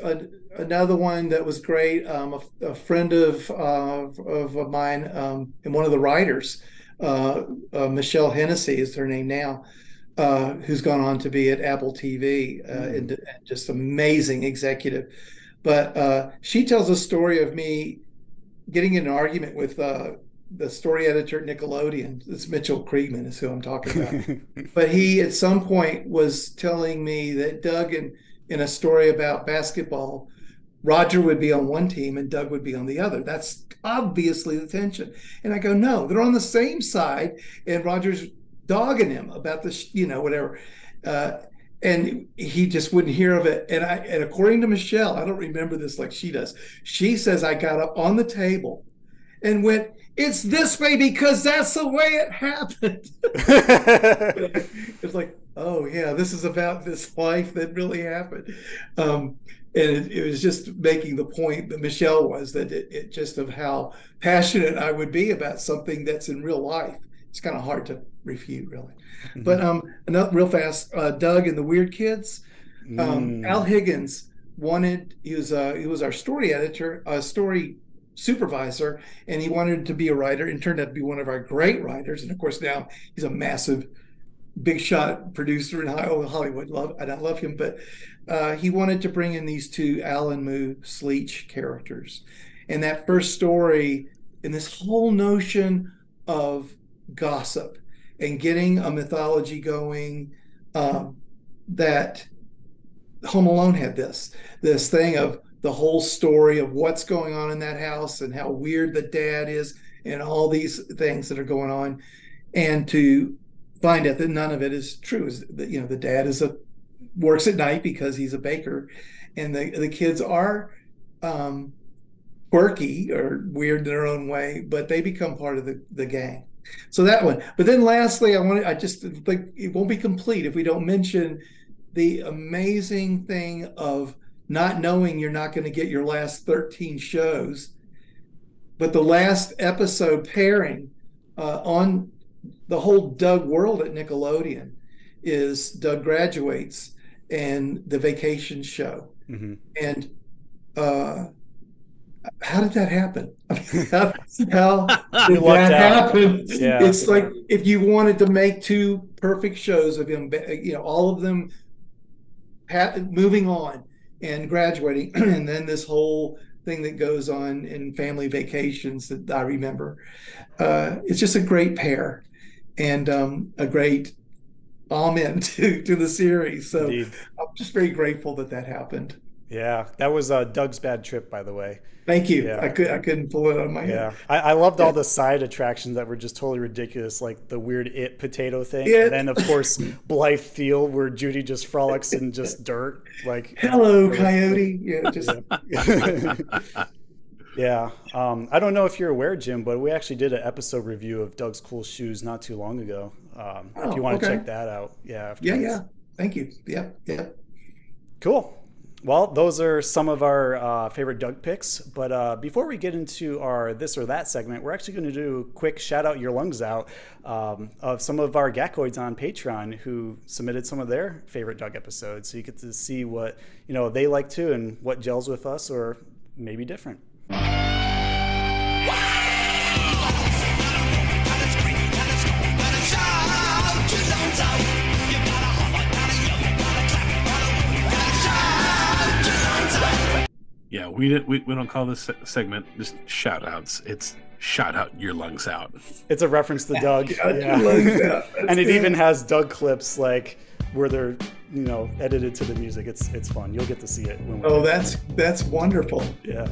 Speaker 8: another one that was great. A friend of mine and one of the writers, Michelle Hennessy is her name now, who's gone on to be at Apple TV, and just amazing executive. But she tells a story of me getting in an argument with the story editor at Nickelodeon. It's Mitchell Kriegman is who I'm talking about. But he at some point was telling me that Doug in a story about basketball, Roger would be on one team and Doug would be on the other. That's obviously the tension. And I go, no, they're on the same side, and Roger's dogging him about this, whatever. And he just wouldn't hear of it. And according to Michelle, I don't remember this like she does. She says I got up on the table and went, it's this way because that's the way it happened. It's like, oh yeah, this is about this life that really happened. And it was just making the point that Michelle was that it just of how passionate I would be about something that's in real life. It's kind of hard to refute, really. But another real fast, Doug and the Weird Kids. Al Higgins was our story editor, story supervisor, and he wanted to be a writer and turned out to be one of our great writers. And of course, now he's a massive big shot producer in Hollywood. I love him, but he wanted to bring in these two Alan Moo Sleech characters. And that first story, and this whole notion of gossip and getting a mythology going, that Home Alone had this thing of the whole story of what's going on in that house and how weird the dad is and all these things that are going on, and to find out that none of it is true. Is that, you know, the dad works at night because he's a baker, and the kids are quirky or weird in their own way, but they become part of the gang. So that one. But then lastly, I just think it won't be complete if we don't mention the amazing thing of not knowing you're not going to get your last 13 shows, but the last episode pairing on the whole Doug world at Nickelodeon is Doug Graduates and the Vacation show. Mm-hmm. And how did that happen? How did that happen? Yeah. It's like if you wanted to make two perfect shows of him, you know, all of them moving on and graduating, and then this whole thing that goes on in Family Vacations that I remember. It's just a great pair and a great amen to the series. So indeed. I'm just very grateful that happened.
Speaker 1: Yeah, that was Doug's bad trip, by the way.
Speaker 8: Thank you.
Speaker 1: Yeah.
Speaker 8: I couldn't pull it on my head.
Speaker 1: I loved all the side attractions that were just totally ridiculous, like the weird potato thing.
Speaker 8: Yeah.
Speaker 1: And then, of course, Blythe Field, where Judy just frolics in just dirt. Like,
Speaker 8: hello, coyote. Yeah, just.
Speaker 1: Yeah. I don't know if you're aware, Jim, but we actually did an episode review of Doug's Cool Shoes not too long ago. If you want to check that out. Yeah.
Speaker 8: Yeah. Thank you. Yeah.
Speaker 1: Cool. Well, those are some of our favorite Doug picks. But before we get into our this or that segment, we're actually going to do a quick shout out your lungs out of some of our Gackoids on Patreon who submitted some of their favorite Doug episodes. So you get to see what they like too and what gels with us or maybe different.
Speaker 7: Yeah, we don't call this segment just shout outs. It's shout out your lungs out.
Speaker 1: It's a reference to Doug.
Speaker 8: Yeah.
Speaker 1: And it even has Doug clips like where they're edited to the music. It's fun. You'll get to see it.
Speaker 8: That's wonderful.
Speaker 1: Yeah.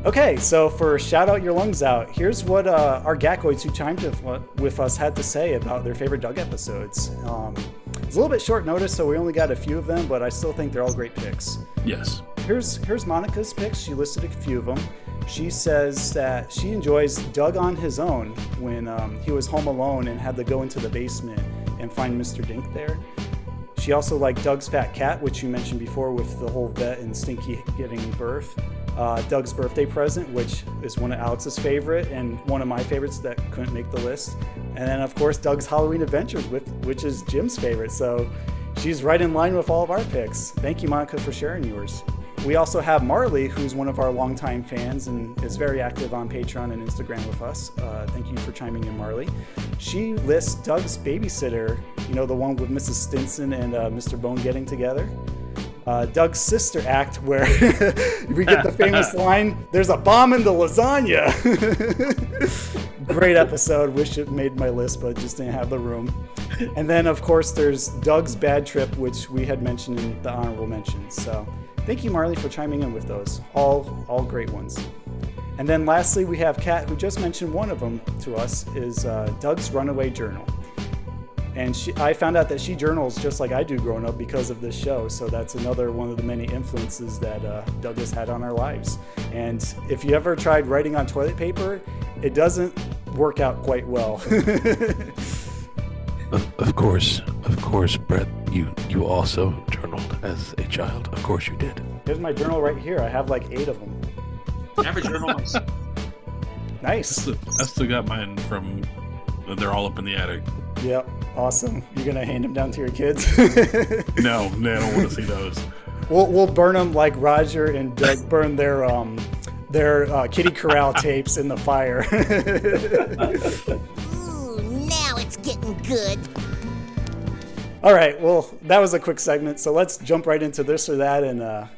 Speaker 1: Okay, so for Shout Out Your Lungs Out, here's what our Gackoids who chimed with us had to say about their favorite Doug episodes. It's a little bit short notice, so we only got a few of them, but I still think they're all great picks.
Speaker 7: Yes.
Speaker 1: Here's Monica's picks. She listed a few of them. She says that she enjoys Doug on His Own when he was home alone and had to go into the basement and find Mr. Dink there. She also liked Doug's Fat Cat, which you mentioned before with the whole vet and Stinky giving birth. Doug's Birthday Present, which is one of Alex's favorite and one of my favorites that couldn't make the list. And then, of course, Doug's Halloween Adventures, which is Jim's favorite. So she's right in line with all of our picks. Thank you, Monica, for sharing yours. We also have Marley, who's one of our longtime fans and is very active on Patreon and Instagram with us. Thank you for chiming in, Marley. She lists Doug's Babysitter, the one with Mrs. Stinson and Mr. Bone getting together. Doug's Sister Act, where we get the famous line, "There's a bomb in the lasagna." Great episode. Wish it made my list, but just didn't have the room. And then, of course, there's Doug's Bad Trip, which we had mentioned in the honorable mentions. So thank you, Marley, for chiming in with those. All great ones. And then lastly, we have Kat, who just mentioned one of them to us, is Doug's Runaway Journal. And I found out that she journals just like I do growing up because of this show. So that's another one of the many influences that Doug has had on our lives. And if you ever tried writing on toilet paper, it doesn't work out quite well.
Speaker 19: Of course, Brett, you also journaled as a child. Of course you did.
Speaker 1: Here's my journal right here. I have like 8 of them.
Speaker 9: I have a journal myself.
Speaker 1: Nice.
Speaker 7: I still got mine from, they're all up in the attic.
Speaker 1: Yep, awesome. You're going to hand them down to your kids?
Speaker 7: No, I don't want to see those.
Speaker 1: We'll burn them like Roger and Doug burn their Kitty Corral tapes in the fire.
Speaker 3: Ooh, now it's getting good.
Speaker 1: All right, well, that was a quick segment, so let's jump right into this or that and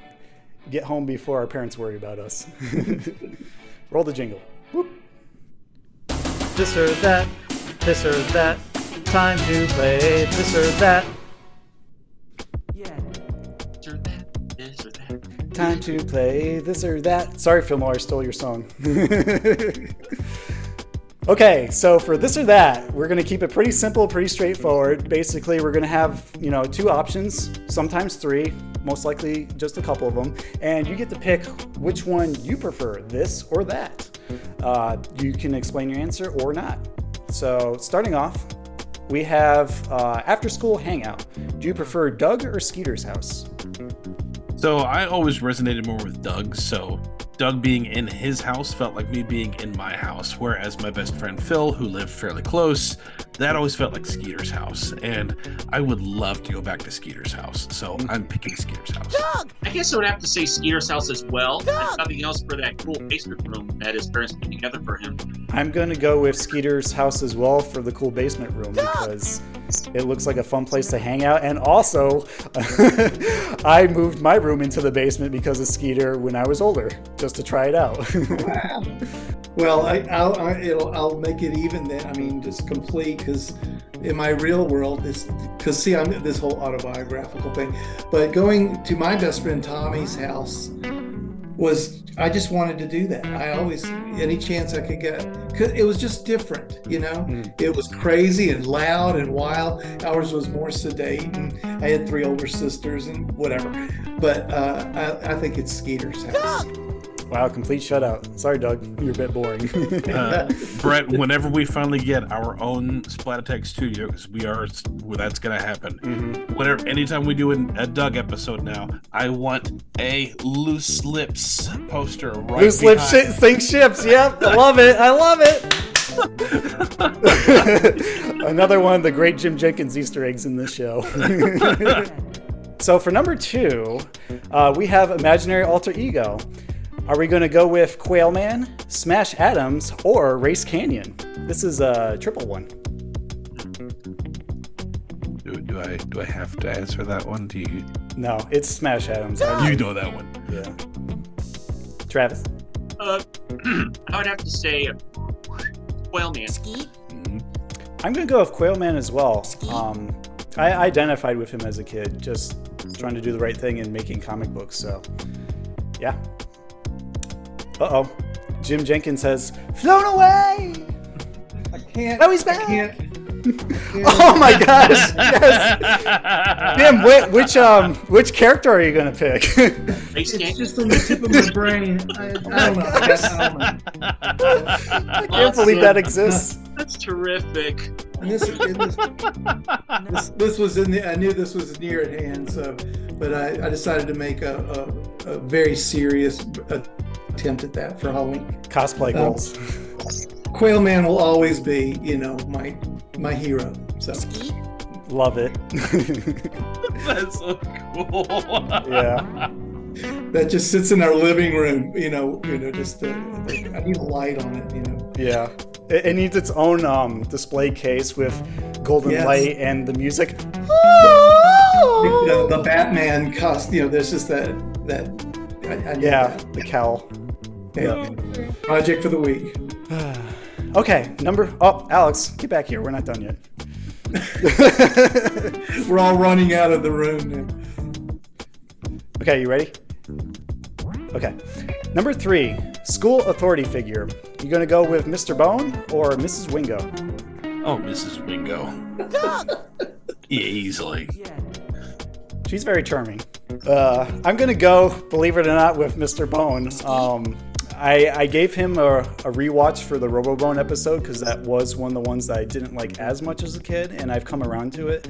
Speaker 1: get home before our parents worry about us. Roll the jingle. Whoop.
Speaker 20: This or that, time to play this or that.
Speaker 1: Time to play this or that. Sorry, Fillmore, I stole your song. Okay, so for this or that, we're going to keep it pretty simple, pretty straightforward. Basically, we're going to have, two options, sometimes three, most likely just a couple of them, and you get to pick which one you prefer, this or that. You can explain your answer or not. So starting off, we have after school hangout. Do you prefer Doug or Skeeter's house?
Speaker 7: So I always resonated more with Doug, so Doug being in his house felt like me being in my house, whereas my best friend Phil, who lived fairly close, that always felt like Skeeter's house, and I would love to go back to Skeeter's house, so I'm picking Skeeter's house.
Speaker 9: Doug! I guess I would have to say Skeeter's house as well. There's nothing else for that cool basement room that his parents put together for him.
Speaker 1: I'm going to go with Skeeter's house as well for the cool basement room because it looks like a fun place to hang out, and also I moved my room into the basement because of Skeeter when I was older, just to try it out.
Speaker 8: Wow. Well, I'll make it even then. I mean, just complete, because in my real world, I'm this whole autobiographical thing. But going to my best friend Tommy's house I just wanted to do that. I always, any chance I could get, because it was just different, It was crazy and loud and wild. Ours was more sedate, and I had 3 older sisters and whatever. But I think it's Skeeter's house.
Speaker 1: Wow, complete shutout. Sorry, Doug, you're a bit boring.
Speaker 7: Brett, whenever we finally get our own Splat studio, because that's gonna happen. Mm-hmm. Anytime we do a Doug episode now, I want a Loose Lips poster right
Speaker 1: Loose Lips sink ships. Yep, I love it. Another one of the great Jim Jinkins Easter eggs in this show. So for number 2, we have imaginary alter ego. Are we going to go with Quailman, Smash Adams, or Race Canyon? This is a triple one.
Speaker 19: Do I have to answer that one? Do you?
Speaker 1: No, it's Smash Adams.
Speaker 7: You know that one.
Speaker 1: Yeah. Travis?
Speaker 9: I would have to say Quailman.
Speaker 1: I'm going to go with Quailman as well. I identified with him as a kid, just trying to do the right thing and making comic books, so yeah. Uh-oh. Jim Jinkins has flown away!
Speaker 8: I can't.
Speaker 1: Oh, he's back!
Speaker 8: I can't.
Speaker 1: Oh my gosh! Yes. Damn, which character are you gonna pick?
Speaker 8: It's just on the tip of my brain. I don't know.
Speaker 1: I can't believe that exists.
Speaker 9: That's terrific.
Speaker 8: And this was I knew this was near at hand, but I decided to make a very serious attempt at that for Halloween.
Speaker 1: Cosplay goals.
Speaker 8: Quailman will always be, my hero. So
Speaker 1: love it.
Speaker 7: That's so cool.
Speaker 1: Yeah.
Speaker 8: That just sits in our living room, just I need a light on it,
Speaker 1: Yeah. It needs its own display case with golden light and the music.
Speaker 8: The Batman costume, there's just that
Speaker 1: the cowl.
Speaker 8: Yeah. Project for the week.
Speaker 1: Okay, Alex, get back here. We're not done yet.
Speaker 8: We're all running out of the room now.
Speaker 1: Okay, you ready? Okay. Number 3, school authority figure. You gonna go with Mr. Bone or Mrs. Wingo?
Speaker 7: Oh, Mrs. Wingo. Yeah, easily.
Speaker 1: She's very charming. I'm gonna go, believe it or not, with Mr. Bone. I gave him a rewatch for the RoboBone episode because that was one of the ones that I didn't like as much as a kid, and I've come around to it.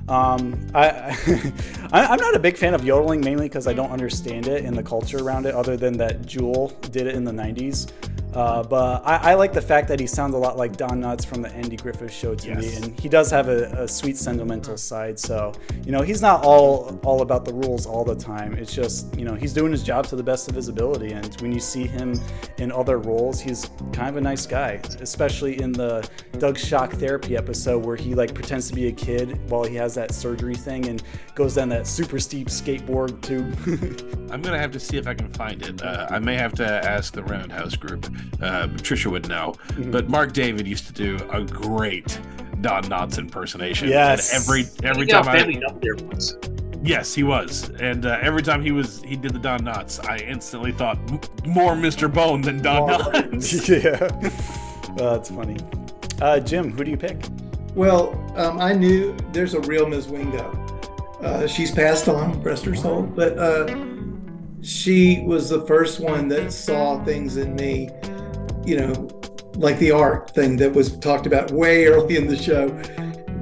Speaker 1: I'm not a big fan of yodeling, mainly because I don't understand it and the culture around it, other than that Jewel did it in the 90s. But I like the fact that he sounds a lot like Don Knotts from the Andy Griffith Show to me, and he does have a sweet sentimental side. So, he's not all about the rules all the time. It's just, he's doing his job to the best of his ability. And when you see him in other roles, he's kind of a nice guy, especially in the Doug Shock Therapy episode where he pretends to be a kid while he has that surgery thing and goes down that super steep skateboard tube.
Speaker 7: I'm going to have to see if I can find it. I may have to ask the Roundhouse group. Trisha would know.
Speaker 1: Mm-hmm.
Speaker 7: But Mark David used to do a great Don Knotts impersonation.
Speaker 1: Yes.
Speaker 7: And every time Yes, he was. And every time he did the Don Knotts, I instantly thought more Mr. Bone than Don Knotts.
Speaker 1: Yeah. That's funny. Jim, who do you pick?
Speaker 8: Well, I knew there's a real Ms. Wingo. She's passed on, rest her soul, but she was the first one that saw things in me, like the art thing that was talked about way early in the show,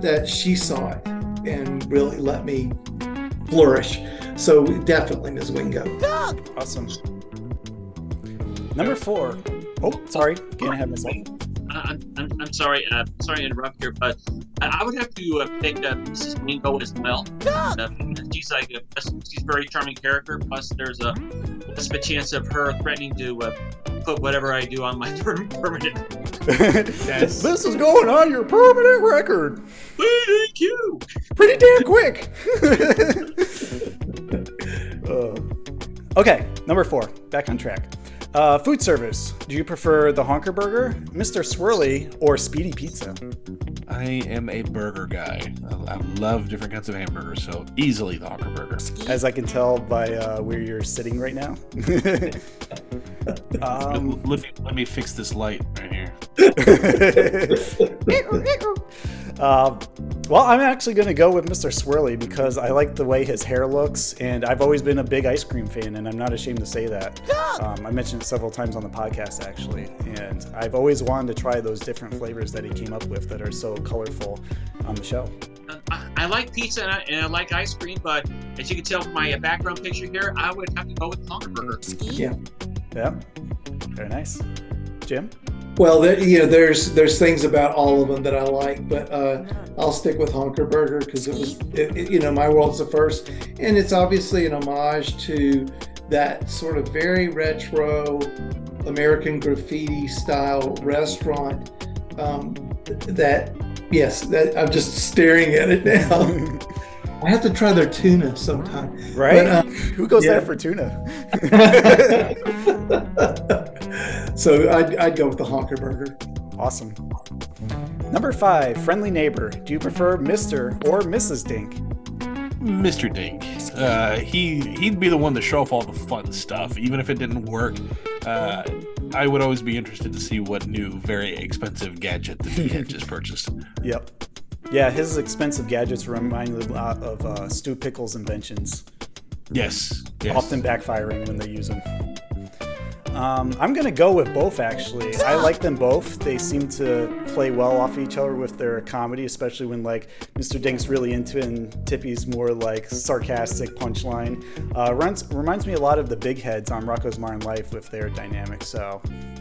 Speaker 8: that she saw it and really let me flourish. So definitely Ms. Wingo.
Speaker 1: Awesome. Number 4. Oh, sorry. Can't have myself.
Speaker 9: I'm sorry. Sorry to interrupt here, but I would have to pick Mrs. Wingo as well. She's a very charming character. Plus, there's a less of a chance of her threatening to put whatever I do on my permanent.
Speaker 1: Yes. This is going on your permanent record.
Speaker 9: Thank you.
Speaker 1: Pretty damn quick. Okay, number 4. Back on track. Food service. Do you prefer the Honker Burger, Mr. Swirly, or Speedy Pizza?
Speaker 7: I am a burger guy. I love different kinds of hamburgers, so easily the Honker Burger.
Speaker 1: As I can tell by where you're sitting right now.
Speaker 7: Let me fix this light right here.
Speaker 1: Well, I'm actually going to go with Mr. Swirly because I like the way his hair looks, and I've always been a big ice cream fan, and I'm not ashamed to say that. I mentioned it several times on the podcast, actually, and I've always wanted to try those different flavors that he came up with that are so colorful on the show.
Speaker 9: I like pizza and I like ice cream, but as you can tell from my background picture here, I would have to go with the Honker Burger.
Speaker 1: Yeah. Very nice. Jim?
Speaker 8: Well, there's things about all of them that I like, but I'll stick with Honker Burger because it was, My World's the First, and it's obviously an homage to that sort of very retro American graffiti style restaurant. That I'm just staring at it now. I have to try their tuna sometime.
Speaker 1: Right? But, who goes there for tuna?
Speaker 8: So I'd go with the Honker Burger.
Speaker 1: Awesome. Number 5, friendly neighbor. Do you prefer Mr. or Mrs. Dink?
Speaker 7: Mr. Dink. He'd be the one to show off all the fun stuff, even if it didn't work. I would always be interested to see what new, very expensive gadget that he had just purchased.
Speaker 1: Yep. Yeah, his expensive gadgets remind me a lot of Stu Pickles' inventions.
Speaker 7: Yes.
Speaker 1: Often backfiring when they use them. I'm going to go with both, actually. I like them both. They seem to play well off each other with their comedy, especially when, Mr. Dink's really into it and Tippy's more, sarcastic punchline. Reminds me a lot of the Big Heads on Rocko's Modern Life with their dynamics, so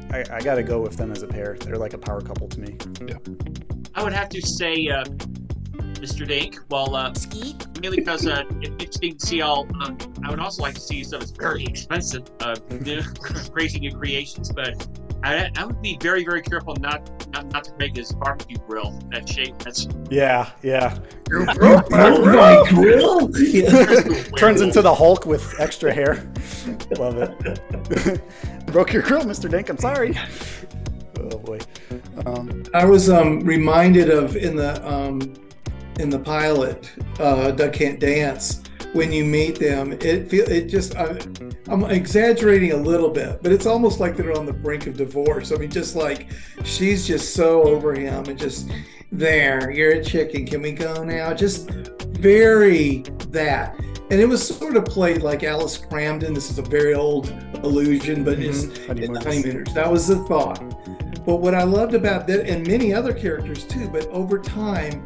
Speaker 1: I got to go with them as a pair. They're like a power couple to me.
Speaker 7: Yeah.
Speaker 9: I would have to say Mr. Dink. Well, mainly because it's interesting to see all. I would also like to see some very expensive, crazy new creations. But I would be very, very careful not to make his barbecue grill that shape. That's
Speaker 1: yeah.
Speaker 8: My grill
Speaker 1: turns into the Hulk with extra hair. Love it. Broke your grill, Mr. Dink. I'm sorry. Oh boy.
Speaker 8: I was reminded of in the pilot, Doug Can't Dance. When you meet them, I'm exaggerating a little bit, but it's almost like they're on the brink of divorce. I mean, just like she's just so over him and just there. You're a chicken. Can we go now? Just very that. And it was sort of played like Alice Cramden. This is a very old illusion, but it's Honeymooners. That was the thought. But what I loved about that, and many other characters too, but over time,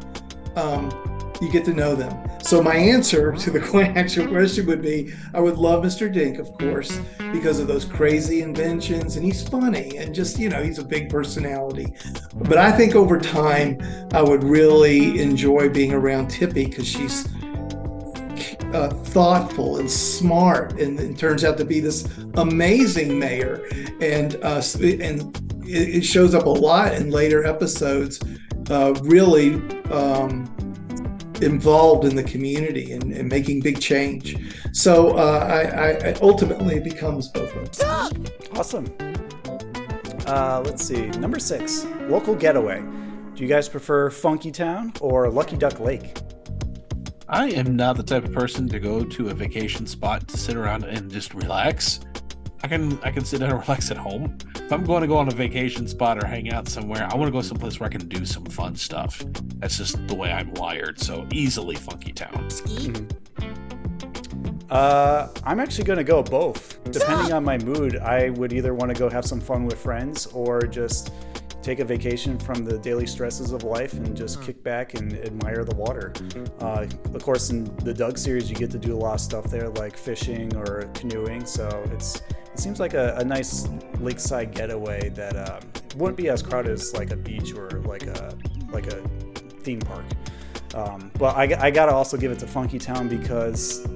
Speaker 8: You get to know them. So my answer to the actual question would be, I would love Mr. Dink, of course, because of those crazy inventions, and he's funny, and just, he's a big personality. But I think over time, I would really enjoy being around Tippy, because she's thoughtful and smart, and turns out to be this amazing mayor, and it shows up a lot in later episodes, really involved in the community and making big change. So I ultimately it becomes both of them.
Speaker 1: Awesome. Let's see. Number 6, local getaway. Do you guys prefer Funky Town or Lucky Duck Lake?
Speaker 7: I am not the type of person to go to a vacation spot to sit around and just relax. I can sit down and relax at home. If I'm going to go on a vacation spot or hang out somewhere, I want to go someplace where I can do some fun stuff. That's just the way I'm wired. So easily Funky Town.
Speaker 1: I'm actually going to go both. Depending on my mood, I would either want to go have some fun with friends or just take a vacation from the daily stresses of life and just kick back and admire the water. Of course, in the Doug series, you get to do a lot of stuff there, like fishing or canoeing. So it seems like a nice lakeside getaway that wouldn't be as crowded as like a beach or like a theme park. But I gotta also give it to Funky Town because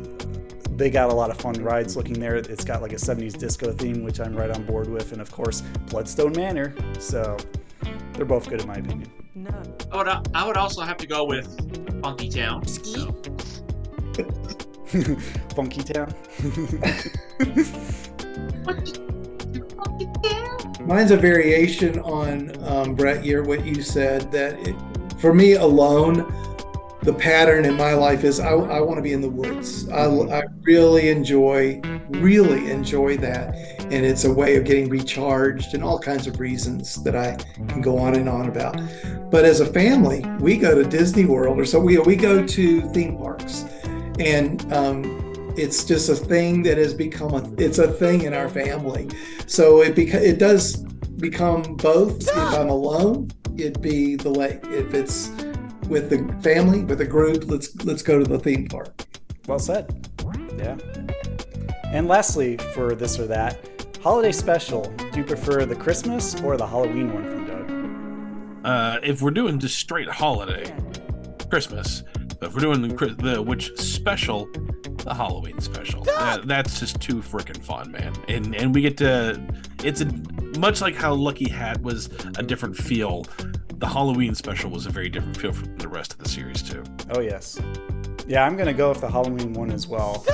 Speaker 1: they got a lot of fun rides looking there. It's got like a 70s disco theme, which I'm right on board with. And of course, Bloodstone Manor. So they're both good in my opinion.
Speaker 9: I would also have to go with Funky Town.
Speaker 1: Funky Town.
Speaker 8: Mine's a variation on Brett, what you said, that for me alone, the pattern in my life is I want to be in the woods. I really enjoy that. And it's a way of getting recharged and all kinds of reasons that I can go on and on about. But as a family, we go to Disney World, or so we go to theme parks. And it's just a thing that has become it's a thing in our family. So it does become both. If I'm alone, it'd be the lake. If it's with the family, with a group, let's go to the theme park.
Speaker 1: Well said. Yeah. And lastly, for this or that, holiday special. Do you prefer the Christmas or the Halloween one from
Speaker 7: Doug? If we're doing just straight holiday, Christmas. But if we're doing the which special, the Halloween special. That's just too freaking fun, man. And we get to. It's much like how Lucky Hat was a different feel. The Halloween special was a very different feel from the rest of the series too.
Speaker 1: Oh yes, yeah. I'm gonna go with the Halloween one as well.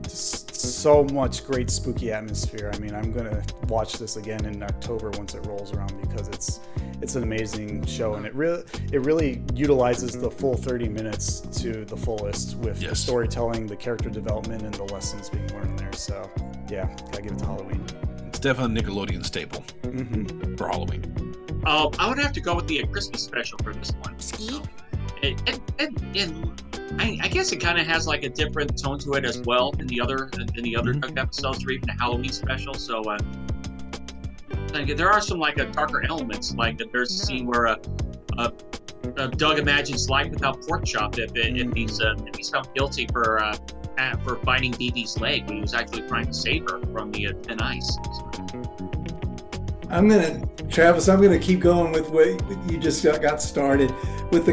Speaker 1: So much great spooky atmosphere. I mean, I'm gonna watch this again in October once it rolls around because it's an amazing show, and it really utilizes the full 30 minutes to the fullest with the storytelling, the character development, and the lessons being learned there. So yeah, gotta give it to Halloween.
Speaker 7: It's definitely a Nickelodeon staple for Halloween.
Speaker 9: I would have to go with the Christmas special for this one. I guess it kind of has like a different tone to it as well than the other episodes, or even the Halloween special. So there are some like darker elements. Like there's a scene where Doug imagines life without Porkchop if he's found guilty for biting Dee Dee's leg when he was actually trying to save her from the thin ice.
Speaker 8: Travis, I'm going to keep going with what you just got started with.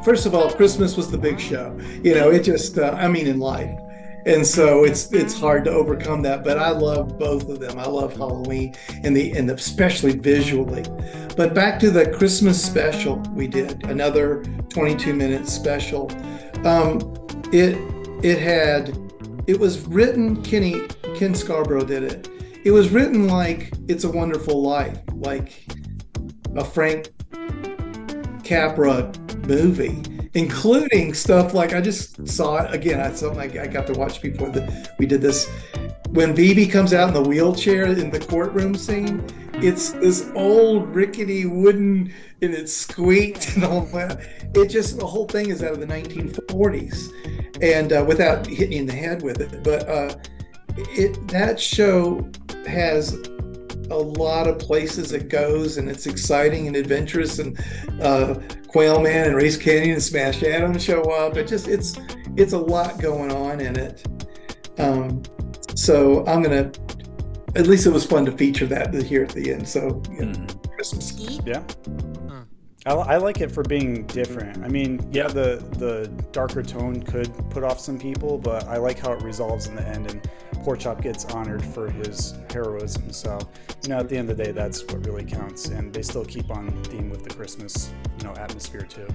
Speaker 8: First of all, Christmas was the big show. It just, in life. And so it's hard to overcome that, but I love both of them. I love Halloween and especially visually. But back to the Christmas special we did, another 22-minute special. It was written, Ken Scarborough did it. It was written like It's a Wonderful Life, like a Frank Capra movie, including stuff like, I just saw it again. It's something I got to watch before we did this. When Bibi comes out in the wheelchair in the courtroom scene, it's this old rickety wooden, and it squeaked and all that. The whole thing is out of the 1940s, and without hitting the head with it. But that show has a lot of places it goes, and it's exciting and adventurous, and Quailman and Race Canyon and Smash Adam show up. It's a lot going on in it. So I'm gonna, at least it was fun to feature that here at the end. So Christmas.
Speaker 1: Yeah. I like it for being different. I mean, yeah, the darker tone could put off some people, but I like how it resolves in the end, and Porkchop gets honored for his heroism. So, at the end of the day, that's what really counts, and they still keep on theme with the Christmas, atmosphere too.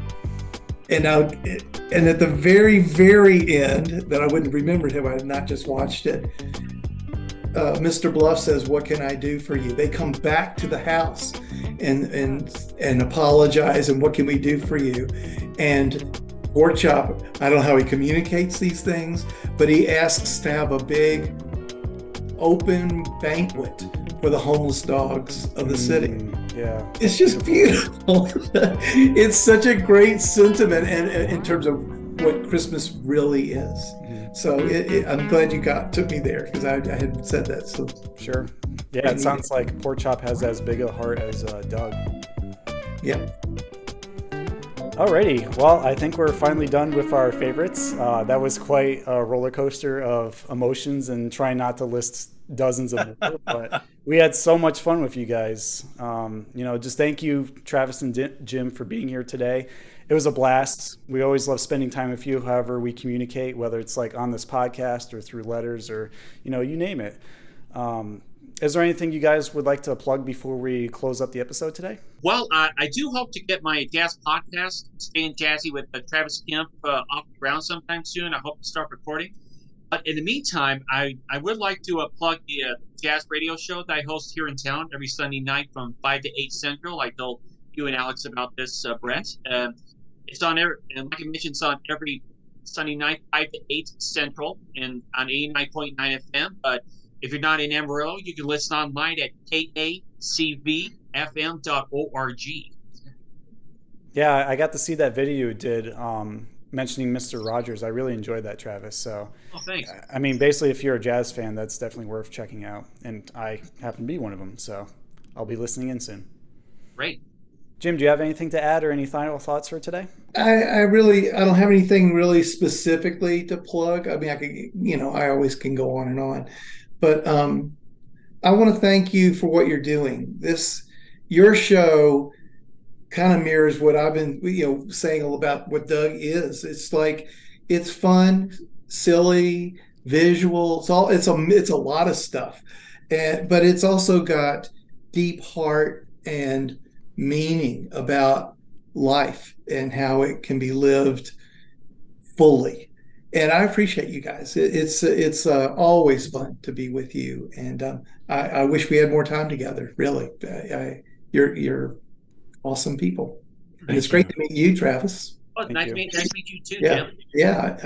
Speaker 8: And now, and at the very, very end, that I wouldn't have remembered had I not just watched it, Mr. Bluff says, "What can I do for you?" They come back to the house and apologize, and what can we do for you? And Porkchop, I don't know how he communicates these things, but he asks to have a big open banquet for the homeless dogs of the city.
Speaker 1: Yeah,
Speaker 8: it's just beautiful. It's such a great sentiment, and in terms of what Christmas really is. So I'm glad you took me there, because I hadn't said that. So
Speaker 1: sure. Yeah, it sounds like Porkchop has as big a heart as Doug.
Speaker 8: Yeah.
Speaker 1: Alrighty, well, I think we're finally done with our favorites. That was quite a roller coaster of emotions, and trying not to list dozens of more, but we had so much fun with you guys. Just thank you, Travis and Jim, for being here today. It was a blast. We always love spending time with you, however we communicate, whether it's like on this podcast or through letters or, you name it. Is there anything you guys would like to plug before we close up the episode today?
Speaker 9: Well, I do hope to get my jazz podcast, Staying Jazzy with Travis Kemp, off the ground sometime soon. I hope to start recording. But in the meantime, I would like to plug the jazz radio show that I host here in town every Sunday night from 5 to 8 Central. I told you and Alex about this, Brett. It's on and like I mentioned, it's on every Sunday night, 5 to 8 Central, and on 89.9 FM. But if you're not in Amarillo, you can listen online at kacvfm.org.
Speaker 1: Yeah, I got to see that video you did mentioning Mr. Rogers. I really enjoyed that, Travis. So,
Speaker 9: thanks.
Speaker 1: I mean, basically, if you're a jazz fan, that's definitely worth checking out. And I happen to be one of them, so I'll be listening in soon.
Speaker 9: Great.
Speaker 1: Jim, do you have anything to add or any final thoughts for today?
Speaker 8: I don't have anything really specifically to plug. I mean, I always can go on and on, but I want to thank you for what you're doing. Your show kind of mirrors what I've been, saying about what Doug is. It's like, it's fun, silly, visual. It's a lot of stuff, but it's also got deep heart and meaning about life and how it can be lived fully. And I appreciate you guys. It's always fun to be with you, and I wish we had more time together. Really, you're awesome people, and it's great to meet you, Travis.
Speaker 9: Oh, nice to meet you too,
Speaker 8: yeah,
Speaker 9: Jim.
Speaker 8: Yeah.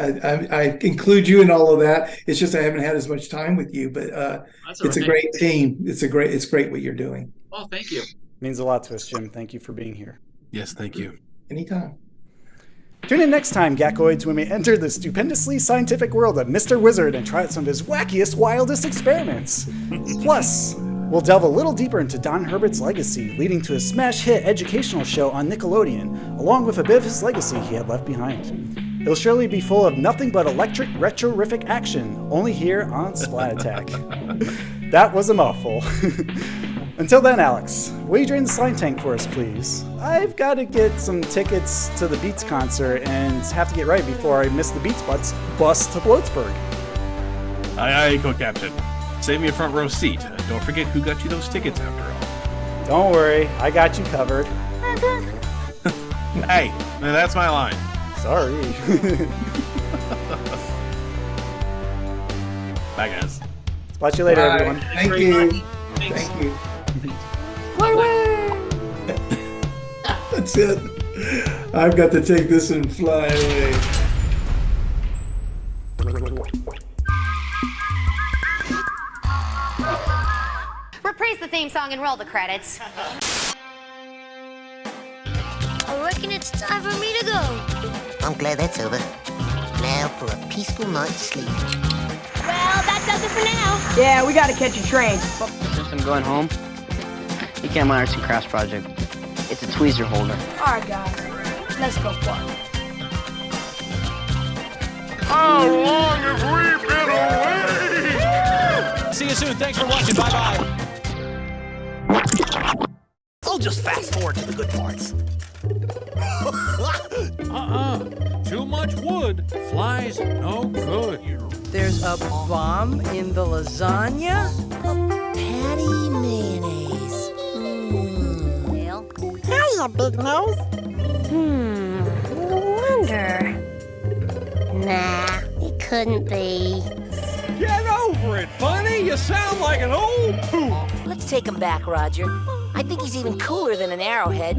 Speaker 8: I include you in all of that. It's just I haven't had as much time with you, but it's a great team. It's great what you're doing.
Speaker 9: Oh, thank you.
Speaker 1: Means a lot to us, Jim. Thank you for being here.
Speaker 7: Yes, thank you.
Speaker 8: Anytime.
Speaker 1: Tune in next time, Gackoids, when we enter the stupendously scientific world of Mr. Wizard and try out some of his wackiest, wildest experiments. Plus, we'll delve a little deeper into Don Herbert's legacy, leading to a smash hit educational show on Nickelodeon, along with a bit of his legacy he had left behind. It'll surely be full of nothing but electric, retro-rific action, only here on Splat Attack. That was a mouthful. Until then, Alex, will you drain the slime tank for us, please? I've got to get some tickets to the Beats concert and have to get right before I miss the Beats bus to Bloatsburg.
Speaker 7: Aye, co-captain. Save me a front row seat. Don't forget who got you those tickets after all.
Speaker 1: Don't worry, I got you covered.
Speaker 7: Hey, that's my line.
Speaker 1: Sorry.
Speaker 7: Bye, guys.
Speaker 1: Spot you later, everyone.
Speaker 8: Thank you. Thank you. That's it. I've got to take this and fly away.
Speaker 21: Reprise the theme song and roll the credits.
Speaker 4: I reckon it's time for me to go.
Speaker 13: I'm glad that's over. Now for a peaceful night's sleep.
Speaker 21: Well, that does it for now.
Speaker 22: Yeah, we gotta catch a train.
Speaker 23: I'm going home.
Speaker 6: You can't mind arts and crafts project. It's a tweezer holder.
Speaker 22: All right, guys. Let's go fly.
Speaker 23: How long have we been away?
Speaker 24: See you soon. Thanks for watching. Bye-bye.
Speaker 10: I'll just fast forward to the good parts.
Speaker 11: Too much wood flies no good.
Speaker 25: There's a bomb in the lasagna?
Speaker 3: Patty mayonnaise.
Speaker 4: Well,
Speaker 3: Hiya, Big Nose.
Speaker 4: I wonder. Nah, it couldn't be.
Speaker 5: Get over it, Funnie. You sound like an old poop.
Speaker 2: Let's take him back, Roger. I think he's even cooler than an arrowhead.